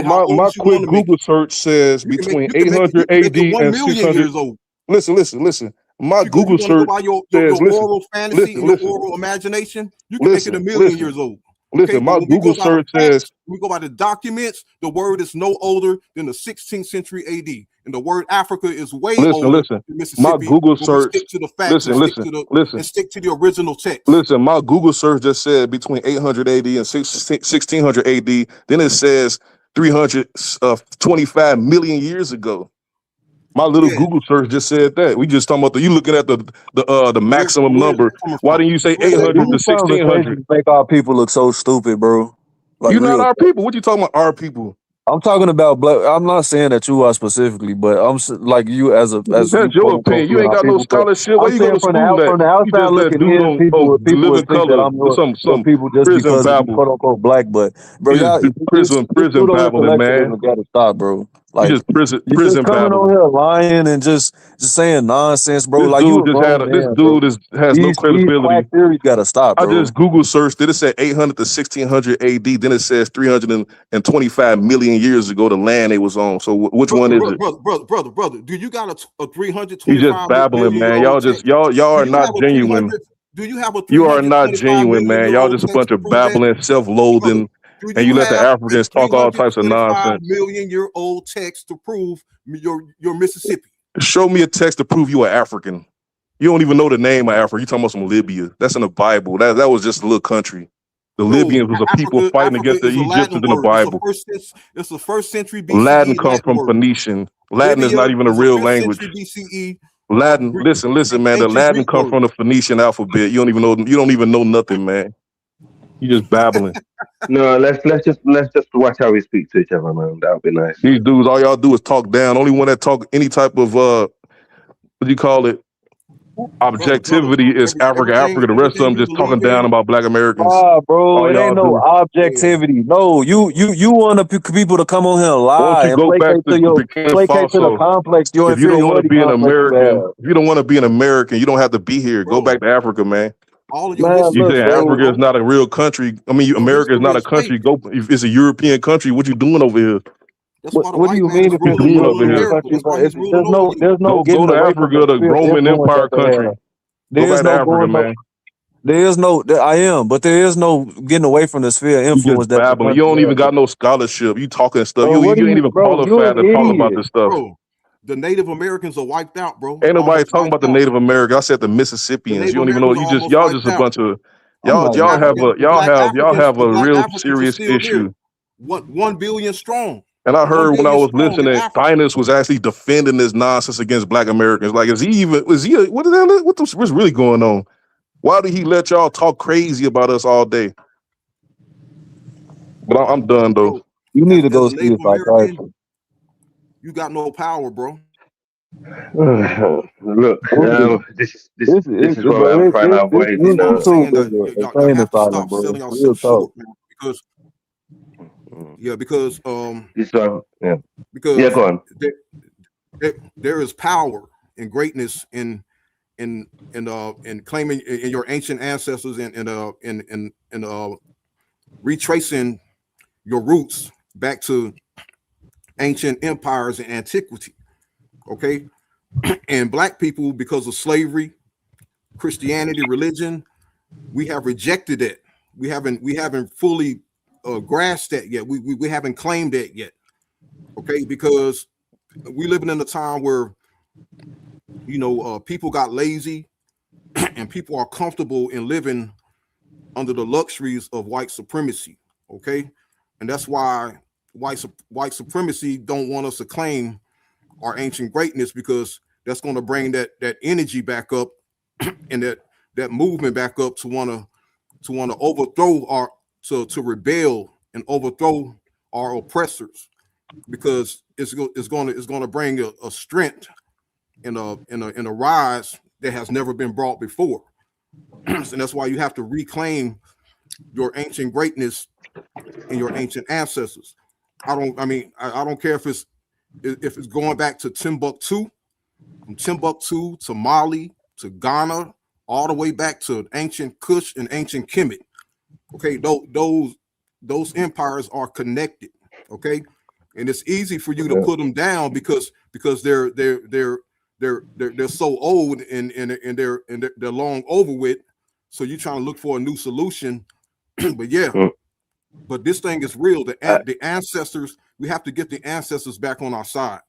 how old My as you quick want to make Google it. search says between You can make 800 AD it 1 and million 600. years old. Listen. My If you Google want to go search by your says, oral fantasy and your listen, oral imagination, you can make it 1 million years old. Okay, listen. but My when we Google go by the search facts, says, when we go by the documents, the word is no older than the 16th century AD, and the word Africa is way older listen. than My Mississippi. Google When we search, stick to the facts and stick to the original text. Listen, my Google search just said between 800 AD and 1600 AD. Then it says 325 million years ago. My little Yeah, Google search just said that. We just talking about you looking at the where's maximum number. that coming Why from? didn't you say Where's that 800 to coming These from? $1,600? conversations make our people look so stupid, bro. Like You're not real. our people. What you talking about? Our people. I'm talking about black. I'm not saying that you are specifically, but like you as you That's your quote unquote opinion. You being ain't our got no people. But scholarship. Where I'm you go saying to school at? from the You outside just that looking dude in, on people living would think that color, I'm your some people just prison because of you babble. quote unquote black. But bro, You y'all just this prison pseudo babbling, man. intellectualism got to stop, bro. You Like just you just prison coming on babbling. here lying and just saying nonsense, bro. This Like you dude a just grown this man, bro. dude has no These quack credibility. theories got to stop, I bro. just Google searched it. It said 800 to 1600 AD. Then it says 325 million years ago, the land they was on. So which one is it? Brother, do you got a You just 325 babbling, million year man. old text? Y'all Do are you not have a genuine. 300? Do you have a You are not 325 genuine, million man. year Y'all old just a text bunch to of prove that? babbling, Brother, self-loathing, do and you you let the have a Africans talk all types of 325 nonsense. million year old text to prove your Mississippi? Show me a text to prove you are African. You don't even know the name of Africa. You talking about some Libya. That's in the Bible. That was just a little country. The Bro, Libyans was a people fighting Africa against the is a Latin Egyptians in the word. Bible. It's a first century Latin BCE comes Latin from word. Phoenician. Latin is Libya not even a is a real 5th language. century BCE Latin, Greek, listen, man. The ancient Latin Greek comes word. from the Phoenician alphabet. You don't even know nothing, man. You just babbling. No, let's just watch how we speak to each other, man. That would be nice. These dudes, all y'all do is talk down. Only one that talk any type of what do you call it? Brother, Objectivity is Africa. The rest of everything them you just talking believe down in. about Black Americans. Ah, bro, All it y'all ain't no do. Yeah. objectivity. No, you want people to come on here and Why don't lie you and go back to Burkina placate to the Faso? complex, your If you don't want to inferiority be an complex you American, have. if you don't want to be an American, you don't have to be here. Go Bro, back to Africa, man. all of your Man, history You look, is say fake, bro. Africa is bro. not a real country. I mean, Your America is history not a is fake. country. If it's a European country, what you doing over here? That's why the What do white you man mean is if it's a doing over ruling here? European America. country? That's why he's ruling There's over no you. there's no Go getting to away from Africa, the the sphere of Roman influence Empire that they have. country. Go There is back to no Africa, going man. there is no I am, but there is no getting away from the sphere of You influence just that the babbling. You country don't even has. got no scholarship. You talking stuff. Bro, You what do ain't you even bro, you qualified an to talk about idiot. this stuff. Bro, the Native Americans are wiped out, bro. Ain't nobody Almost talking about wiped the out. Native American. I said the The Mississippians. Native You don't even know. Americans are almost Y'all just wiped a out. bunch of I'm not The y'all have a black real Africans are serious still there. issue. 1 billion strong. And I 1 heard when I billion was strong in listening, Africa. Finest was actually defending this nonsense against Black Americans. Like, what what's really going on? Why did he let y'all talk crazy about us all day? But I'm done though. Bro, You need to as go a see a Native American, psychiatrist. you got no power, bro. Look, this is what bro, I'm trying to this avoid. You That's why I'm know, YouTube saying is that a y'all insane have to asylum, stop bro. selling Real yourself talk. short, man. Because this one, yeah, because go on. there is power and greatness in claiming in your ancient ancestors and retracing your roots back to ancient empires and antiquity. Okay, and black people, because of slavery, Christianity, religion, we have rejected it. We haven't fully grasped that yet. We haven't claimed that yet. Okay, because we living in a time where people got lazy and people are comfortable in living under the luxuries of white supremacy. Okay, and that's why white supremacy don't want us to claim our ancient greatness, because that's going to bring that energy back up and that movement back up to want to overthrow to rebel and overthrow our oppressors, because it's going to bring a strength and a rise that has never been brought before. And that's why you have to reclaim your ancient greatness and your ancient ancestors. I don't care if it's going back to Timbuktu, from Timbuktu to Mali to Ghana, all the way back to ancient Kush and ancient Kemet. Okay, those empires are connected. Okay, and it's easy for you to put them down because they're so old and they're long over with. So you're trying to look for a new solution. But yeah, but this thing is real. The ancestors, we have to get the ancestors back on our side.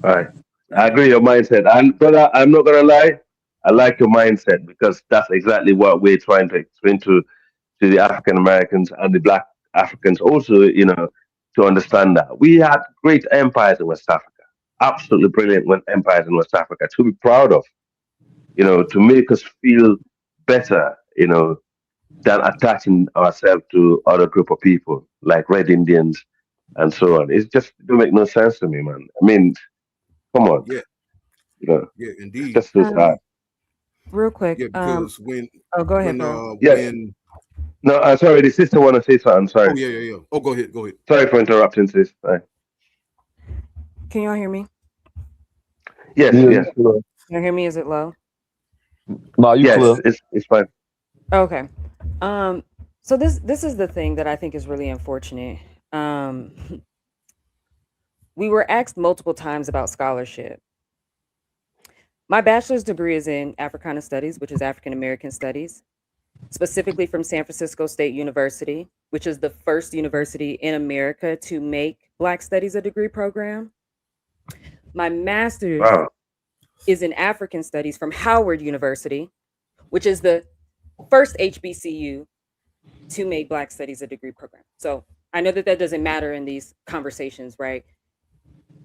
All right, I agree your mindset, and brother, I'm not gonna lie, I like your mindset because that's exactly what we're trying to explain to the African Americans and the Black Africans also, to understand that we had great empires in West Africa, absolutely brilliant empires in West Africa to be proud of, to make us feel better, than attaching ourselves to other group of people like Red Indians and so on. It don't make no sense to me, man. I mean, come on, Yeah, yeah, it's indeed. just so sad. Real quick. Yeah, because Oh, go ahead, when bro. Yeah, no, sorry, the sister want to say something. oh Sorry, yeah. Oh, go ahead, go ahead. sorry for interrupting, sis. Can y'all hear me? Yes, Yeah, yes, you clear. Can you hear me? Is it low? Nah, you yes. clear. It's fine. Okay. So this is the thing that I think is really unfortunate. We were asked multiple times about scholarship. My bachelor's degree is in Africana Studies, which is African American Studies, specifically from San Francisco State University, which is the first university in America to make Black Studies a degree program. My master's Wow. is in African Studies from Howard University, which is the first HBCU to make Black Studies a degree program. So I know that doesn't matter in these conversations, right?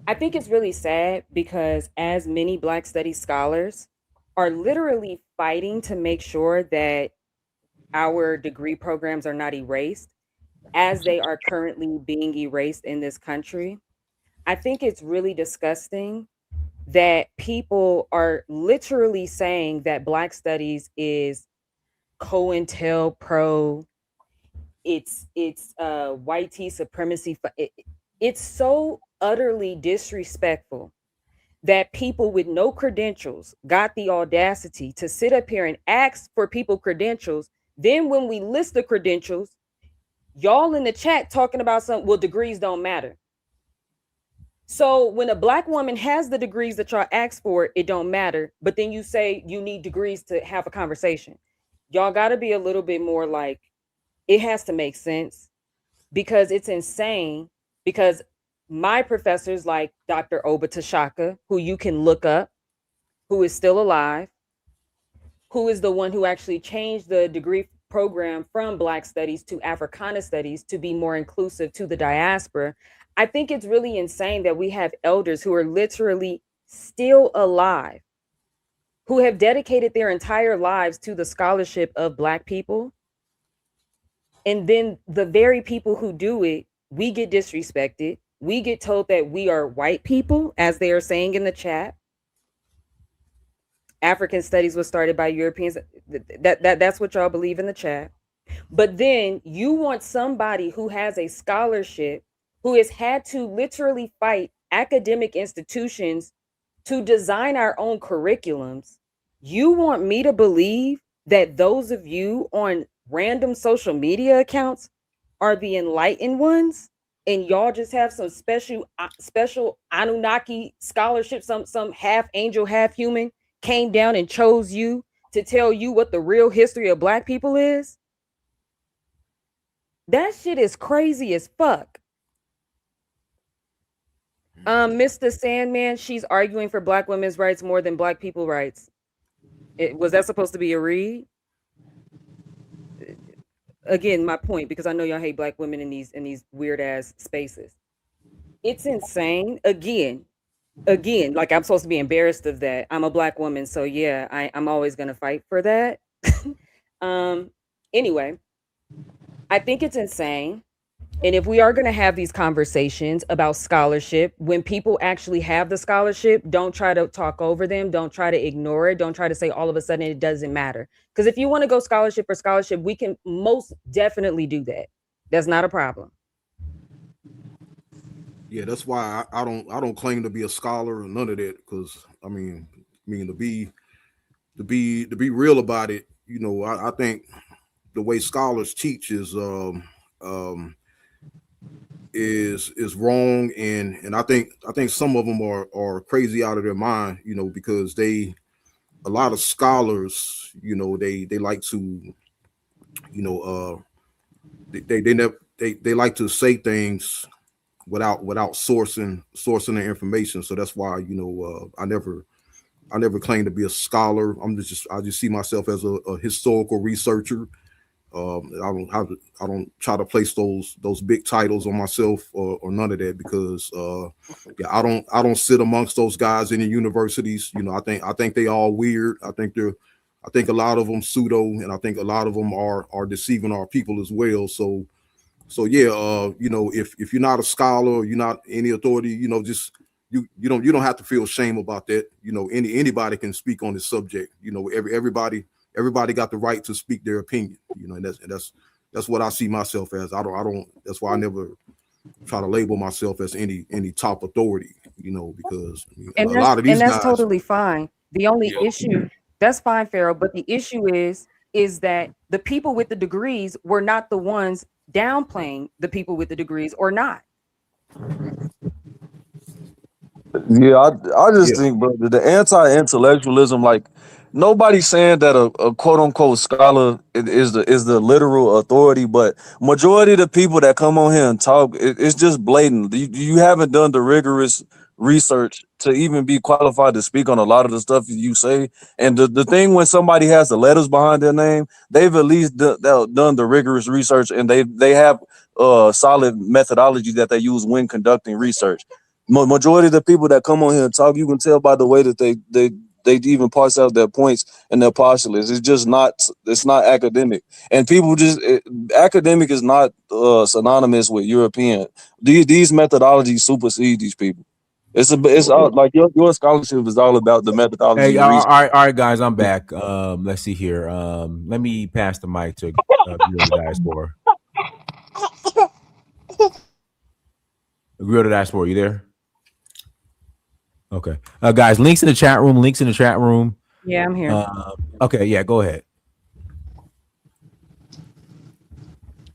I think it's really sad because as many Black Studies scholars are literally fighting to make sure that our degree programs are not erased as they are currently being erased in this country. I think it's really disgusting that people are literally saying that Black Studies is COINTELPRO, it's white supremacy. It's so utterly disrespectful that people with no credentials got the audacity to sit up here and ask for people credentials. Then when we list the credentials, y'all in the chat talking about degrees don't matter. So when a Black woman has the degrees that y'all ask for, it don't matter. But then you say you need degrees to have a conversation. Y'all got to be a little bit more like, it has to make sense, because it's insane. Because my professors like Dr. Oba Tashaka, who you can look up, who is still alive, who is the one who actually changed the degree program from Black Studies to Africana Studies to be more inclusive to the diaspora. I think it's really insane that we have elders who are literally still alive, who have dedicated their entire lives to the scholarship of Black people. And then the very people who do it, we get disrespected, we get told that we are white people, as they are saying in the chat. African studies was started by Europeans. That's what y'all believe in the chat. But then you want somebody who has a scholarship, who has had to literally fight academic institutions to design our own curriculums. You want me to believe that those of you on random social media accounts are the enlightened ones, and y'all just have some special Anunnaki scholarship, some half angel, half human came down and chose you to tell you what the real history of Black people is? That shit is crazy as fuck. Mr. Sandman, she's arguing for Black women's rights more than Black people rights. Was that supposed to be a read? Again, my point, because I know y'all hate Black women in these weird ass spaces. It's insane. Again, like I'm supposed to be embarrassed of that. I'm a Black woman, so yeah, I'm always gonna fight for that. Anyway, I think it's insane. And if we are going to have these conversations about scholarship, when people actually have the scholarship, don't try to talk over them. Don't try to ignore it. Don't try to say all of a sudden it doesn't matter. Because if you want to go scholarship for scholarship, we can most definitely do that. That's not a problem. Yeah, that's why I don't claim to be a scholar or none of that. Because I mean to be real about it, you know, I think the way scholars teach is wrong, and I think some of them are crazy out of their mind, you know, because a lot of scholars, you know, they like to, you know, they like to say things without sourcing the information. So that's why, you know, I never claimed to be a scholar. I just see myself as a historical researcher. I don't try to place those big titles on myself or none of that, because yeah, I don't sit amongst those guys in the universities. You know, I think they all weird. I think a lot of them pseudo, and I think a lot of them are deceiving our people as well. So yeah, you know, if you're not a scholar, you're not any authority, you know, just you don't have to feel shame about that. You know, anybody can speak on this subject. You know, everybody got the right to speak their opinion. You know, and that's what I see myself as. I don't. That's why I never try to label myself as any top authority. You know, because a lot of these that's guys, totally fine. The only issue, that's fine, Pharaoh, but the issue is that the people with the degrees were not the ones downplaying the people with the degrees, or not. Yeah, I just think, bro, the anti-intellectualism, like nobody's saying that a quote unquote scholar is the literal authority, but majority of the people that come on here and talk, it's just blatant. You haven't done the rigorous research to even be qualified to speak on a lot of the stuff you say. And the thing, when somebody has the letters behind their name, they've at least done the rigorous research, and they have solid methodology that they use when conducting research. Majority of the people that come on here and talk, you can tell by the way that they even parse out their points and their postulates. It's not academic, and people academic is not synonymous with European. These methodologies supersede these people. It's all like your scholarship is all about the methodology Hey, and research. all right, guys, I'm back. Let's see here. Let me pass the mic to Grill the Diaspora. Grill the Diaspora, you there? Okay, guys, links in the chat room. Yeah, I'm here. Okay, yeah, go ahead.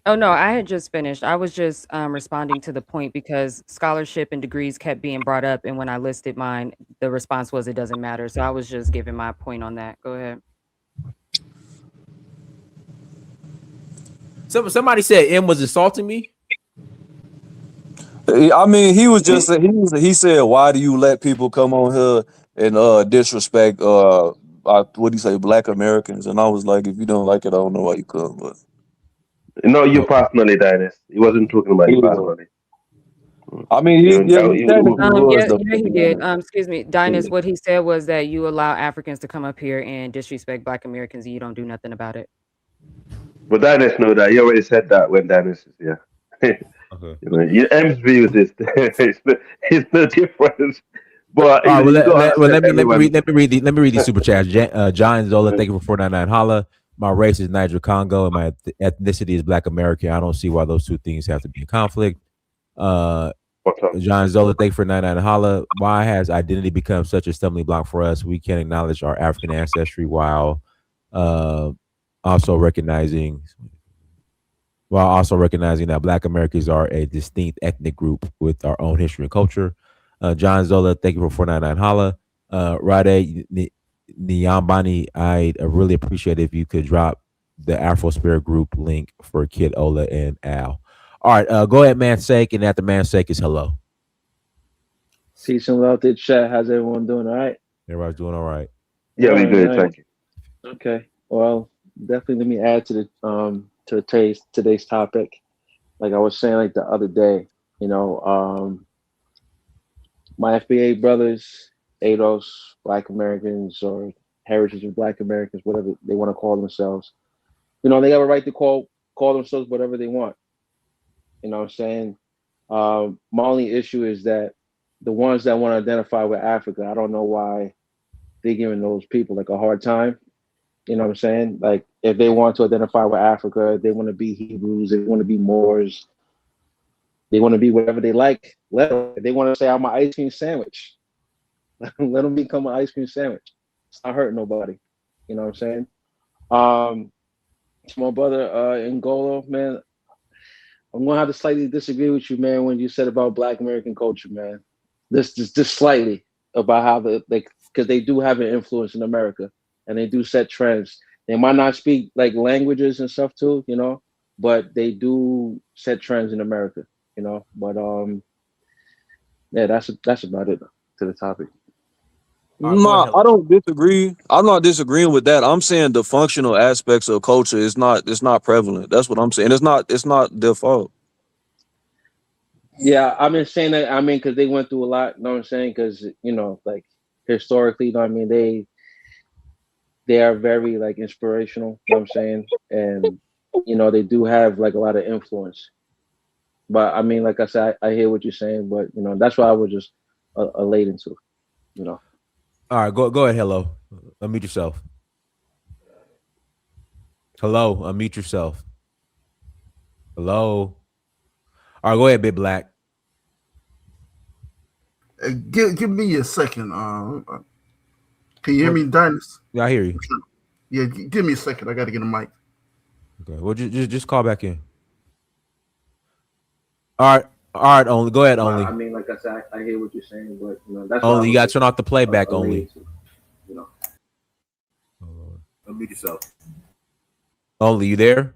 Oh no, I had just finished. I was just responding to the point, because scholarship and degrees kept being brought up, and when I listed mine, the response was it doesn't matter. So I was just giving my point on that. Go ahead. Somebody said M was insulting me. I mean, he said, why do you let people come on here and disrespect what do you say, Black Americans? And I was like, if you don't like it, I don't know why you come. But not you personally, Dennis. He wasn't talking about you personally. I mean, he technically was. Yeah, he did. Excuse me, Dinus. What he said was that you allow Africans to come up here and disrespect Black Americans, and you don't do nothing about it. But Dennis know that. He already said that when Dennis is here. Okay. You know, M's views is it's no different. But All you right. know, Well, you got to accept everyone. let me read these super chats. John Zola, thank you for 499. Holla. My race is Niger Congo, and my ethnicity is Black American. I don't see why those two things have to be in conflict. What's up? John Zola, thank you for 99. Holla. Why has identity become such a stumbling block for us? We can't acknowledge our African ancestry while uh, also recognizing that Black Americans are a distinct ethnic group with our own history and culture. John Zola, thank you for 499. Holla. Rade Nyambani, I'd really appreciate it if you could drop the Afro Spirit group link for Kid Ola and Al. All right, go ahead, man's sake, and after man's sake is hello. Peace and love to the chat. How's everyone doing? All right. Everybody's doing all right. Yeah, we good. Right. Thank you. Okay. Well, definitely let me add to the today's topic. Like I was saying, like the other day, you know, my FBA brothers, ADOS, Black Americans, or Heritage of Black Americans, whatever they want to call themselves. You know, they have a right to call themselves whatever they want. You know what I'm saying? My only issue is that the ones that want to identify with Africa, I don't know why they're giving those people like a hard time. You know what I'm saying? Like if they want to identify with Africa, they want to be Hebrews, they want to be Moors, they want to be whatever they like. Let them. If they want to say I'm an ice cream sandwich, let them become an ice cream sandwich. It's not hurting nobody. You know what I'm saying? My brother Ngolo, man, I'm gonna have to slightly disagree with you, man, when you said about Black American culture, man. Just slightly about how because they do have an influence in America and they do set trends. They might not speak like languages and stuff too, you know, but they do set trends in America, you know. But yeah, that's about it to the topic. No, I don't disagree. I'm not disagreeing with that. I'm saying the functional aspects of culture is not prevalent. That's what I'm saying. It's not their fault. Yeah, I've been saying that. I mean, because they went through a lot. You know what I'm saying? Because you know, like historically, you know what I mean, they are very like inspirational. You know what I'm saying? And you know, they do have like a lot of influence. But I mean, like I said, I hear what you're saying, but you know, that's why I was just late into, you know. All right, go ahead. Hello, unmute yourself. Hello, unmute yourself. Hello. All right, go ahead, Big Black. Give me a second. Can you hear me, Dynasty? Yeah, I hear you. Yeah, give me a second. I got to get a mic. Okay, well, just call back in. All right, only go ahead, only. I mean, like I said, I hear what you're saying, but you know, that's only you got to turn off the playback. Only. You know. Unmute yourself. Only, you there?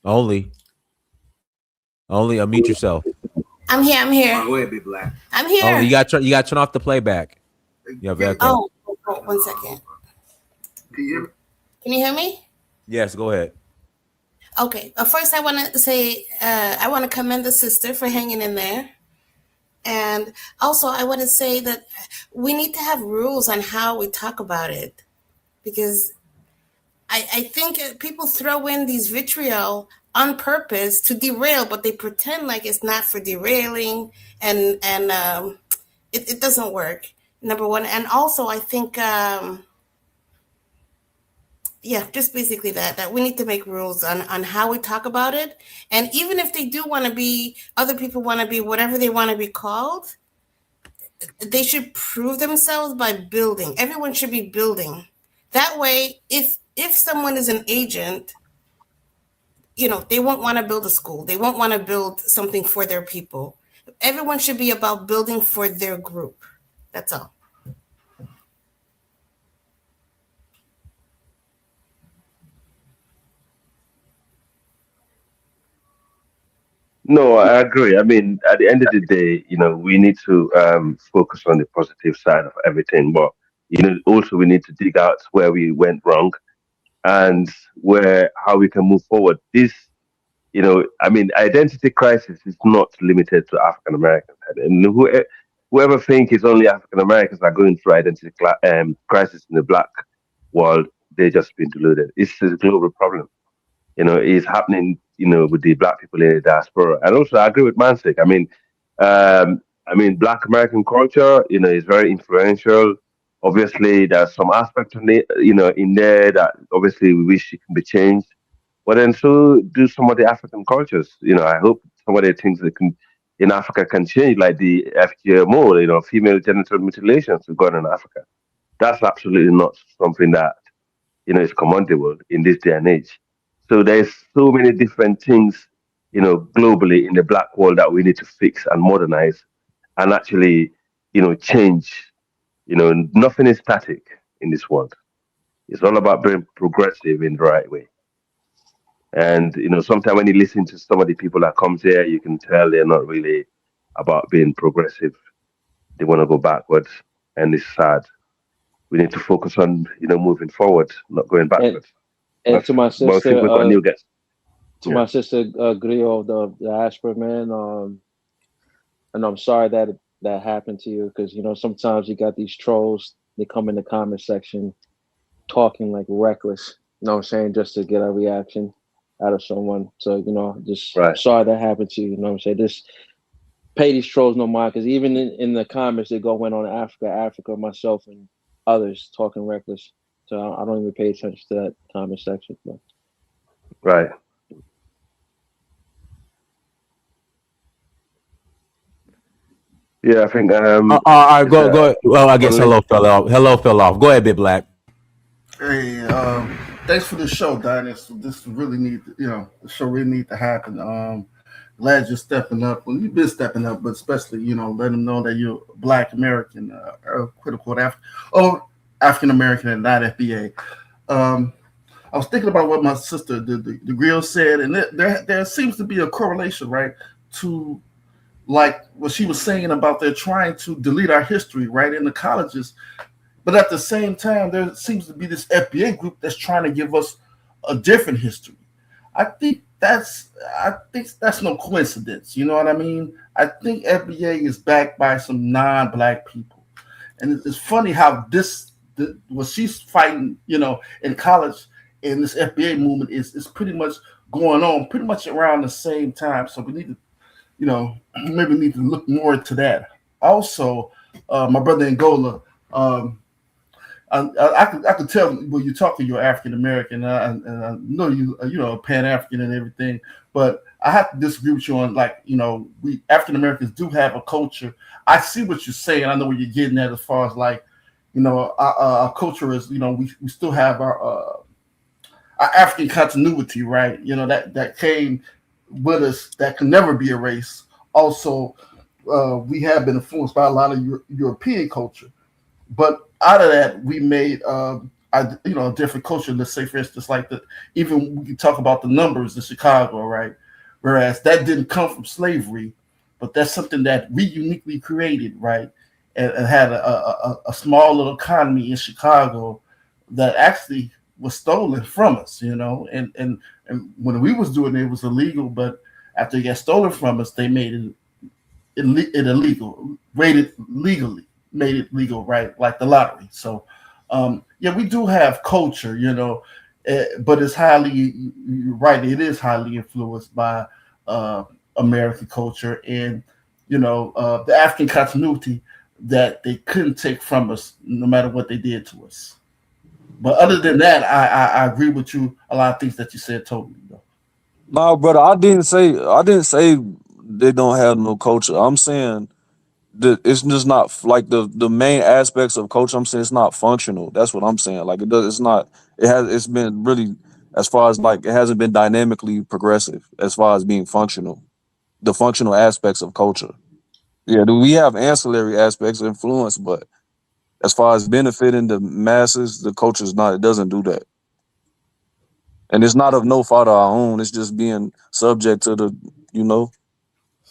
Only unmute yourself. I'm here. Go ahead, Big Black. I'm here. Only you got to turn off the playback. You have echo. Oh, 1 second. Can you hear me? Can you hear me? Yes, go ahead. Okay. First, I want to say I want to commend the sister for hanging in there. And also, I want to say that we need to have rules on how we talk about it. Because I think people throw in these vitriol on purpose to derail, but they pretend like it's not for derailing. And it doesn't work, number one. And also, I think... yeah, just basically that we need to make rules on how we talk about it. And even if they do want to be, other people want to be whatever they want to be called, they should prove themselves by building. Everyone should be building. That way, if someone is an agent, you know, they won't want to build a school. They won't want to build something for their people. Everyone should be about building for their group. That's all. No, I agree. I mean, at the end of the day, you know, we need to focus on the positive side of everything, but you know, also we need to dig out where we went wrong and where how we can move forward. This, you know, I mean, identity crisis is not limited to African Americans, and whoever think it's only African Americans are going through identity crisis in the Black world, they just been deluded. It's a global problem. You know, it's happening with the black people in the diaspora. And also, I agree with Mansik. Black American culture, is very influential. Obviously, there's some aspect of it, in there that obviously we wish it can be changed. But then so do some of the African cultures. I hope some of the things that can in Africa can change, like the FGMO, female genital mutilations we've got in Africa. That's absolutely not something that is commendable in this day and age. So there's so many different things, globally in the black world that we need to fix and modernize and actually, change. Nothing is static in this world. It's all about being progressive in the right way. And sometimes when you listen to some of the people that comes here, you can tell they're not really about being progressive. They want to go backwards, and it's sad. We need to focus on moving forward, not going And backwards. and That's to my most sister, people got new guests. to Yeah. my sister Grio, the diaspora man. And I'm sorry that that happened to you because sometimes you got these trolls. They come in the comment section talking like reckless. You know what I'm saying? Just to get a reaction out of someone. So just Right. sorry that happened to you. You know what I'm saying? Just pay these trolls no mind because even in the comments they go in on Africa, myself and others talking reckless. So I don't even pay attention to that comment section. But Right. Yeah, I think All right, it's go ahead. Well, I guess only hello fell off. Hello fell off. Go ahead, Big Black. Hey, thanks for the show, Don. This really need, the show really need to happen. Glad you're stepping up. Well, you've been stepping up, but especially, let them know that you're Black American, critical African American, and not FBA. I was thinking about what my sister, the grill said, and there seems to be a correlation, right, to like what she was saying about they're trying to delete our history, right, in the colleges. But at the same time, there seems to be this FBA group that's trying to give us a different history. I think that's no coincidence. You know what I mean? I think FBA is backed by some non-black people, and it's funny how what she's fighting, in college, and this FBA movement is pretty much going on pretty much around the same time. So we need to, maybe need to look more into that. Also, my brother Angola. I could tell when you talk to your African American, and I know you Pan African and everything, but I have to disagree with you on we African Americans do have a culture. I see what you're saying. I know what you're getting at as far as our culture is. We still have our African continuity, right? That came with us that can never be erased. Also, we have been influenced by a lot of European culture. But out of that, we made a different culture. Let's say, for instance, even we can talk about the numbers in Chicago, right? Whereas that didn't come from slavery, but that's something that we uniquely created, right? And had a small little economy in Chicago that actually was stolen from us, And when we was doing it, it was illegal, but after it got stolen from us, they made it illegal, rated legally, made it legal, right? Like the lottery. So, yeah, we do have culture, but it's you're right, it is highly influenced by American culture and, the African continuity that they couldn't take from us no matter what they did to us. But other than that, I agree with you. A lot of things that you said totally. No, brother, I didn't say they don't have no culture. I'm saying that it's just not the main aspects of culture. I'm saying it's not functional. That's what I'm saying. Like it's not. It's been really as far as it hasn't been dynamically progressive as far as being functional. The functional aspects of culture. Yeah, do we have ancillary aspects of influence, but as far as benefiting the masses, the culture is not. It doesn't do that, and it's not of no fault of our own. It's just being subject to you know,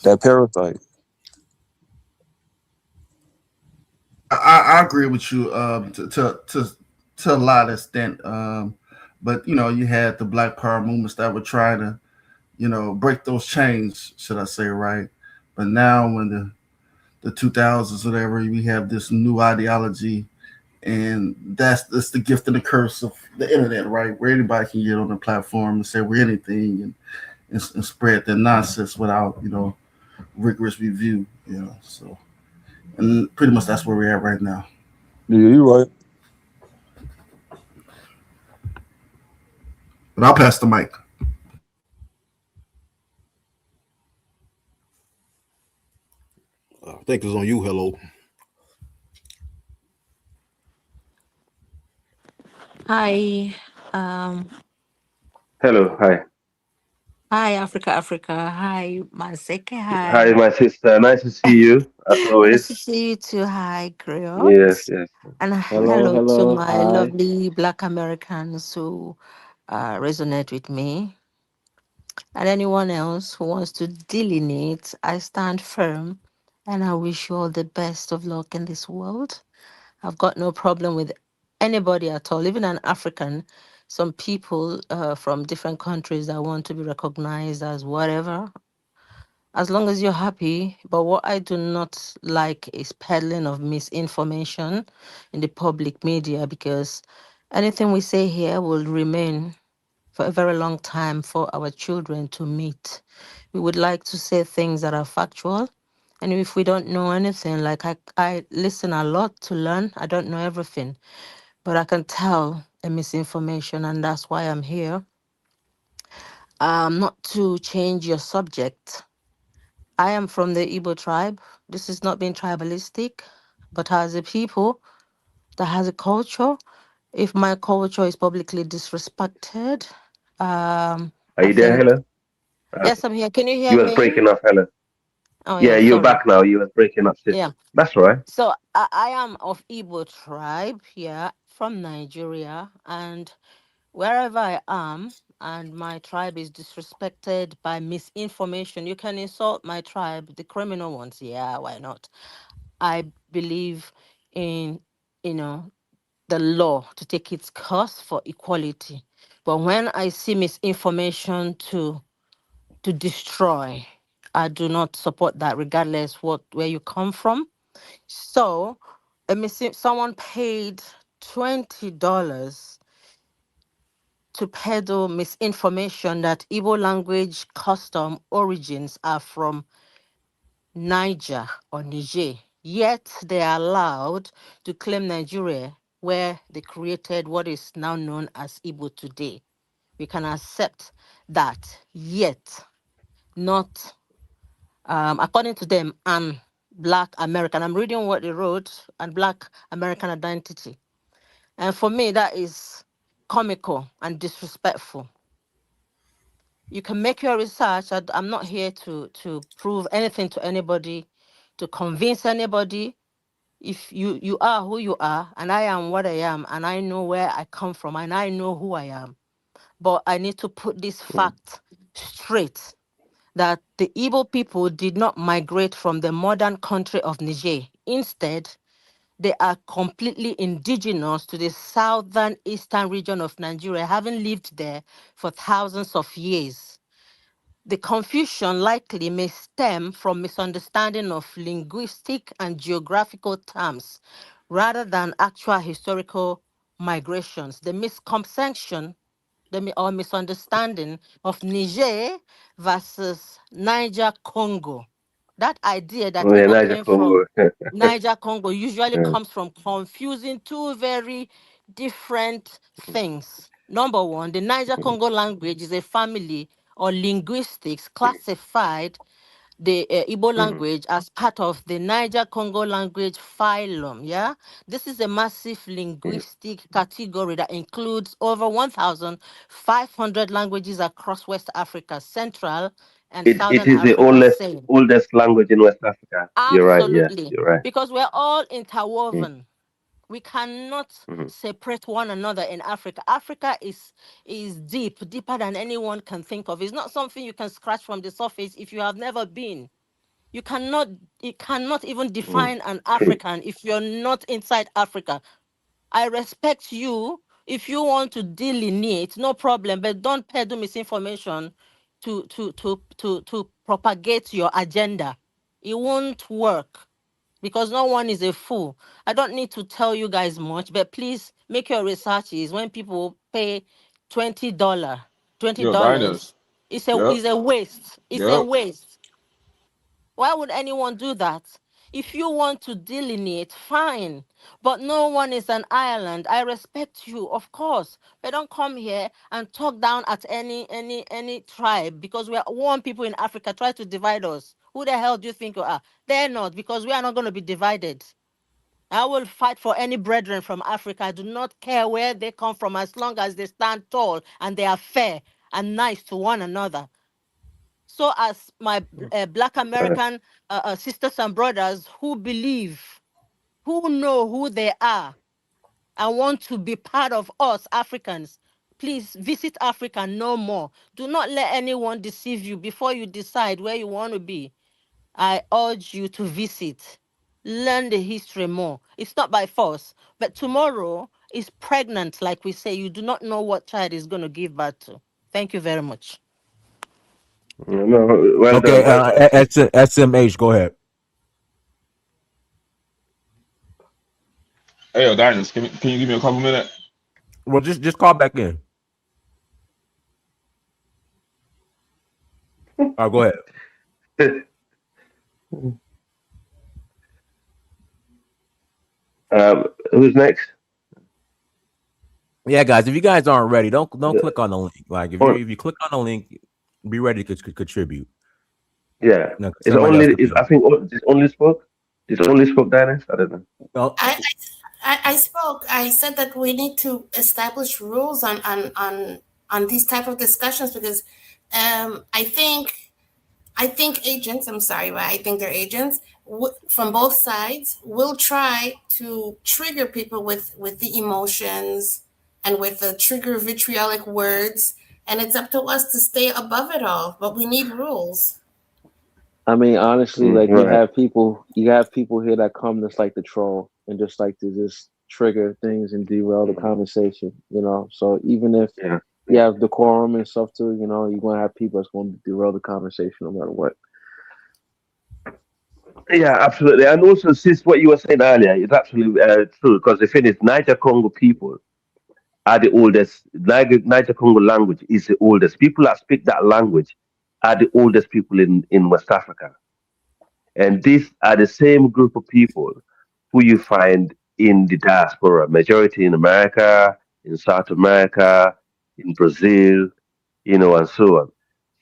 that parasite. I agree with you to a lot of extent. But you had the Black Power movements that were trying to break those chains, should I say, right? But now when the 2000s, whatever, we have this new ideology, and that's the gift and the curse of the internet, right? Where anybody can get on the platform and say we're anything, and spread their nonsense without rigorous review. So and pretty much that's where we're at right now. Yeah, you're right. But I'll pass the mic. I think it's on you. Hello. Hi, um, Hello, hi. hi, Africa. Hi, Maseke. Hi, Hi. my sister. Nice to see you, as Nice to always. see you too. Hi, Yes, Griot. yes. And Hello, hello to hello, my hi. lovely Black Americans who resonate with me. And anyone else who wants to delineate, I stand firm and I wish you all the best of luck in this world. I've got no problem with anybody at all, even an African. Some people from different countries that want to be recognized as whatever, as long as you're happy. But what I do not like is peddling of misinformation in the public media, because anything we say here will remain for a very long time for our children to meet. We would like to say things that are factual. And if we don't know anything, like I listen a lot to learn, I don't know everything, but I can tell a misinformation, and that's why I'm here. Not to change your subject. I am from the Igbo tribe. This is not being tribalistic, but as a people that has a culture, if my culture is publicly disrespected, Are I you there, think, Helen? yes, I'm here. Can you hear You was me? breaking up, Helen. Oh, Yeah, yeah, you're sorry. back now. You was breaking up, sis. Yeah. That's all right. So I am of Igbo tribe, yeah, from Nigeria, and wherever I am, and my tribe is disrespected by misinformation, you can insult my tribe, the criminal ones, yeah, why not? I believe in, you know, the law to take its course for equality. But when I see misinformation to destroy, I do not support that, regardless where you come from. So, someone paid $20 to peddle misinformation that Igbo language custom origins are from Niger or Niger. Yet they are allowed to claim Nigeria, where they created what is now known as Igbo today. We can accept that, yet not, according to them, an Black American. I'm reading what they wrote, and Black American identity. And for me, that is comical and disrespectful. You can make your research. I'm not here to prove anything to anybody, to convince anybody. If you are who you are, and I am what I am, and I know where I come from, and I know who I am. But I need to put this fact straight, that the Igbo people did not migrate from the modern country of Niger. Instead, they are completely indigenous to the southern eastern region of Nigeria, having lived there for thousands of years. The confusion likely may stem from misunderstanding of linguistic and geographical terms rather than actual historical migrations. The misconception or misunderstanding of Niger versus Niger Congo. That idea that Oh, yeah, Igbo Niger came from Congo. Niger Congo usually Yeah. comes from confusing two very different things. Number one, the Niger Congo language is a family or linguistics classified the Igbo language as part of the Niger Congo language phylum. Yeah, this is a massive linguistic category that includes over 1,500 languages across West Africa, Central and It Southern is the Africa. Same. oldest language in West Africa. You're right. Yes, Absolutely, you're right. because we're all Mm, interwoven. We cannot mhm, separate one another in Africa. Africa is deeper than anyone can think of. It's not something you can scratch from the surface if you have never been. You cannot, even mm. define an True. African if you're not inside Africa. I respect you if you want to delineate, no problem, but don't peddle misinformation to propagate your agenda. It won't work, because no one is a fool. I don't need to tell you guys much, but please make your researches. When people pay $20, You're right, $20, us. It's a waste. It's a waste. Why would anyone do that? If you want to delineate, fine. But no one is an island. I respect you, of course. But don't come here and talk down at any tribe, because we are one people in Africa. Try to divide us. Who the hell do you think you are? They're not, because we are not going to be divided. I will fight for any brethren from Africa. I do not care where they come from, as long as they stand tall and they are fair and nice to one another. So as my Black American sisters and brothers who believe, who know who they are, and want to be part of us Africans, please visit Africa no more. Do not let anyone deceive you before you decide where you want to be. I urge you to visit. Learn the history more. It's not by force, but tomorrow is pregnant, like we say. You do not know what child is going to give birth to. Thank you very much. No, well Okay, done. SMH, go ahead. Hey, Darkness, can you give me a couple minutes? Well, just call back in. All right, go ahead. Who's next? Yeah, guys, if you guys aren't ready, don't click on the link. Like if you click on the link, be ready to contribute. Yeah, No, it's I think this only spoke. This only spoke, Dennis. I don't know. No. I spoke. I said that we need to establish rules on these type of discussions, because I think agents. I'm sorry, but I think they're agents from both sides will try to trigger people with the emotions and with the trigger vitriolic words, and it's up to us to stay above it all. But we need rules. I mean, honestly, like you Right. have people here that come just like to troll and just like to just trigger things and derail the conversation, you know. So even if you have decorum and stuff too, you know, you're gonna have people that's going to derail the conversation no matter what. Yeah, absolutely. And also, sis, what you were saying earlier is absolutely true, because the thing is, Niger Congo people are the oldest. Niger Congo language is the oldest. People that speak that language are the oldest people in West Africa. And these are the same group of people who you find in the diaspora, majority in America, in South America, in Brazil, you know, and so on.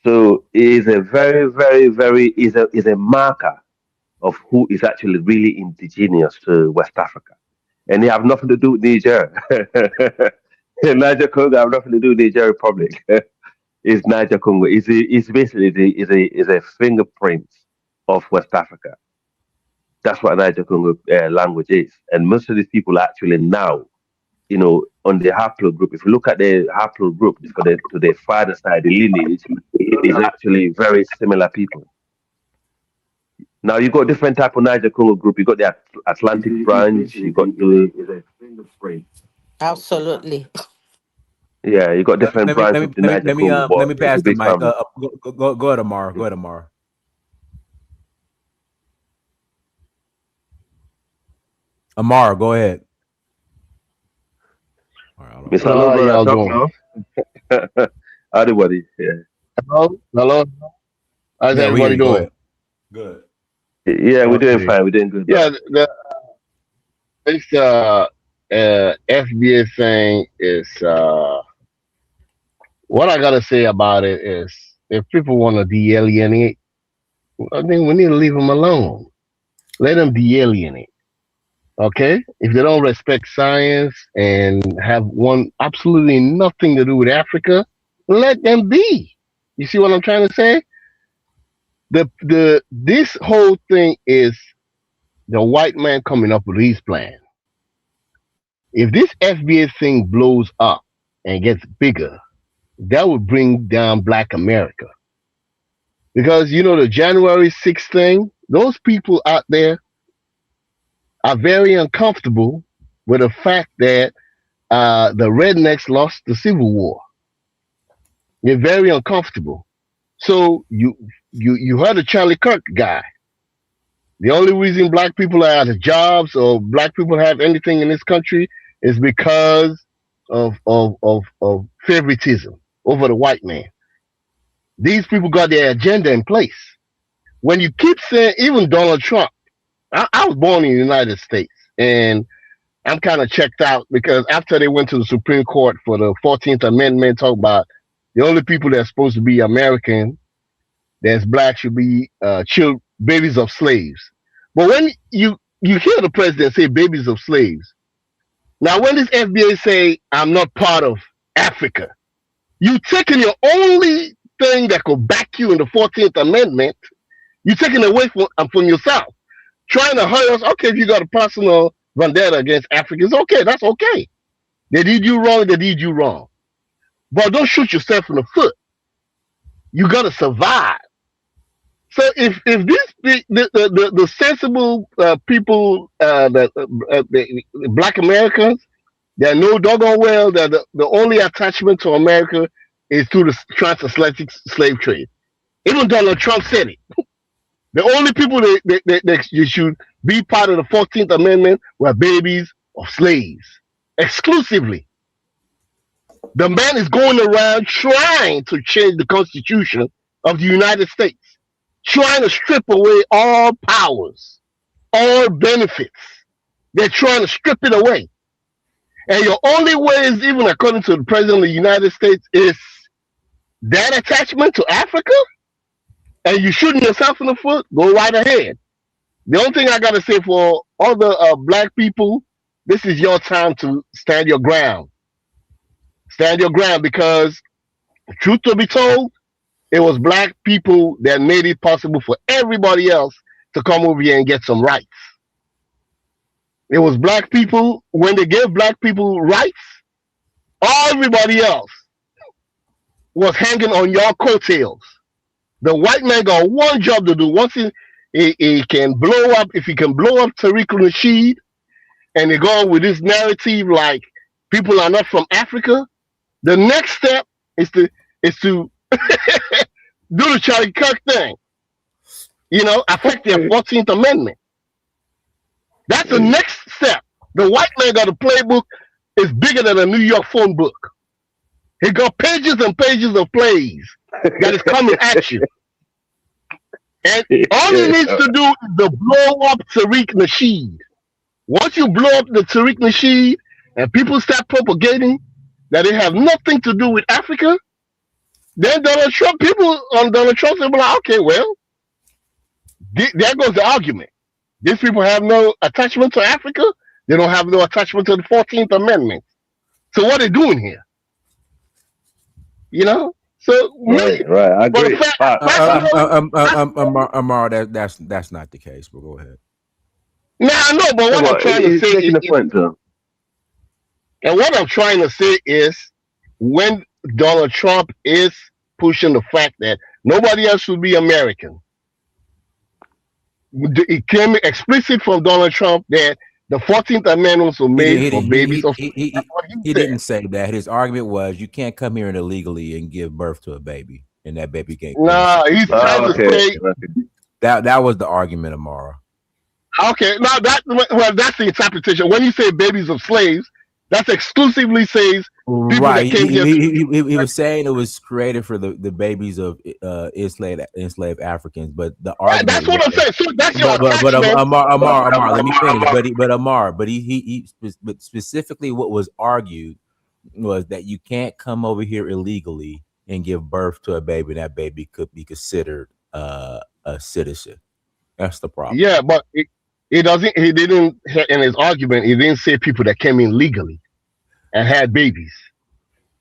So it is a very, very, very is a marker of who is actually really indigenous to West Africa. And they have nothing to do with Niger. Niger Congo have nothing to do with Niger Republic. It's Niger Congo. It's basically is a fingerprint of West Africa. That's what Niger Congo language is. And most of these people actually now, you know, on the haplo group, if you look at the haplo group, to the father side, the lineage, it is actually very similar people. Now you got different type of Niger Congo group. You got the Atlantic branch. You got the Absolutely. yeah. You got different branch of the Niger Congo. Let me pass the big mic. family. Go ahead, Amar. Go ahead, Amar. Amar, go ahead. Miss Hello, brother, talk now. Everybody, yeah. Hello. How's everybody doing? Good. Yeah, we're doing fine. We're doing good. Yeah, this FBA thing is what I gotta say about it is, if people want to de-alienate, I think we need to leave them alone. Let them de-alienate. Okay? If they don't respect science and have absolutely nothing to do with Africa, let them be. You see what I'm trying to say? This whole thing is the white man coming up with his plan. If this FBA thing blows up and gets bigger, that would bring down Black America. Because, you know, the January 6th thing, those people out there are very uncomfortable with the fact that the rednecks lost the Civil War. They're very uncomfortable. So you heard the Charlie Kirk guy. The only reason Black people are out of jobs or Black people have anything in this country is because of favoritism over the white man. These people got their agenda in place. When you keep saying, even Donald Trump, I was born in the United States, and I'm kind of checked out because after they went to the Supreme Court for the 14th Amendment, talk about the only people that's supposed to be American, that's black, should be babies of slaves. But when you hear the president say babies of slaves, now when this FBA say I'm not part of Africa, you taking your only thing that could back you in the 14th Amendment, you taking away from yourself, trying to hurt us. Okay, if you got a personal vendetta against Africans, okay, that's okay. They did you wrong, they did you wrong. But don't shoot yourself in the foot. You got to survive. So if the sensible people, the Black Americans, that know doggone well that the only attachment to America is through the transatlantic slave trade. Even Donald Trump said it. The only people that you should be part of the 14th Amendment were babies of slaves, exclusively. The man is going around trying to change the Constitution of the United States, trying to strip away all powers, all benefits. They're trying to strip it away. And your only way is, even according to the President of the United States, is that attachment to Africa? And you shooting yourself in the foot? Go right ahead. The only thing I got to say for all the black people, this is your time to stand your ground. Stand your ground, because truth to be told, it was black people that made it possible for everybody else to come over here and get some rights. It was black people, when they gave black people rights, everybody else was hanging on your coattails. The white man got one job to do. Once he can blow up, if he can blow up Tariq Nasheed, and they go on with this narrative like people are not from Africa, the next step is to do the Charlie Kirk thing. Affect their 14th Amendment. That's the next step. The white man got a playbook is bigger than a New York phone book. He got pages and pages of plays that is coming at you. And all he needs to do is to blow up Tariq Nasheed. Once you blow up the Tariq Nasheed and people start propagating that they have nothing to do with Africa, then people on Donald Trump will be like, okay, well, there goes the argument. These people have no attachment to Africa. They don't have no attachment to the 14th Amendment. So what are they doing here? So right. I agree. Amar, that's not the case. But go ahead. No, but what I'm trying to say is, and what I'm trying to say is, when Donald Trump is pushing the fact that nobody else should be American, it came explicit from Donald Trump that the 14th Amendment was made for babies of. He didn't say that. His argument was you can't come here illegally and give birth to a baby, and that baby can't. No, he's trying to say that was the argument, Amara. Okay, now that's the interpretation. When you say babies of slaves, that exclusively says people right. That came he was saying it was created for the babies of enslaved Africans, but the argument. That's what I'm saying. So that's your but Amar, let me finish. But specifically, what was argued was that you can't come over here illegally and give birth to a baby, and that baby could be considered a citizen. That's the problem. Yeah, but he didn't, in his argument, he didn't say people that came in legally and had babies.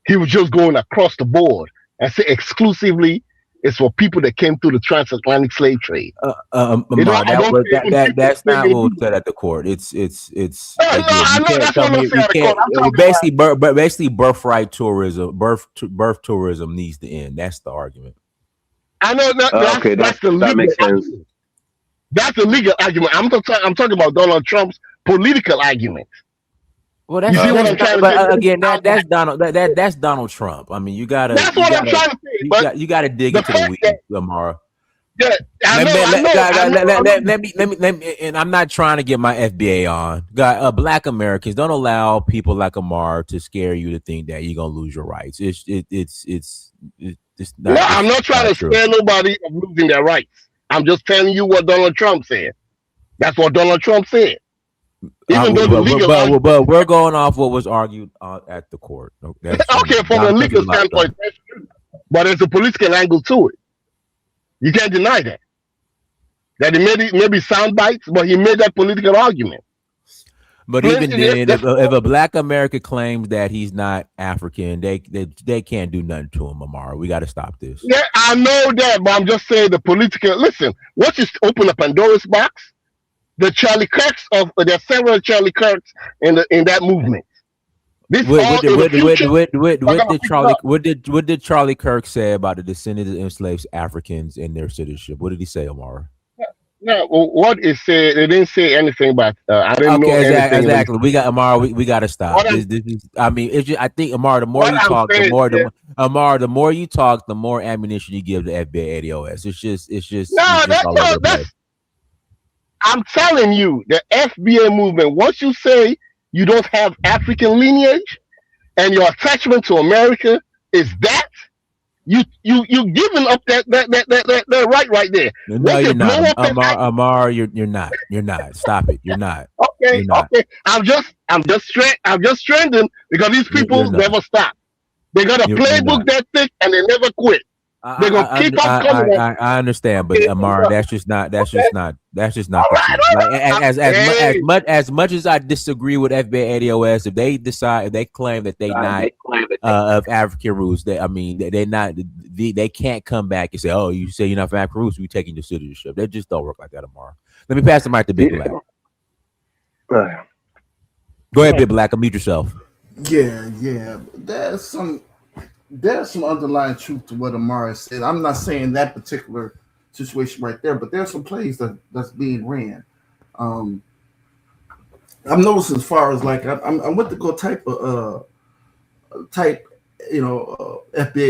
He was just going across the board and say exclusively it's for people that came through the transatlantic slave trade. That's not what was said at the court. It's basically birthright tourism, birth tourism needs to end. That's the argument. I know that makes sense. That's a legal argument. I'm talking about Donald Trump's political argument. Well, that's that's Donald Trump. I mean, That's what I'm trying to say. You got to dig into the weeds, Lamar. Yeah, let me, and I'm not trying to get my FBA on. Black Americans, don't allow people like Amar to scare you to think that you're gonna lose your rights. No, I'm not trying to scare nobody of losing their rights. I'm just telling you what Donald Trump said. That's what Donald Trump said. Even though the legal but we're going off what was argued at the court. Okay, from a legal standpoint, that's true. But there's a political angle to it. You can't deny that. That he made it maybe sound bites, but he made that political argument. But even then, if a Black American claims that he's not African, they can't do nothing to him, Amara. We got to stop this. Yeah, I know that, but I'm just saying the political. Listen, once you open a Pandora's box, the Charlie Kirks there are several Charlie Kirks in that movement. What did Charlie Kirk say about the descendants of enslaved Africans and their citizenship? What did he say, Amara? No, what it said, they didn't say anything about. I didn't know anything. Exactly. We got Amara. We got to stop. This is. I mean, I think Amara. The more you talk, the more you talk, the more ammunition you give the FBA ADOS. It's just. No, that's. I'm telling you, the FBA movement. Once you say you don't have African lineage, and your attachment to America is that. You giving up that right there. No, you're not. Amar, you're not. You're not. Stop it. You're not. Okay. I'm just strengthening because these people never stop. They got a playbook that thick and they never quit. They're gonna keep on coming. I understand, but Amar, that's just not the truth. Like, as much as I disagree with FBA ADOS, if they claim that they not of African roots, they can't come back and say, oh, you say you're not from African roots, we taking your citizenship. They just don't work like that, Amar. Let me pass the mic to Big Black. Go ahead, Big Black. Unmute yourself. Yeah. There's some underlying truth to what Amara said. I'm not saying that particular situation right there, but there's some plays that's being ran. I'm noticing as far as like I went to go type FBA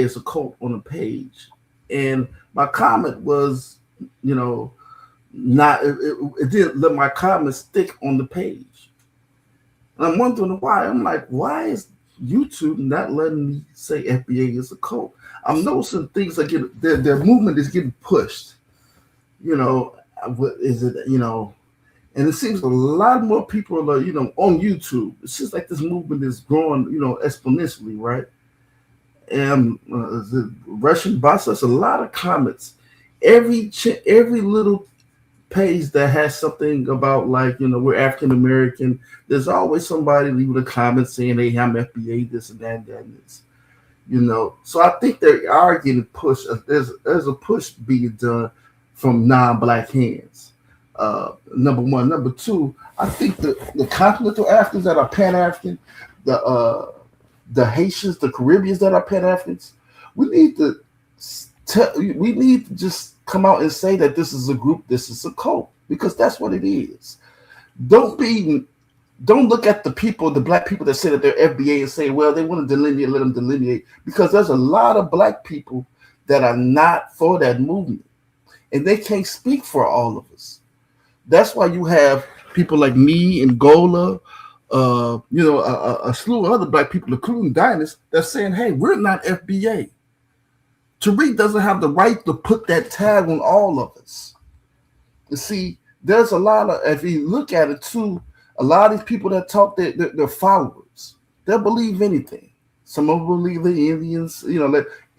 as a cult on the page, and my comment was not it didn't let my comment stick on the page. And I'm wondering why. I'm like, why is YouTube not letting me say FBA is a cult? I'm noticing things like their movement is getting pushed. What is it? And it seems a lot more people are on YouTube. It's just like this movement is growing exponentially, right? And the Russian bots, there's a lot of comments. Every little page that has something about we're African American, there's always somebody leaving a comment saying, hey, I'm FBA, this and that and this. So I think they are getting pushed. There's a push being done from non-black hands. Number one. Number two, I think the continental Africans that are Pan-African, the Haitians, the Caribbeans that are Pan-Africans, we need to just come out and say that this is a group, this is a cult, because that's what it is. Don't look at the black people that say that they're FBA and say, well, they want to delineate, let them delineate, because there's a lot of black people that are not for that movement, and they can't speak for all of us. That's why you have people like me and Gola, a slew of other black people, including Dynas, that's saying, hey, we're not FBA. Tariq doesn't have the right to put that tag on all of us. You see, there's a lot of, if you look at it too, a lot of these people that talk, they're followers. They'll believe anything. Some of them believe the Indians,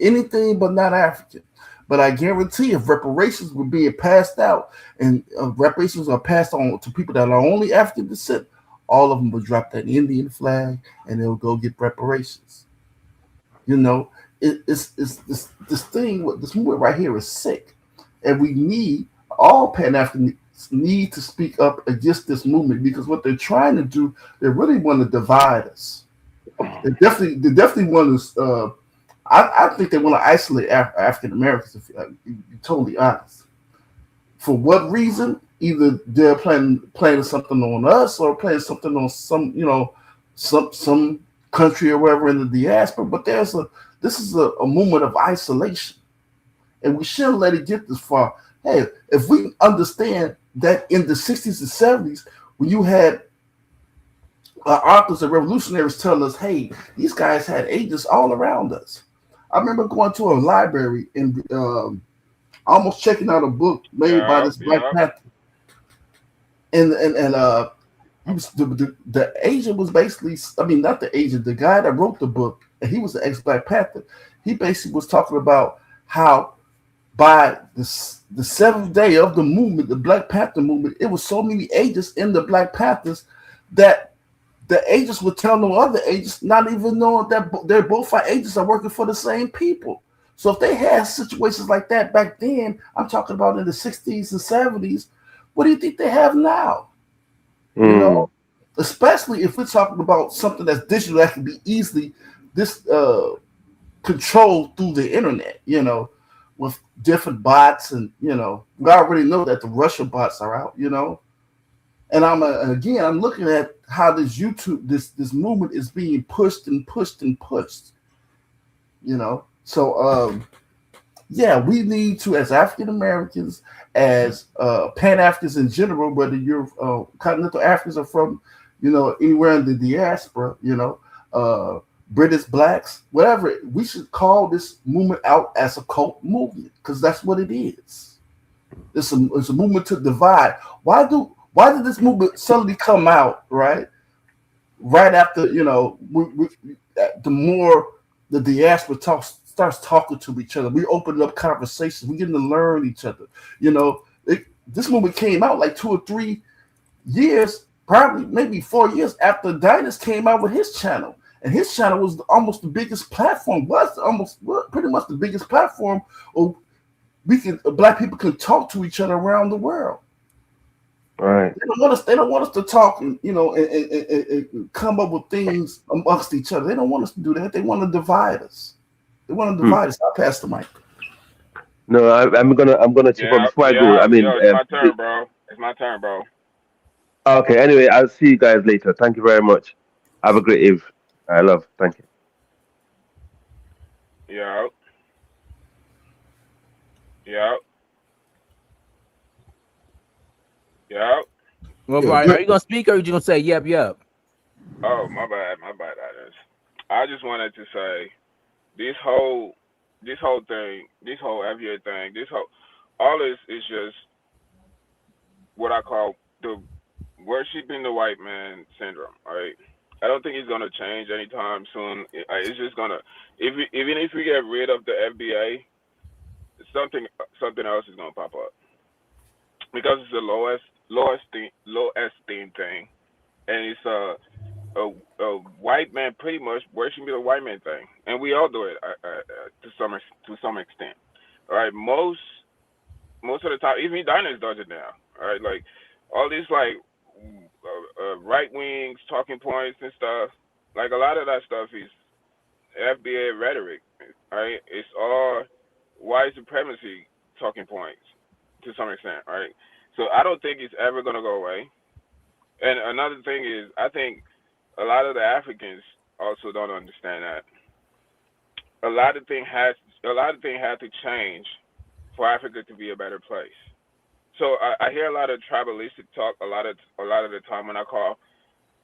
anything but not African. But I guarantee if reparations were being passed out and reparations are passed on to people that are only African descent, all of them would drop that Indian flag and they'll go get reparations. It's this thing, this movement right here is sick. And we need, all Pan-Africans need to speak up against this movement, because what they're trying to do, they really want to divide us. They definitely want to, I think they want to isolate African Americans, if you're totally honest. For what reason? Either they're playing something on us or playing something on some country or wherever in the diaspora, but this is a moment of isolation, and we shouldn't let it get this far. Hey, if we understand that in the 60s and 70s, when you had authors and revolutionaries telling us, hey, these guys had agents all around us. I remember going to a library and almost checking out a book made by this Black Panther, and he was the agent was basically, I mean, not the agent, the guy that wrote the book, and he was an ex-Black Panther. He basically was talking about how by the seventh day of the movement, the Black Panther movement, it was so many agents in the Black Panthers that the agents would tell no other agents, not even knowing that they're both our agents are working for the same people. So if they had situations like that back then, I'm talking about in the 60s and 70s, what do you think they have now? You know, especially if we're talking about something that's digital that can be easily controlled through the internet, you know, with different bots, and you know, we already know that the Russian bots are out, you know. And I'm looking at how this this movement is being pushed and pushed and pushed, you know. So yeah, we need to, as African Americans, as Pan Africans in general, whether you're continental Africans or from, you know, anywhere in the diaspora, you know, British blacks, whatever, we should call this movement out as a cult movement, because that's what it is. It's a movement to divide. Why did this movement suddenly come out right after, you know, the more the diaspora starts talking to each other, we open up conversations, we getting to learn each other, you know. This movie came out like 2 or 3 years, probably maybe 4 years after Dynas came out with his channel, and his channel was almost the biggest platform, pretty much the biggest platform, or black people can talk to each other around the world. Right. They don't want us to talk, you know, and come up with things amongst each other. They don't want us to do that. They want to divide us. They want to divide us. I'll pass the mic. No, I'm gonna chip up before I go. I mean, it's my turn, bro. It's my turn, bro. okay. Anyway, I'll see you guys later. Thank you very much. Have a great eve. I love. Thank you. Yeah. Yeah. Yeah. Well, Brian, are you gonna speak or are you just gonna say yep, yep? Oh, my bad, Ernest. I just wanted to say this whole thing, this whole FBA thing, all this is just what I call the worshiping the white man syndrome. Right? I don't think it's gonna change anytime soon. It's just gonna, even if we get rid of the FBA, something else is gonna pop up because it's the low esteem thing, and it's a white man pretty much worshiping the white man thing, and we all do it to some extent. All right, most of the time, even Dynas does it now. All right, like all these like right wings talking points and stuff. Like a lot of that stuff is FBA rhetoric. Right, it's all white supremacy talking points to some extent. Right, so I don't think it's ever gonna go away. And another thing is, I think a lot of the Africans also don't understand that a lot of things have to change for Africa to be a better place. So I hear a lot of tribalistic talk a lot of the time when I call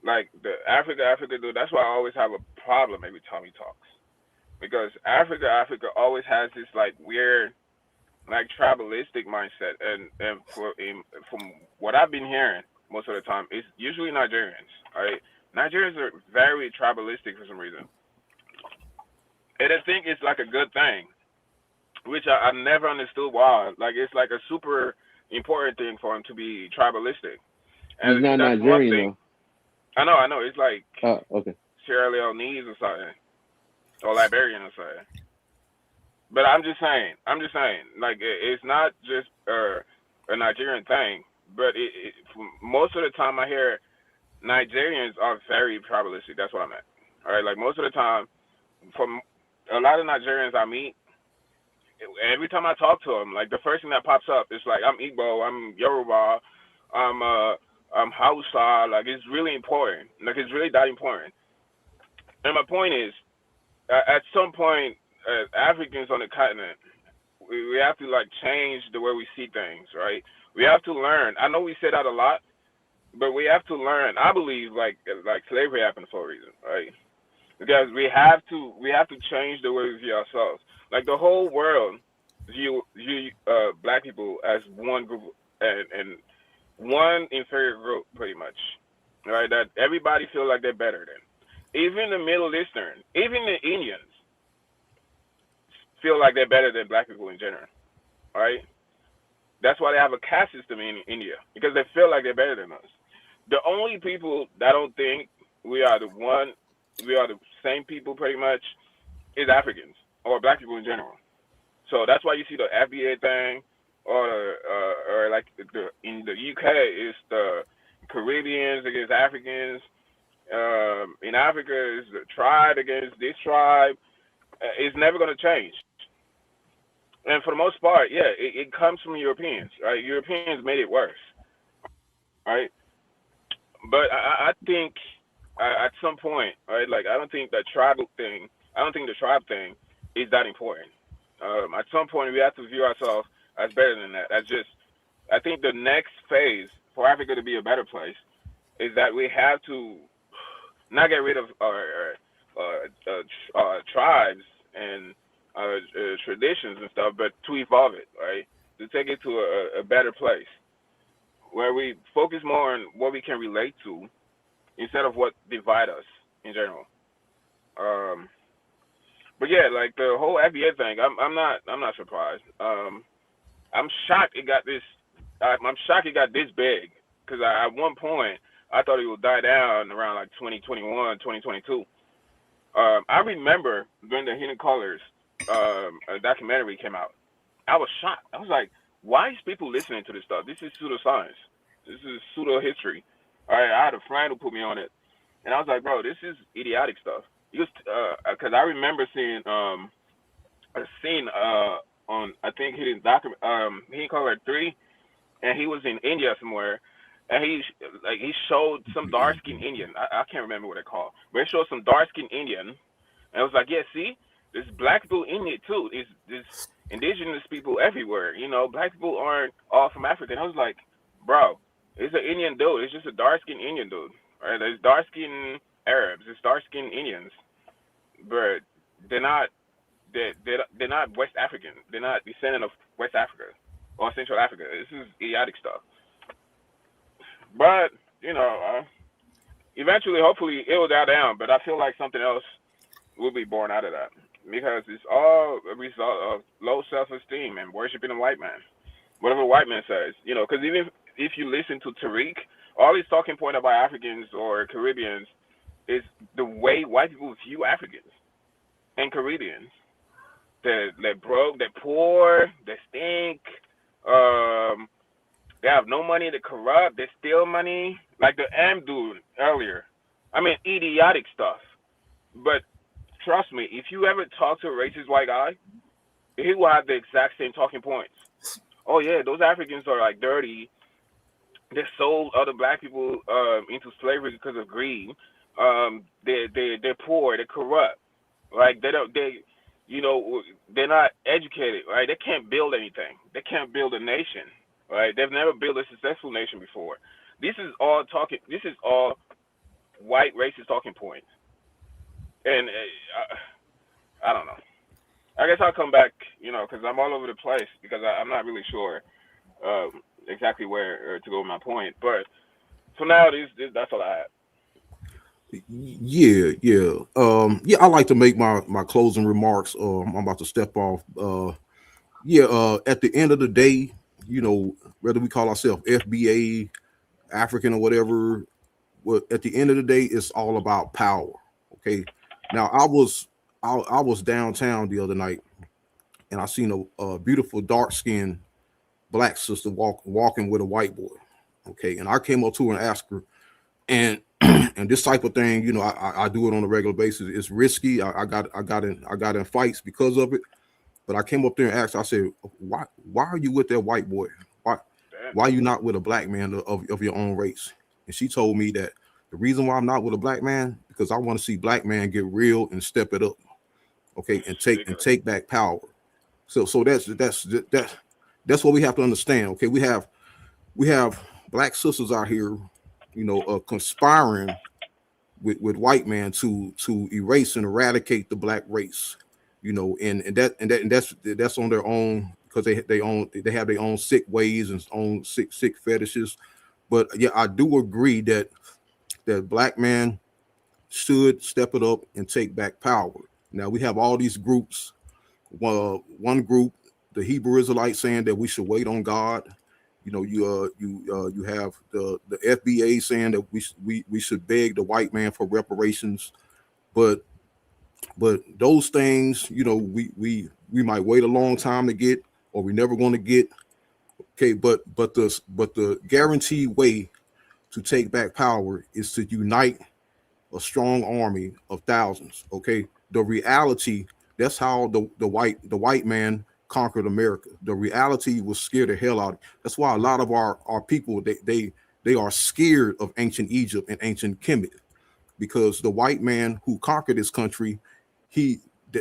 like the Africa dude. That's why I always have a problem every time he talks, because Africa always has this like weird like tribalistic mindset, and from what I've been hearing most of the time, it's usually Nigerians. Right? Nigerians are very tribalistic for some reason, and I think it's like a good thing, which I never understood why. Like it's like a super important thing for him to be tribalistic, and He's not that's one Nigerian thing. I know. It's like though. Oh, okay. Sierra Leonese or something, or Liberian or something. But I'm just saying, like it's not just a Nigerian thing, but most of the time I hear Nigerians are very tribalistic. That's what I meant. All right, like most of the time, from a lot of Nigerians I meet, every time I talk to them, like the first thing that pops up is like I'm Igbo, I'm Yoruba, I'm Hausa. Like it's really important. Like it's really that important. And my point is, at some point, Africans on the continent, we have to like change the way we see things, right? We have to learn. I know we say that a lot, but we have to learn. I believe like slavery happened for a reason, right? because we have to change the way we view ourselves. Like the whole world view black people as one group and one inferior group, pretty much, right? That everybody feel like they're better than. Even the Middle Eastern, even the Indians feel like they're better than black people in general, right? That's why they have a caste system in India, because they feel like they're better than us. The only people that don't think we are the same people pretty much is Africans or black people in general. So that's why you see the FBA thing, or like in the UK it's the Caribbeans against Africans. In Africa is the tribe against this tribe. It's never going to change. And for the most part, yeah, it comes from Europeans, right? Europeans made it worse, right? But I think at some point, right? Like I don't think the tribe thing is that important. At some point, we have to view ourselves as better than that. I think the next phase for Africa to be a better place is that we have to not get rid of our tribes and traditions and stuff, but to evolve it, right? To take it to a better place where we focus more on what we can relate to instead of what divide us in general. But yeah, like the whole FBA thing, I'm not surprised. I'm shocked it got this. I'm shocked it got this big because at one point I thought it would die down around like 2021, 2022. I remember during the Hidden Colors a documentary came out. I was shocked. I was like, why is people listening to this stuff? This is pseudoscience. This is pseudo history. All right, I had a friend who put me on it, and I was like, bro, this is idiotic stuff. Because I remember seeing a scene on I think Hidden Color 3, and he was in India somewhere, and he showed some dark skinned Indian. I can't remember what they called, but he showed some dark skinned Indian, and I was like, yeah, see, there's black people in it too. There's indigenous people everywhere. You know, black people aren't all from Africa. And I was like, bro, it's an Indian dude. It's just a dark skinned Indian dude. Right? There's dark skinned Arabs. There's dark skinned Indians, but they're not West African. They're not descendant of West Africa or Central Africa. This is idiotic stuff. But eventually, hopefully, it will die down. But I feel like something else will be born out of that because it's all a result of low self-esteem and worshiping a white man, whatever a white man says. Because even if you listen to Tariq, all his talking point about Africans or Caribbeans is the way white people view Africans and Caribbeans. They're broke, they're poor, they stink. They have no money, they're corrupt, they steal money. Like the M dude earlier. I mean, idiotic stuff. But trust me, if you ever talk to a racist white guy, he will have the exact same talking points. Oh yeah, those Africans are like dirty. They sold other black people into slavery because of greed. They're poor, they're corrupt. Like they're not educated, right? They can't build anything. They can't build a nation, right? They've never built a successful nation before. This is all white racist talking points. And I don't know. I guess I'll come back, because I'm all over the place because I'm not really sure exactly where to go with my point. But for now, that's all I have. Yeah. I like to make my closing remarks. I'm about to step off. At the end of the day, whether we call ourselves FBA, African, or whatever, at the end of the day, it's all about power. Okay. Now I was downtown the other night, and I seen a beautiful dark skinned black sister walking with a white boy. Okay, and I came up to her and asked her, and and this type of thing, I do it on a regular basis. It's risky. I got in fights because of it. But I came up there and asked. I said, why are you with that white boy? Why are you not with a black man of your own race? And she told me that the reason why I'm not with a black man because I want to see black man get real and step it up. Okay, and take back power. So that's what we have to understand. Okay, we have black sisters out here, conspiring with white man to erase and eradicate the black race, and that's on their own, because they have their own sick ways and own sick fetishes. But yeah, I do agree that black man should step it up and take back power. Now we have all these groups. One group, the Hebrew Israelites, saying that we should wait on God. You have the FBA saying that we should beg the white man for reparations. But those things, we might wait a long time to get, or we're never going to get. Okay, but the guaranteed way to take back power is to unite a strong army of thousands. Okay, the reality, that's how the white man conquered America. The reality was scared the hell out. That's why a lot of our people, they are scared of ancient Egypt and ancient Kemet, because the white man who conquered this country,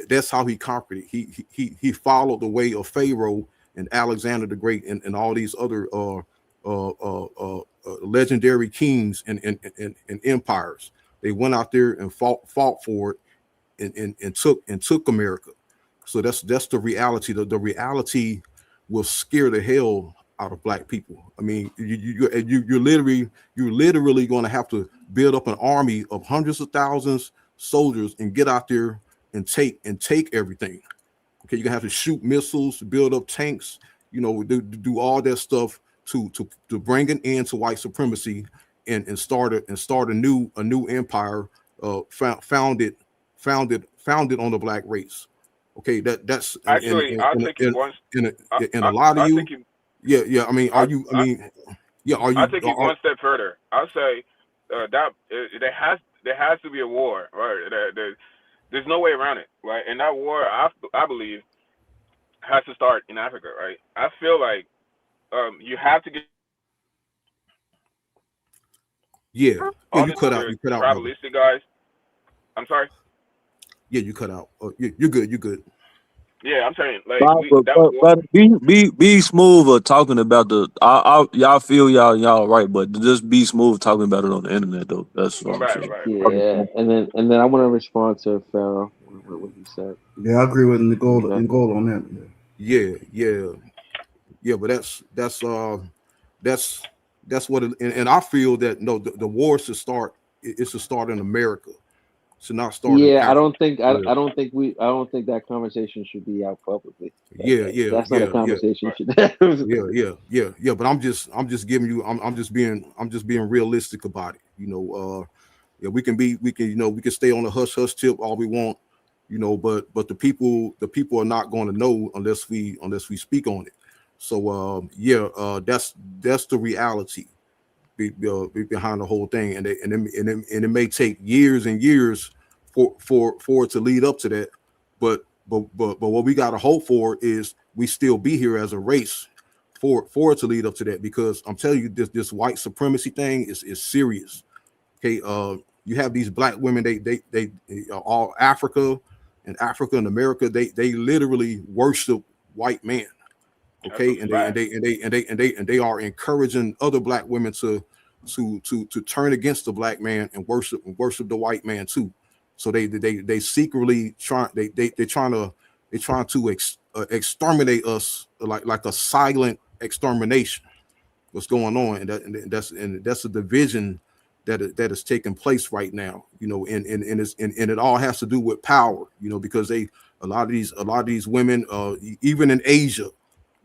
that's how he conquered it. He followed the way of Pharaoh and Alexander the Great and all these other legendary kings and empires. They went out there and fought for it and took America. So that's the reality. The reality will scare the hell out of black people. I mean, you're literally going to have to build up an army of hundreds of thousands soldiers and get out there and take everything. Okay, you're gonna have to shoot missiles, build up tanks, do all that stuff to bring an end to white supremacy and start a new empire, founded on the black race. Okay, that's Actually, I'll take it once. And a lot of I'll you, take you. yeah. I mean, are you? I mean, yeah. Are you? I'll take it one step further. I'll say that there has to be a war, right? There's no way around it, right? And that war, I believe, has to start in Africa, right? I feel like you have to get all You the cut out, brother. tribalistic guys. I'm sorry. Yeah, you cut out. You're good. You're good. Yeah, I'm saying like Nah, but be smooth or talking about the. Y'all feel y'all right, but just be smooth talking about it on the internet though. That's what I'm saying. Yeah, and then I want to respond to Pharaoh what he said. Yeah, I agree with Nicole on that. Yeah. But that's what. And I feel that no, the war should start. It should start in America. Should not start in Yeah, I Africa. don't think that conversation should be out publicly. That's not a conversation you should have. Yeah. But I'm just giving you. I'm just being realistic about it. Yeah, we can stay on the hush tip all we want, but the people are not going to know unless we speak on it. So that's the reality behind the whole thing, and it may take years and years for it to lead up to that, but what we got to hope for is we still be here as a race for it to lead up to that, because I'm telling you, this white supremacy thing is serious. Okay, you have these black women, they all Africa and America, they literally worship white men. Okay, and they are encouraging other black women to turn against the black man and worship the white man too. So they secretly trying to exterminate us like a silent extermination. What's going on, and that's a division that is taking place right now. And it all has to do with power. Because a lot of these women, even in Asia,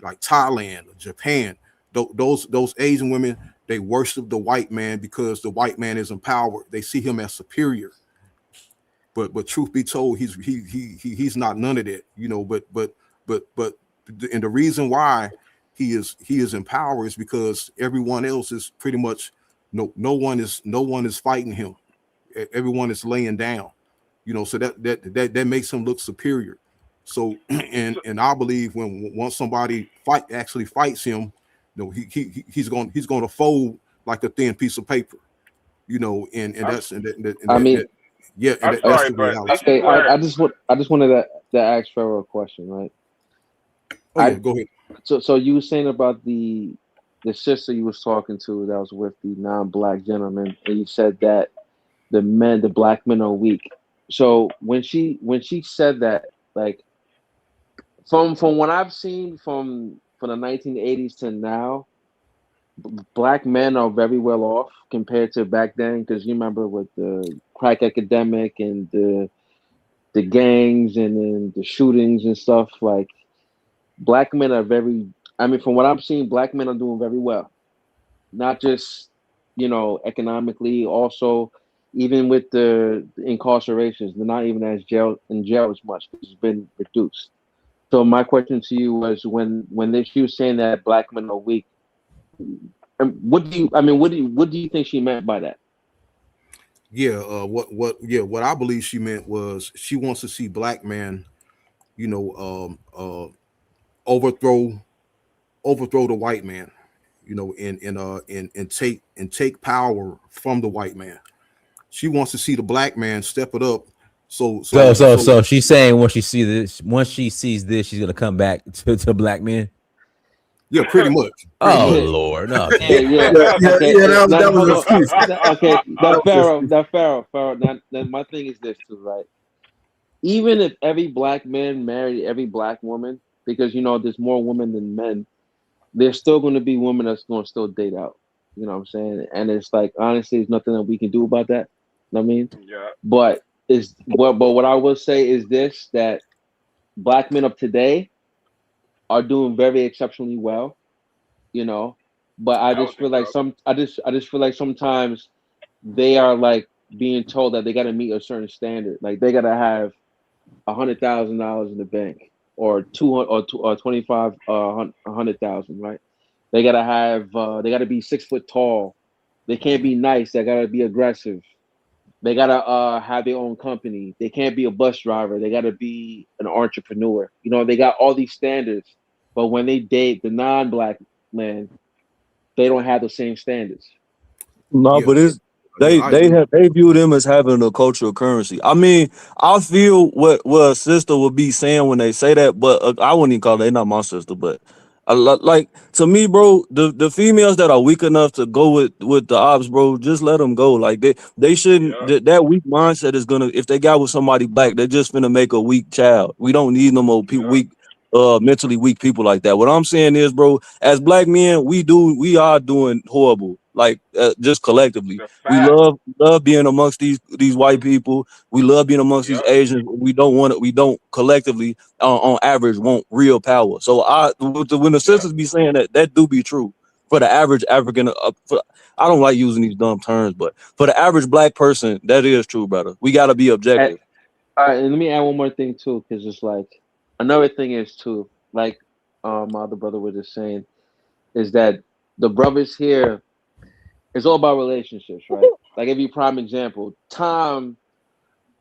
like Thailand, Japan, those Asian women, they worship the white man because the white man is empowered. They see him as superior. But truth be told, he's not none of that. But and the reason why he is in power is because everyone else is pretty much no one is fighting him. Everyone is laying down. So that makes him look superior. So and I believe once somebody actually fights him, he's going to fold like a thin piece of paper. And that's I'm that's the reality. Okay, I just wanted to ask Pharaoh a question, right? Go ahead. So you were saying about the sister you was talking to that was with the non-black gentleman, and you said that the black men are weak. So when she said that, like from what I've seen from the 1980s to now, black men are very well off compared to back then, because you remember with the crack epidemic and the gangs and then the shootings and stuff. Like black men are very, I mean, from what I'm seeing, black men are doing very well. Not just, economically, also even with the incarcerations, they're not even in jail as much because it's been reduced. So my question to you was, she was saying that black men are weak, what do you think she meant by that? Yeah, what I believe she meant was she wants to see black men, overthrow the white man, and take power from the white man. She wants to see the black man step it up. So she's saying once she sees this, she's gonna come back to black men. Yeah, pretty much. Oh Lord, no. Okay, yeah. Okay, that was an excuse. Okay, that Pharaoh. Now, my thing is this too, right? Even if every black man married every black woman, because there's more women than men, there's still going to be women that's going to still date out. You know what I'm saying? And it's like, honestly, there's nothing that we can do about that. You know what I mean? Yeah. But what I will say is this: that black men of today are doing very exceptionally well. But I just feel like I just feel like sometimes they are like being told that they got to meet a certain standard. Like they got to have $100,000 in the bank, or 200 or 25 100,000, right? They gotta have they gotta be 6 foot tall. They can't be nice. They gotta be aggressive. They gotta have their own company. They can't be a bus driver. They gotta be an entrepreneur. They got all these standards, but when they date the non-black man, they don't have the same standards. No, but it's they view them as having a cultural currency. I mean, I feel what a sister would be saying when they say that, but I wouldn't even call they not my sister, but like to me, bro, the females that are weak enough to go with the ops, bro, just let them go. Like they shouldn't. That weak mindset is gonna, if they got with somebody black, they're just gonna make a weak child. We don't need no more weak. Mentally weak people like that. What I'm saying is, bro, as black men, we are doing horrible. Like just collectively, we love being amongst these white people. We love being amongst these Asians. We don't collectively, on average, want real power. So when the sisters be saying that do be true for the average African. I don't like using these dumb terms, but for the average black person, that is true, brother. We got to be objective. All right, and let me add one more thing too, because it's like another thing is too, like my other brother was just saying, is that the brothers here, it's all about relationships, right? Like if you prime example, Tom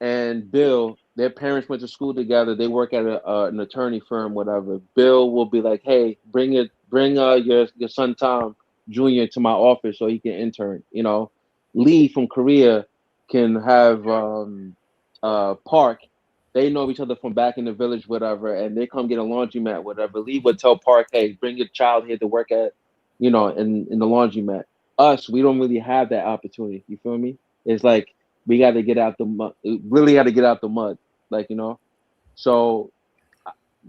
and Bill, their parents went to school together. They work at an attorney firm, whatever. Bill will be like, "Hey, bring your son Tom Jr. to my office so he can intern." Lee from Korea can have Park. They know each other from back in the village, whatever, and they come get a laundromat, whatever. Lee would tell Park, "Hey, bring your child here to work at, in the laundromat." Us, we don't really have that opportunity. You feel me? It's like we got to get out the mud. Really got to get out the mud, So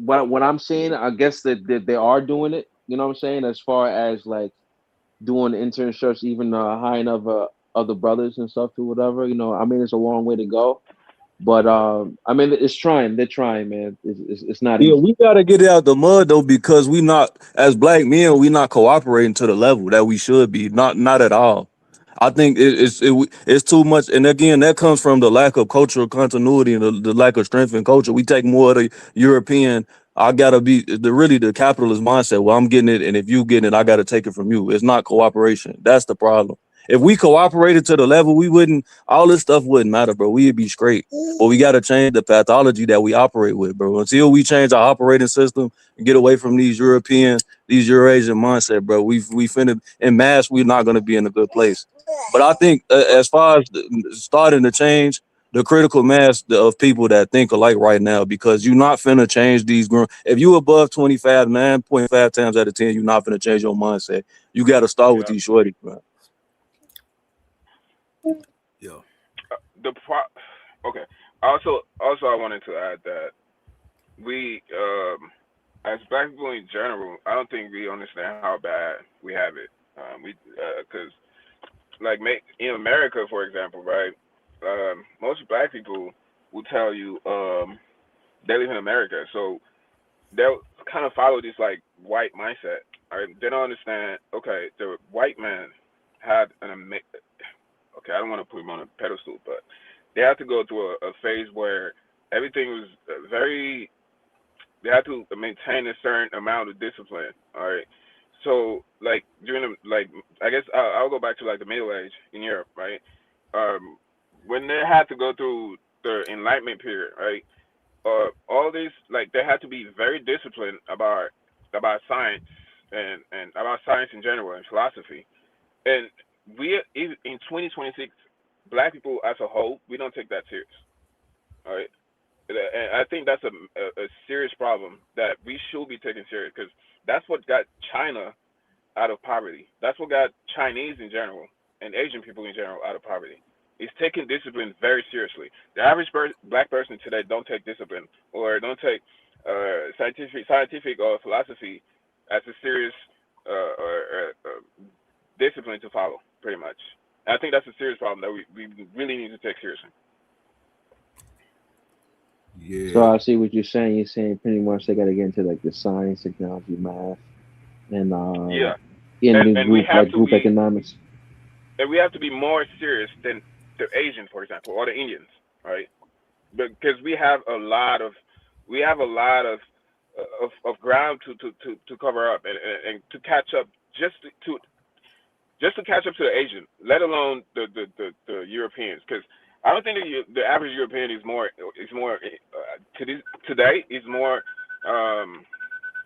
what I'm saying, I guess that they are doing it. You know what I'm saying? As far as like doing internships, even hiring of other brothers and stuff or whatever. I mean, it's a long way to go. But I mean, it's trying. They're trying, man. It's not easy. Yeah, we gotta get it out the mud though, because we not, as black men, we not cooperating to the level that we should be. Not at all. I think it's too much, and again, that comes from the lack of cultural continuity and the lack of strength in culture. We take more of the European. I gotta be the capitalist mindset. Well, I'm getting it, and if you getting it, I gotta take it from you. It's not cooperation. That's the problem. If we cooperated to the level, we wouldn't. All this stuff wouldn't matter, bro. We'd be straight. But we gotta change the pathology that we operate with, bro. Until we change our operating system and get away from these Eurasian mindset, bro, we finna in mass. We're not gonna be in a good place. But I think as far as starting to change the critical mass of people that think alike right now, because you're not finna change these. If you above 25, 9.5 times out of 10, you're not finna change your mindset. You got to start with these shorties, man. Yeah. Okay. Also, I wanted to add that we, as black people in general, I don't think we understand how bad we have it. Because in America, for example, right? Most black people will tell you they live in America, so they'll kind of follow this like white mindset. Right? They don't understand. Okay, the white man had okay, I don't want to put him on a pedestal, but they had to go through a phase where everything was very. They had to maintain a certain amount of discipline. All right, so during I guess I'll go back to like the Middle Age in Europe, right? When they had to go through the Enlightenment period, right? All these they had to be very disciplined about science and about science in general and philosophy. And we in 2026, black people as a whole, we don't take that serious. All right, and I think that's a serious problem that we should be taking serious because that's what got China out of poverty. That's what got Chinese in general and Asian people in general out of poverty. It's taking discipline very seriously. The average black person today don't take discipline or don't take scientific or philosophy as a serious discipline to follow, pretty much. And I think that's a serious problem that we really need to take seriously. Yeah. So I see what you're saying. You're saying pretty much they got to get into like the science, technology, math, and Yeah. in the And we group have like to group be economics. and we have to be more serious than the Asian, for example, or the Indians, right? Because we have a lot of ground to cover up and to catch up just to catch up to the Asian, let alone the Europeans. Because I don't think the average European is more today is more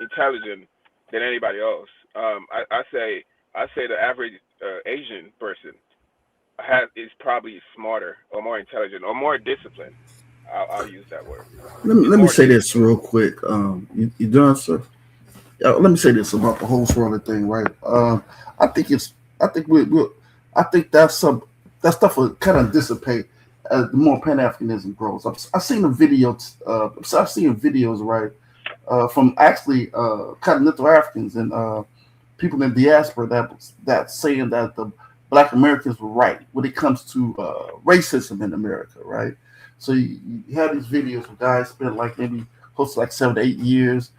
intelligent than anybody else. I say the average Asian person is probably smarter or more intelligent or more disciplined. I'll use that word. Let me say this real quick. You done, sir? Let me say this about the whole swirling thing, right? I think I think that stuff will kind of dissipate as the more Pan Africanism grows. I've seen the videos. I've seen videos, right, from actually continental Africans and people in diaspora that's saying that the Black Americans were right when it comes to racism in America, right? So you have these videos where guys spend like maybe close to like 7 to 8 years,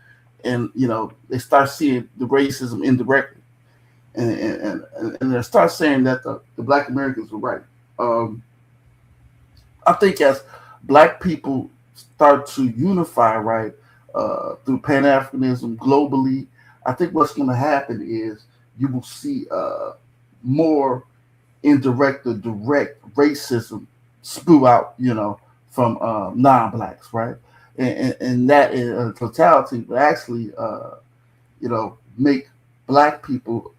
and they start seeing the racism indirectly, and they start saying that the Black Americans were right. I think as Black people start to unify, right, through Pan Africanism globally, I think what's going to happen is you will see more indirect or direct racism spew out, from non-blacks, right? And that in totality would actually, make Black people,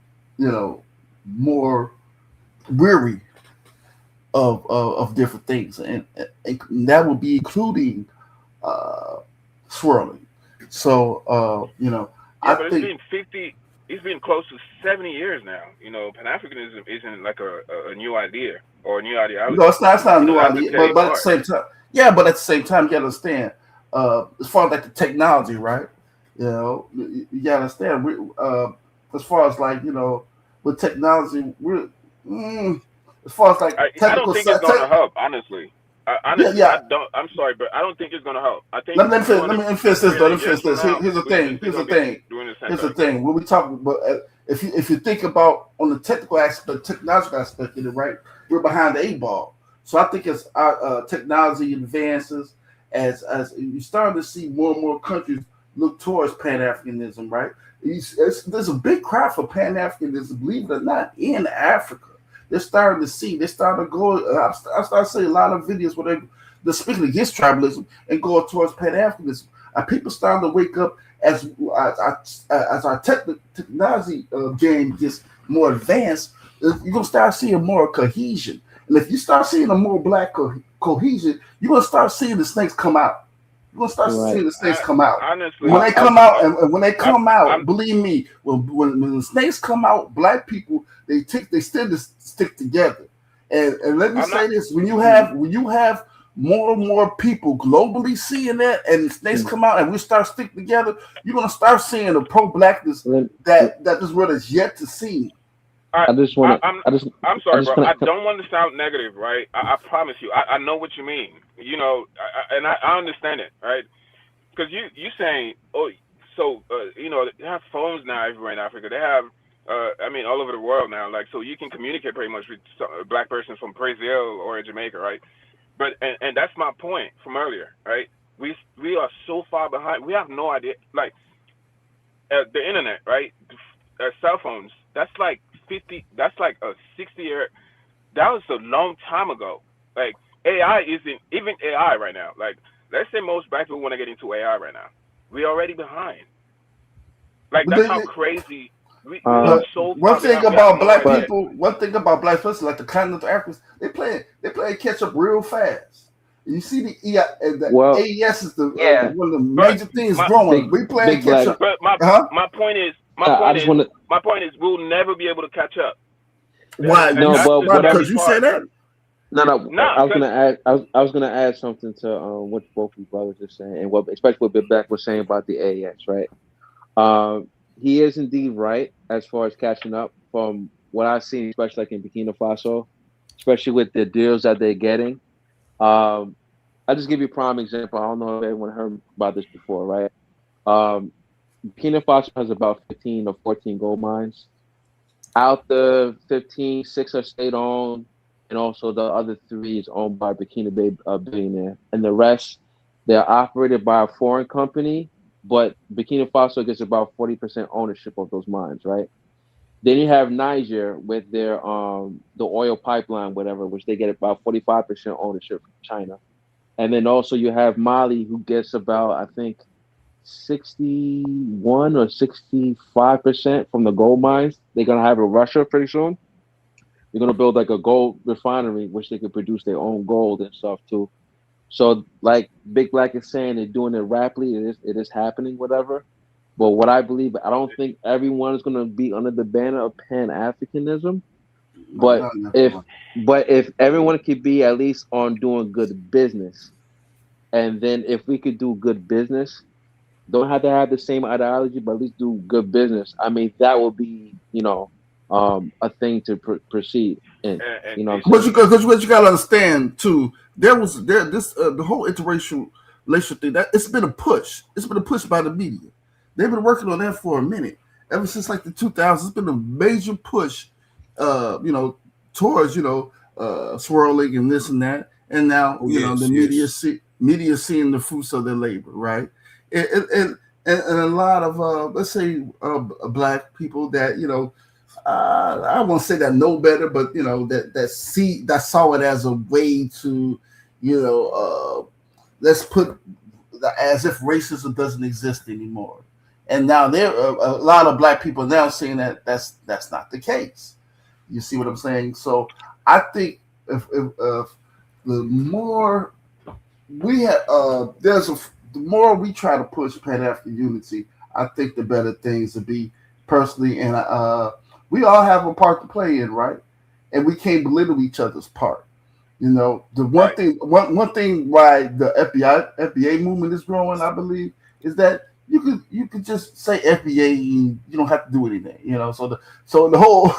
more weary of different things, and that would be including swirling. So, Yeah, I but think it's been close to 70 years now. Pan Africanism isn't like a new idea or a new ideology. it's not a new That's a idea, decades but at the apart. same time, yeah, but at the same time, you understand, as far as like the technology, right? You gotta understand. As far as like with technology, as far as like I don't technical think it's side, gonna help, honestly. yeah, Honestly, yeah. I'm sorry, but I don't think it's gonna help. I think Let we're me gonna finish this though. really Let me finish years from this. now Here's the we're thing. Here's the gonna be thing. doing the same Here's the thing. thing. When we talk about, if you think about on the technical aspect, technological aspect of it, right? We're behind the 8 ball. So I think as our technology advances, as you start to see more and more countries look towards Pan Africanism, right? There's a big cry for Pan Africanism, believe it or not, in Africa. They're starting to see. They're starting to go. I start seeing a lot of videos where they're speaking against tribalism and going towards Pan Africanism. And people starting to wake up as our technology game gets more advanced. You're gonna start seeing more cohesion. And if you start seeing a more Black cohesion, you're gonna start seeing the snakes come out. You're gonna start seeing the snakes come out. Honestly, When they come out, and when they come out, I'm believe me, when the snakes come out, Black people they still stick together. And let me I'm say not. this: when you have more and more people globally seeing that, and snakes come out, and we start sticking together, you're gonna start seeing the pro-blackness that this world is yet to see. I just want to. I'm I sorry, just bro. want I to. don't want to sound negative, right? I promise you. I know what you mean. You know, and I understand it, right? Because you saying, oh, so you know, they have phones now everywhere in Africa. They have, I mean, all over the world now. Like, so you can communicate pretty much with a black person from Brazil or Jamaica, right? But and that's my point from earlier, right? We are so far behind. We have no idea. Like the internet, right? Cell phones. That's like 50. That's like a 60-year. That was a long time ago. Like AI isn't even AI right now. Like let's say most black people want to get into AI right now. We're already behind. Like But that's they, how crazy we are but so one far thing behind. We have about no black idea. people, one thing about black folks, like the continental Africans, they play catch up real fast. You see the Well, AES is the yeah, one of the But major things my growing. big We playing big catch black. up, but huh? my point is I just want to. we'll never be able to catch up. Why? And No, that's but the what scary Because I'm. you say part. that? No. Nah, I was cause gonna add. I was gonna add something to what both of you brothers are saying, and what especially what Big Black was saying about the AEX, right? He is indeed right as far as catching up from what I've seen, especially like in Burkina Faso, especially with the deals that they're getting. Um, I'll just give you a prime example. I don't know if anyone heard about this before, right? Um, Burkina Faso has about 15 or 14 gold mines. Out the 15, 6 are state owned, and also the other 3 is owned by Burkina Bay billionaire. And the rest, they're operated by a foreign company, but Burkina Faso gets about 40% ownership of those mines, right? Then you have Niger with their the oil pipeline, whatever, which they get about 45% ownership from China. And then also you have Mali, who gets about, I think, 61 or 65% from the gold mines. They're gonna have in Russia pretty soon. They're gonna build like a gold refinery, which they can produce their own gold and stuff too. So, like Big Black is saying, they're doing it rapidly. It is happening, whatever. But what I believe, I don't think everyone is gonna be under the banner of Pan Africanism. But if everyone could be at least on doing good business, and then if we could do good business, don't have to have the same ideology, but at least do good business. I mean, that will be, a thing to proceed in. and You know what I'm But saying? what you gotta understand too, the whole interracial relationship thing, that it's been a push. It's been a push by the media. They've been working on that for a minute. Ever since like the 2000s, it's been a major push, towards swirling and this and that. And now Oh the yes, media yes. media seeing the fruits of their labor, right? And a lot of let's say black people that I won't say that know better, but that saw it as a way to, let's put as if racism doesn't exist anymore. And now there are a lot of black people now saying that that's not the case. You see what I'm saying? So I think if the more we have, the more we try to push Pan African unity, I think the better things to be personally, and we all have a part to play in, right? And we can't belittle each other's part. The one right. thing, one thing why the FBA movement is growing, I believe, is that you could just say FBA and you don't have to do anything. So the whole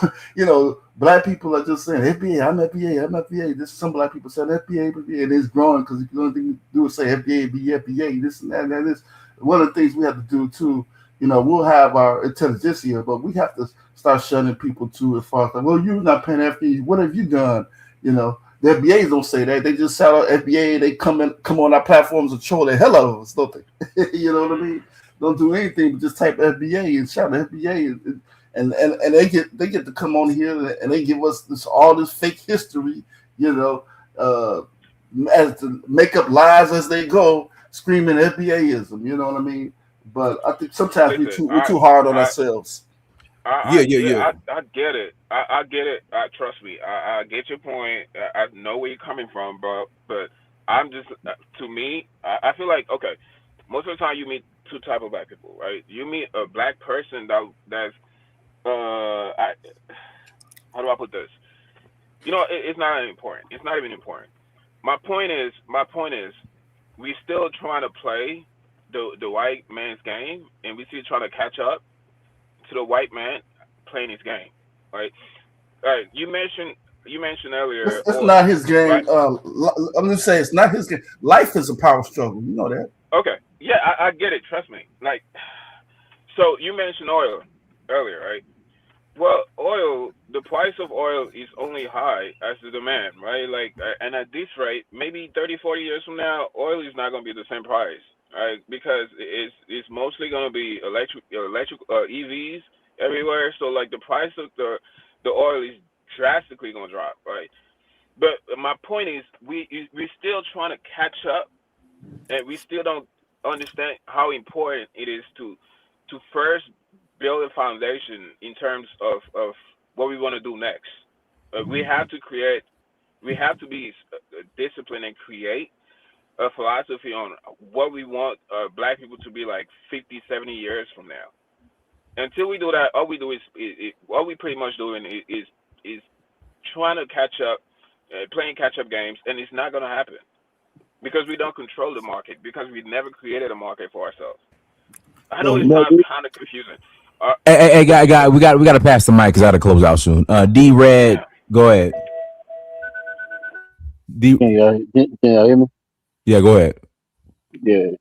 black people are just saying FBA, I'm FBA, I'm FBA. This some black people saying FBA, FBA, and it's growing because the only thing you do is say FBA, be FBA, this and that, and that is one of the things we have to do too. We'll have our intelligentsia, but we have to start shunning people too as far as like, well, you're not paying FBA. What have you done? The FBAs don't say that. They just shout out FBA. They come on our platforms and show their hellos, don't they? You know what I mean? Don't do anything but just type FBA and shout FBA, and they get to come on here and they give us all this fake history, uh, as to make up lies as they go, screaming FBAism. You know what I mean? But I think sometimes we're Listen, too hard on ourselves. Yeah, yeah, yeah. I get it. I get it. Trust me. I get your point. I know where you're coming from, bro. But I'm just, to me, I feel like, okay, most of the time you meet two type of black people, right? You meet a black person that's how do I put this? You know, it's not important. It's not even important. My point is, we still trying to play the white man's game, and we still trying to catch up to the white man playing his game, right? All right. You mentioned earlier It's oil, not his right? game. I'm gonna say it's not his game. Life is a power struggle. You know that. Okay. Yeah, I get it. Trust me. Like, so you mentioned oil earlier, right? Well, oil, the price of oil is only high as the demand, right? Like, and at this rate, maybe 30, 40 years from now, oil is not going to be the same price, right? Because it's mostly going to be electric EVs everywhere. So like the price of the oil is drastically going to drop, right? But my point is, we're still trying to catch up, and we still don't understand how important it is to first build a foundation in terms of what we want to do next. We have to be disciplined and create a philosophy on what we want black people to be like 50, 70 years from now. Until we do that, all we do all we pretty much doing is trying to catch up, playing catch up games, and it's not going to happen because we don't control the market, because we never created a market for ourselves. I know it sounds kind of confusing. Hey, guy, we got to pass the mic because I got to close out soon. D Red, go ahead. Can y'all hear me? Yeah, go ahead. Yeah.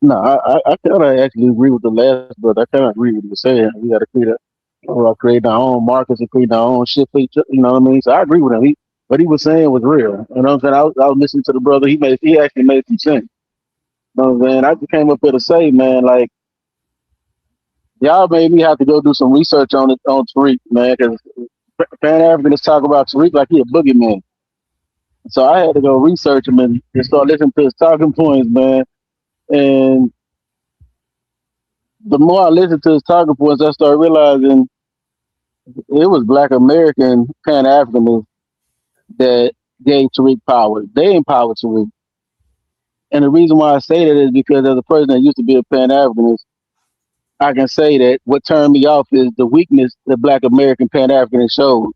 No, I kind of actually agree with the last, but I kind of agree with you saying we got to create our own markets and create our own shit. You know what I mean? So I agree with him. What he was saying was real. You know what I'm saying? I was listening to the brother. He actually made some sense. You know what I'm saying? I just came up here to say, man, like y'all made me have to go do some research on Tariq, man, because Pan Africans talk about Tariq like he a boogeyman. So I had to go research him and start listening to his talking points, man. And the more I listened to his talking points, I started realizing it was Black American Pan Africans that gave Tariq power. They empowered Tariq. And the reason why I say that is because as a person that used to be a Pan Africanist, I can say that what turned me off is the weakness that Black American Pan Africanists showed.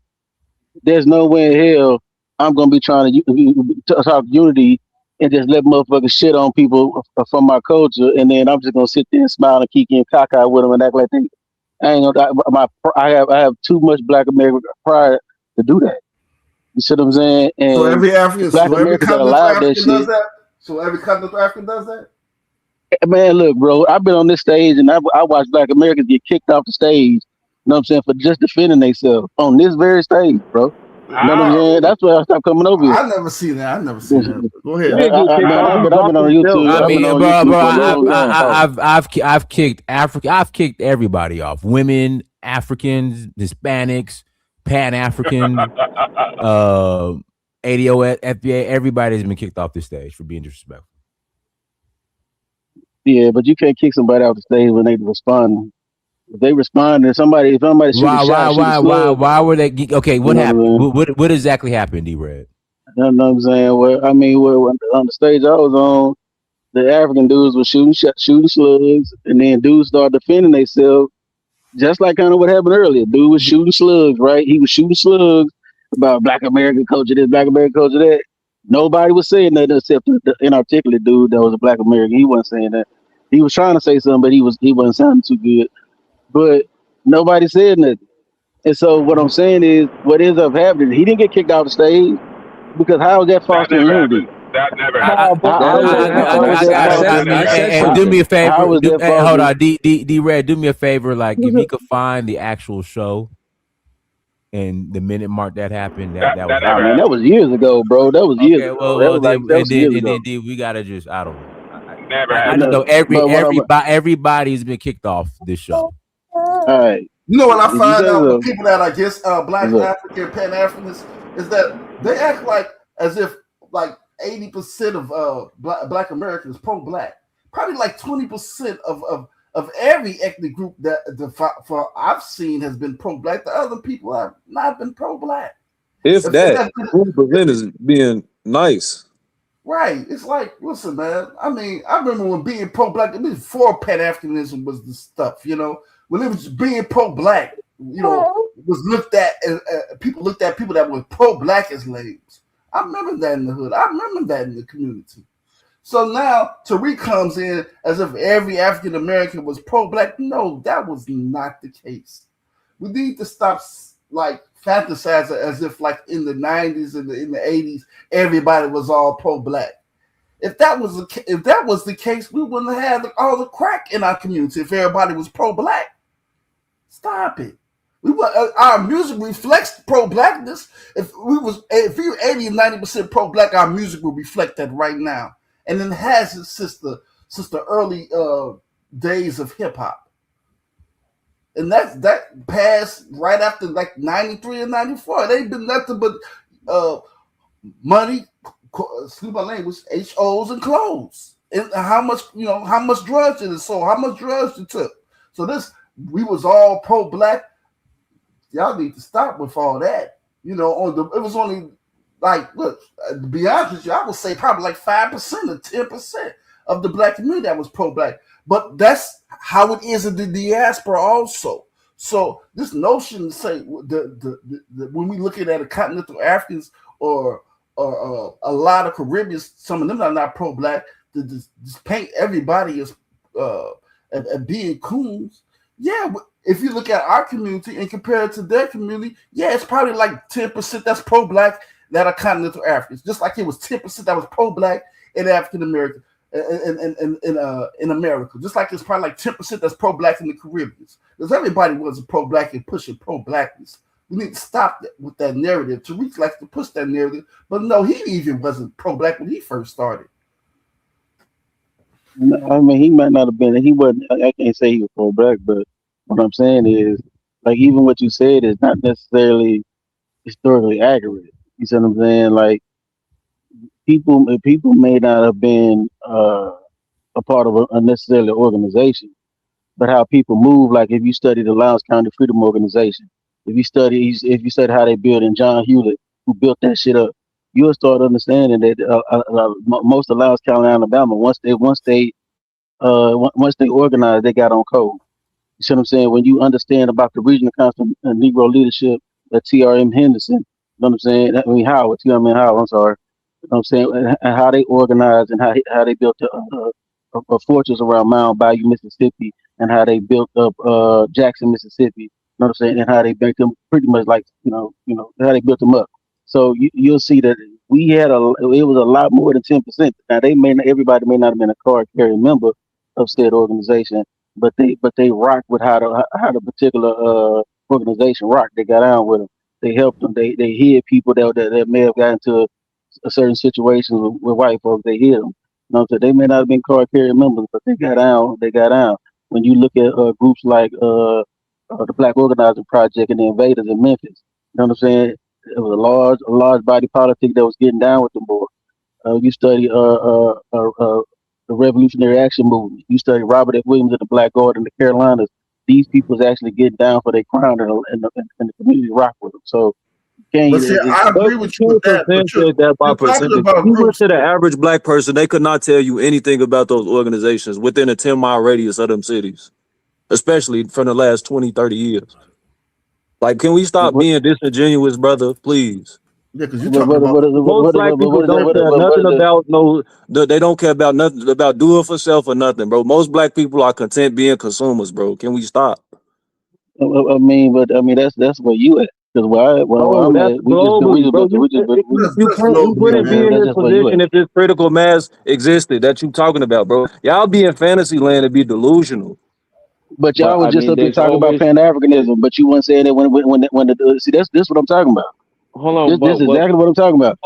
There's no way in hell I'm gonna be trying to talk unity and just let motherfuckers shit on people from my culture, and then I'm just gonna sit there and smile and kiki and cockeye with them and act like they. I ain't gonna. I have too much Black American pride to do that. You see what I'm saying? So And every African, Black so every Americans that continental allowed that African does shit. that. So every continental African does that. Man, look, bro, I've been on this stage and I watched Black Americans get kicked off the stage. You know what I'm saying, for just defending themselves on this very stage, bro. You know what I'm saying? That's why I stopped coming over here. I never seen that. I never seen that. Go ahead. Man, I've been on YouTube. I I've been mean, on bro, YouTube for a long time. I've kicked Africa. I've kicked everybody off. Women, Africans, Hispanics, Pan African, ADO, FBA. Everybody's been kicked off this stage for being disrespectful. Yeah, but you can't kick somebody off the stage when they respond. If they respond, and if somebody shoot a shot, why were they? Okay, what happened? What exactly happened, D Red? You know what I'm saying? Well, I mean, on the stage I was on, the African dudes were shooting slugs, and then dudes started defending themselves, just like kind of what happened earlier. Dude was shooting slugs, right? He was shooting slugs about Black American culture this, Black American culture that. Nobody was saying that except the inarticulate dude that was a Black American. He wasn't saying that. He was trying to say something, but he wasn't sounding too good. But nobody said nothing. And so what I'm saying is, what ends up happening, he didn't get kicked off the stage because how is that fostering unity? That never happened. And do me a favor. Hold on, D Red. Do me a favor. Like, if you could find the actual show and the minute mark that happened, that was years ago, bro. That was years ago. Well, then we gotta just, I don't know. I happened. know everybody's been kicked off this show. All right. You know what I find out with people that I guess Black African Pan Africans is that they act like as if like 80% of Black Americans pro-Black. Probably like 20% of every ethnic group that I've seen has been pro-Black. The other people have not been pro-Black. If that 20% is being nice. Right. It's like, listen, man. I mean, I remember when being pro-Black, it was before Pan-Africanism was the stuff, you know. When it was being pro-Black, you know, was looked at people looked at people that were pro-black as slaves. I remember that in the hood. I remember that in the community. So now Tariq comes in as if every African American was pro-black. No, that was not the case. We need to stop like fantasizing as if like in the 90s and in the 80s everybody was all pro-black. If that was the case, we wouldn't have had all the crack in our community if everybody was pro-black. Stop it. Our music reflects pro-blackness. If we were 80 and 90% pro-black, our music would reflect that right now. And it has it since the early days of hip hop. And that passed right after like 93 and 94. It ain't been nothing but money, excuse my language, HOs and clothes. And how much drugs it is sold, how much drugs it took. So we was all pro-black. Y'all need to stop with all that. It was only like, look, to be honest with you, I would say probably like 5% or 10% of the black community that was pro-black. But that's how it is in the diaspora also. So this notion to say when we look at a continental Africans or a lot of Caribbeans, some of them are not pro-black, to just paint everybody as being coons. Yeah, if you look at our community and compare it to their community, yeah, it's probably like 10% that's pro-black that are continental Africans, just like it was 10% that was pro-black in African American in America, just like it's probably like 10% that's pro-black in the Caribbean, because everybody wasn't pro-black and pushing pro-blackness. We need to stop with that narrative. Tariq likes to push that narrative, but no, he even wasn't pro-black when he first started. I mean, he might not have been. He wasn't. I can't say he was pro-black, but what I'm saying is, like, even what you said is not necessarily historically accurate. You see what I'm saying? Like, people may not have been a part of a necessarily organization, but how people move. Like, if you study the Lowndes County Freedom Organization, if you study how they built in John Hewlett, who built that shit up, you'll start understanding that most of Lowndes County, Alabama, once they organized, they got on code. You see what I'm saying? When you understand about the Regional Council and Negro leadership, TRM Henderson, you know what I'm saying? I mean Howard, Howard, I'm sorry. You know what I'm saying? And how they organized and how they built a fortress around Mound Bayou, Mississippi, and how they built up Jackson, Mississippi. You know what I'm saying? And how they built them pretty much like how they built them up. So you'll see that it was a lot more than 10%. Now everybody may not have been a card carrying member of said organization, but they rocked with how the particular organization rocked. They got on with them. They helped them. They hid people that may have gotten into a certain situation with white folks. They hid them. You know, so they may not have been card carrying members, but they got out. They got out. When you look at groups like the Black Organizing Project and the Invaders in Memphis, you know what I'm saying? It was a large body politic that was getting down with the boys. You study the Revolutionary Action Movement. You study Robert F. Williams and the Black Guard in the Carolinas. These people's actually get down for their crown and the community rock with them. So But see, I agree with you with that. But you're talking about if you went to the average black person, they could not tell you anything about those organizations within a 10-mile radius of them cities, especially from the last 20, 30 years. Like, can we stop being disingenuous, brother? Please. Yeah, because you're talking about most black people don't care nothing about they don't care about nothing about doing for self or nothing, bro. Most black people are content being consumers, bro. Can we stop? I mean, that's where you at. Because where I'm at, you wouldn't be in this position if this critical mass existed that you talking about, bro. Y'all be in fantasy land and be delusional. But y'all was just up here talking about Pan-Africanism, but you weren't saying that when see this what I'm talking about. Hold on, this is exactly what I'm talking about.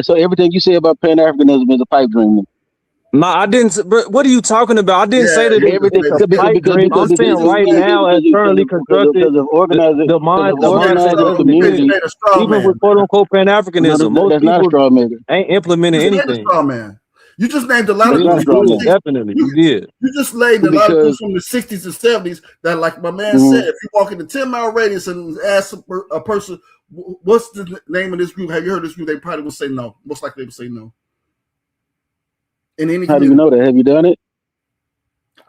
So everything you say about Pan-Africanism is a pipe dream. No, I didn't. But what are you talking about? I didn't say that everything. I'm saying right now, as currently constructed, the mindset of the community, even with quote unquote Pan-Africanism, most people ain't implementing anything. You just named a lot of groups. Definitely, you did. You just named a lot of groups from the 60s and 70s that, like my man said, if you walk in the 10-mile radius and ask a person, what's the name of this group? Have you heard this group? They probably would say no. Most likely they would say no. How do you know that? Have you done it?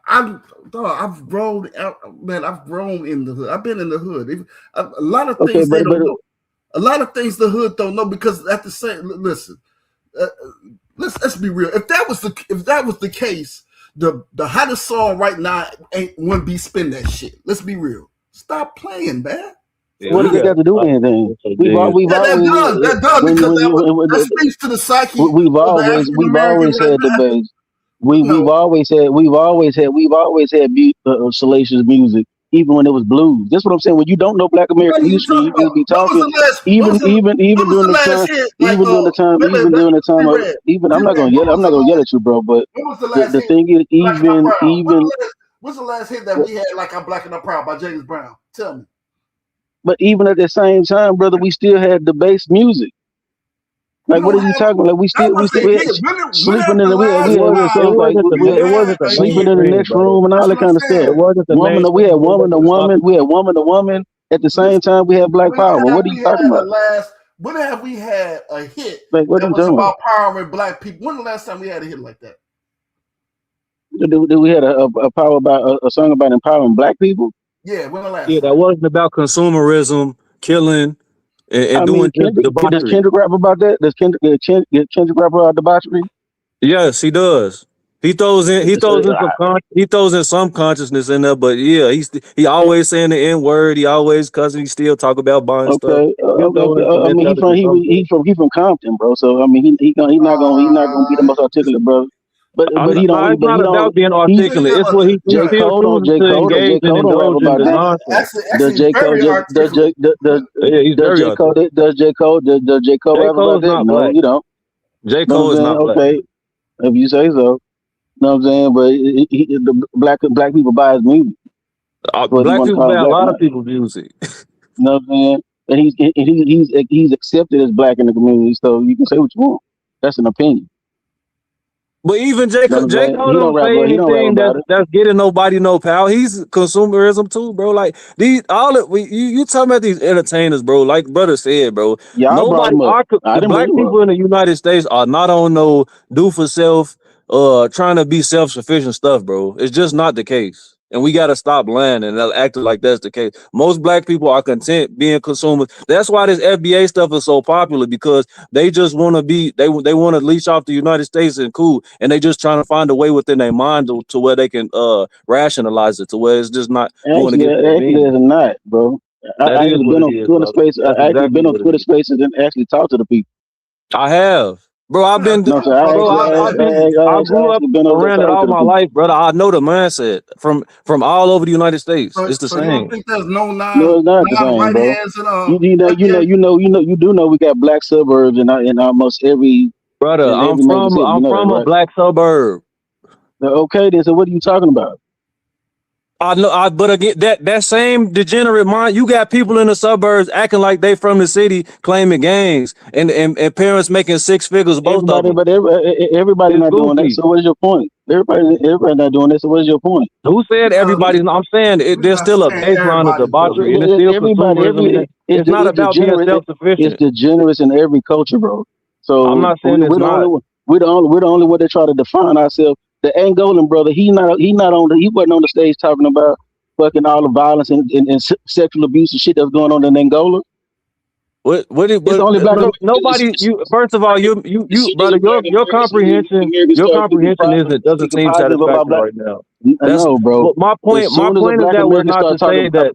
I've grown out, man. I've grown in the hood. I've been in the hood. A lot of Okay, things they but don't know. A lot of things the hood don't know because at the same listen, let's be real. If that was the case, the hottest song right now wouldn't be spin that shit. Let's be real. Stop playing, man. Yeah, what we does it got got to do with anything? We've always that does because that speaks to the psyche of the African we've American. always had debates. We've always had salacious music, even when it was blues. That's what I'm saying. When you don't know Black What American are you history, talking you just about? be What was talking. the last? Even What was during the the last time, hit? Like, even during the time, wait a even minute, during the time of Red. even. I'm not Red. gonna yell. I'm not gonna yell at you, bro. But What was the last the hit? thing is, Black and I'm proud. even. What's the last hit that we had? Like I'm Black and I'm proud by James Brown. Tell me. But even at the same time, brother, we still had the bass music. Like, what are you talking about? Like, we still had sleeping in the It wasn't. It wasn't the. It wasn't the sleeping in the mainstream, next brother. room and all that kind of stuff. It wasn't the We had mainstream. woman to woman. We had woman to woman. At the same time, we had Black Power. What are you talking about? When have we had a hit Like, what are that you was talking about? about powering Black people? When the last time we had a hit like that? We had a power about a song about empowering Black people. Yeah, when the last Yeah, time? that wasn't about consumerism, killing, and doing just Does debauchery. Kendrick rap about that? Does Kendrick rap about debauchery? Yes, he does. He throws in some consciousness in there, but yeah, he always saying the N word. He always cussing. He still talk about buying stuff. Okay, He'll throw in some I mean, intelligence. he from Compton, bro. So I mean, he's not gonna be the most articulate, bro. But he No, don't. it's But not he don't. about being articulate. It's what he J still chooses to engage and Cole don't rap indulge in about the that. nonsense. Does J Cole Yeah, he's very articulate. does J Cole J. rap Cole about is that? not No, black. you don't. J. Know what Cole I'm is saying? not black. Okay, if you say so. Know what I'm saying? But the black people buy his music. What you Black want to people call buy a Black lot of America? people's music. Know what I'm saying? And he's accepted as Black in the community. So you can say what you want. That's an opinion. But even J. Know what I'm J. saying? Cole don't say He don't rap anything about it. that's getting nobody no power. He's consumerism too, bro. Like you talking about these entertainers, bro. Like brother said, bro. Y'all brought Nobody, him up. I the didn't bring black him up. people in the United States are not on no do for self, trying to be self sufficient stuff, bro. It's just not the case. And we got to stop lying and acting like that's the case. Most black people are content being consumers. That's why this FBA stuff is so popular, because they just want to be, they want to leash off the United States and cool. And they just trying to find a way within their mind to where they can rationalize it to where it's just not going Actually, against their it's being. not, bro. That I is actually what been it on is, Twitter bro. space. That's I actually exactly been on what it Twitter is. spaces and actually talked to the people. I have. Bro, I've been, No, so I bro. I grew up actually been over there around it talking all to the my people. life, brother. I know the mindset from all over the United States. It's the So you don't same. think there's no No, it's not the same, non-white bro. hands in You do know we got Black suburbs in almost every Brother, I'm major city. You know that, from a right? black suburb. Okay, then. So what are you talking about? I know, but again, that same degenerate mind, you got people in the suburbs acting like they from the city, claiming gangs, and parents making six figures, both of them. Everybody It's not doing that. goofy. So what is your point? Everybody not doing that. So what is your point? Who said everybody's? I'm saying there's still a baseline of debauchery, and it's still consumerism. And it's not about being It's self-sufficient. degenerates in every culture, bro. I'm So not saying it's we're the not. only one. We're the only one that try to define ourselves. The Angolan brother, he wasn't on the stage talking about fucking all the violence and sexual abuse and shit that's going on in Angola. But nobody. You first of all, you brother, your comprehension isn't doesn't Speaking seem positive about satisfactory black. right now. No, bro. My point is that was not to say that.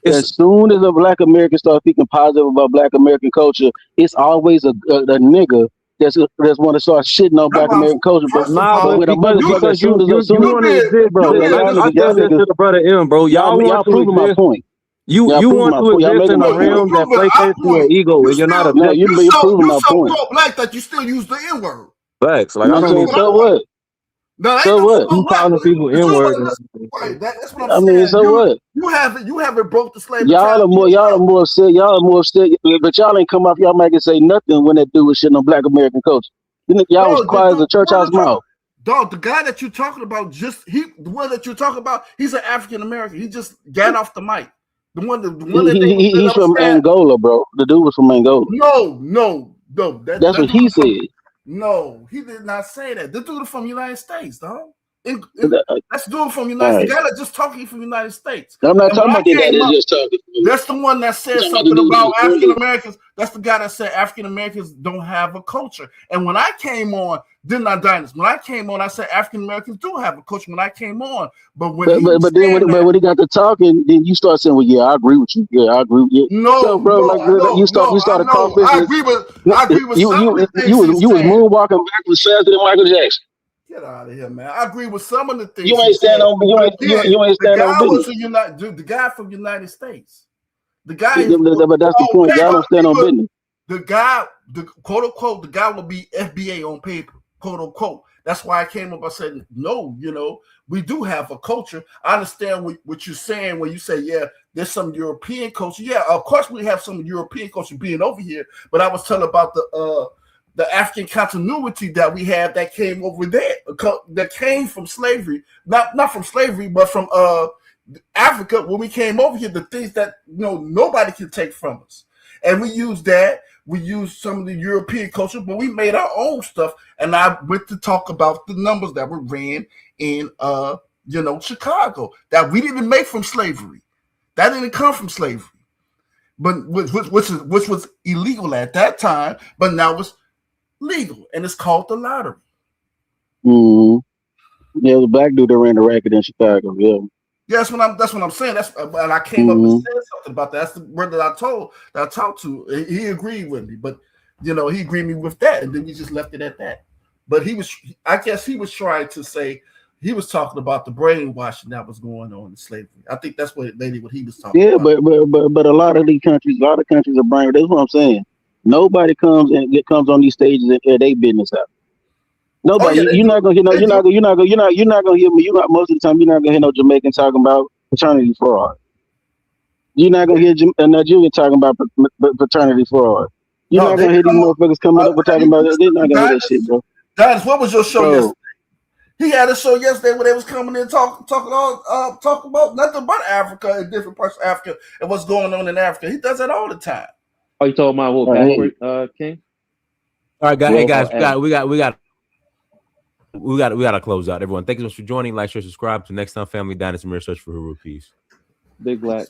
As soon as a Black American starts speaking positive about Black American culture, it's always a nigga that's want to start shitting on Black American culture. But with a motherfucker, as soon as you want to exist, bro, I said this to the brother M, bro. Y'all want to proving my exist. point. You want to exist in a realm that placates to your ego, and you're not objective. You're proving my point. You so pro-black that you still use the N-word. Facts. Like I don't even. So what? No, so what? You calling people N-word? That's what I'm saying. So what? You haven't broke the slave. Y'all are more upset. But y'all ain't come off y'all mic and say nothing when that dude was shitting on Black American culture. Y'all was quiet as a church house mouse. Dog, the guy that you're talking about, the one that you're talking about, he's an African American. He just got off the mic. The one he's from Angola, bro. The dude was from Angola. No. That's what he said. No, he did not say that. This dude is from the United States, dog. Let's do it from United States. The guy that just talking from the United States. I'm not talking about the guy that just talking. That's the one that said something about African Americans. That's the guy that said African Americans don't have a culture. And when I came on, didn't I, Dynasty? When I came on, I said African Americans do have a culture. When I came on, but when when he got to talking, then you start saying, "Well, yeah, I agree with you. Yeah, I agree with you." No, so, bro, you started crawfishing. I agree with you was moonwalking backwards faster than Michael Jackson. Get out of here, man. I agree with some of the things. You ain't stand on. You ain't stand on business. The guy from the United States. The guy. But that's the point. Y'all don't stand on business. The guy, the quote unquote, the guy will be FBA on paper, quote unquote. That's why I came up. I said, no, we do have a culture. I understand what you're saying when you say, yeah, there's some European culture. Yeah, of course we have some European culture being over here. But I was telling about the African continuity that we have that came over there, that came from slavery, not from slavery, but from Africa. When we came over here, the things that nobody can take from us, and we used that. We used some of the European culture, but we made our own stuff. And I went to talk about the numbers that were ran in Chicago that we didn't make from slavery. That didn't come from slavery, but which was illegal at that time, but now it's legal, and it's called the lottery. Yeah, the black dude that ran the racket in Chicago. Yeah. Yeah, that's what I'm saying. And I came up and said something about that. That's the word that I talked to. He agreed with me, but he agreed with me with that, and then we just left it at that. But I guess he was trying to say, he was talking about the brainwashing that was going on in slavery. I think that's what he was talking about. Yeah, but a lot of countries are brainwashed. That's what I'm saying. Nobody comes on these stages and air their business out. Nobody, you're not gonna hear most of the time you're not gonna hear no Jamaican talking about paternity fraud. You're not gonna hear a Nigerian talking about paternity fraud. You're not gonna hear these motherfuckers coming up and talking about it. They're not gonna hear that shit, bro. Guys, what was your show yesterday? He had a show yesterday where they was coming in talking about nothing but Africa and different parts of Africa and what's going on in Africa. He does that all the time. Oh, you talking about what passport, King? All right, guys. Hey, guys, we got to close out. Everyone, thank you so much for joining. Like, share, subscribe. Till next time, family, Dynasty, Mirror, search for Uhuru. Peace. Big Black.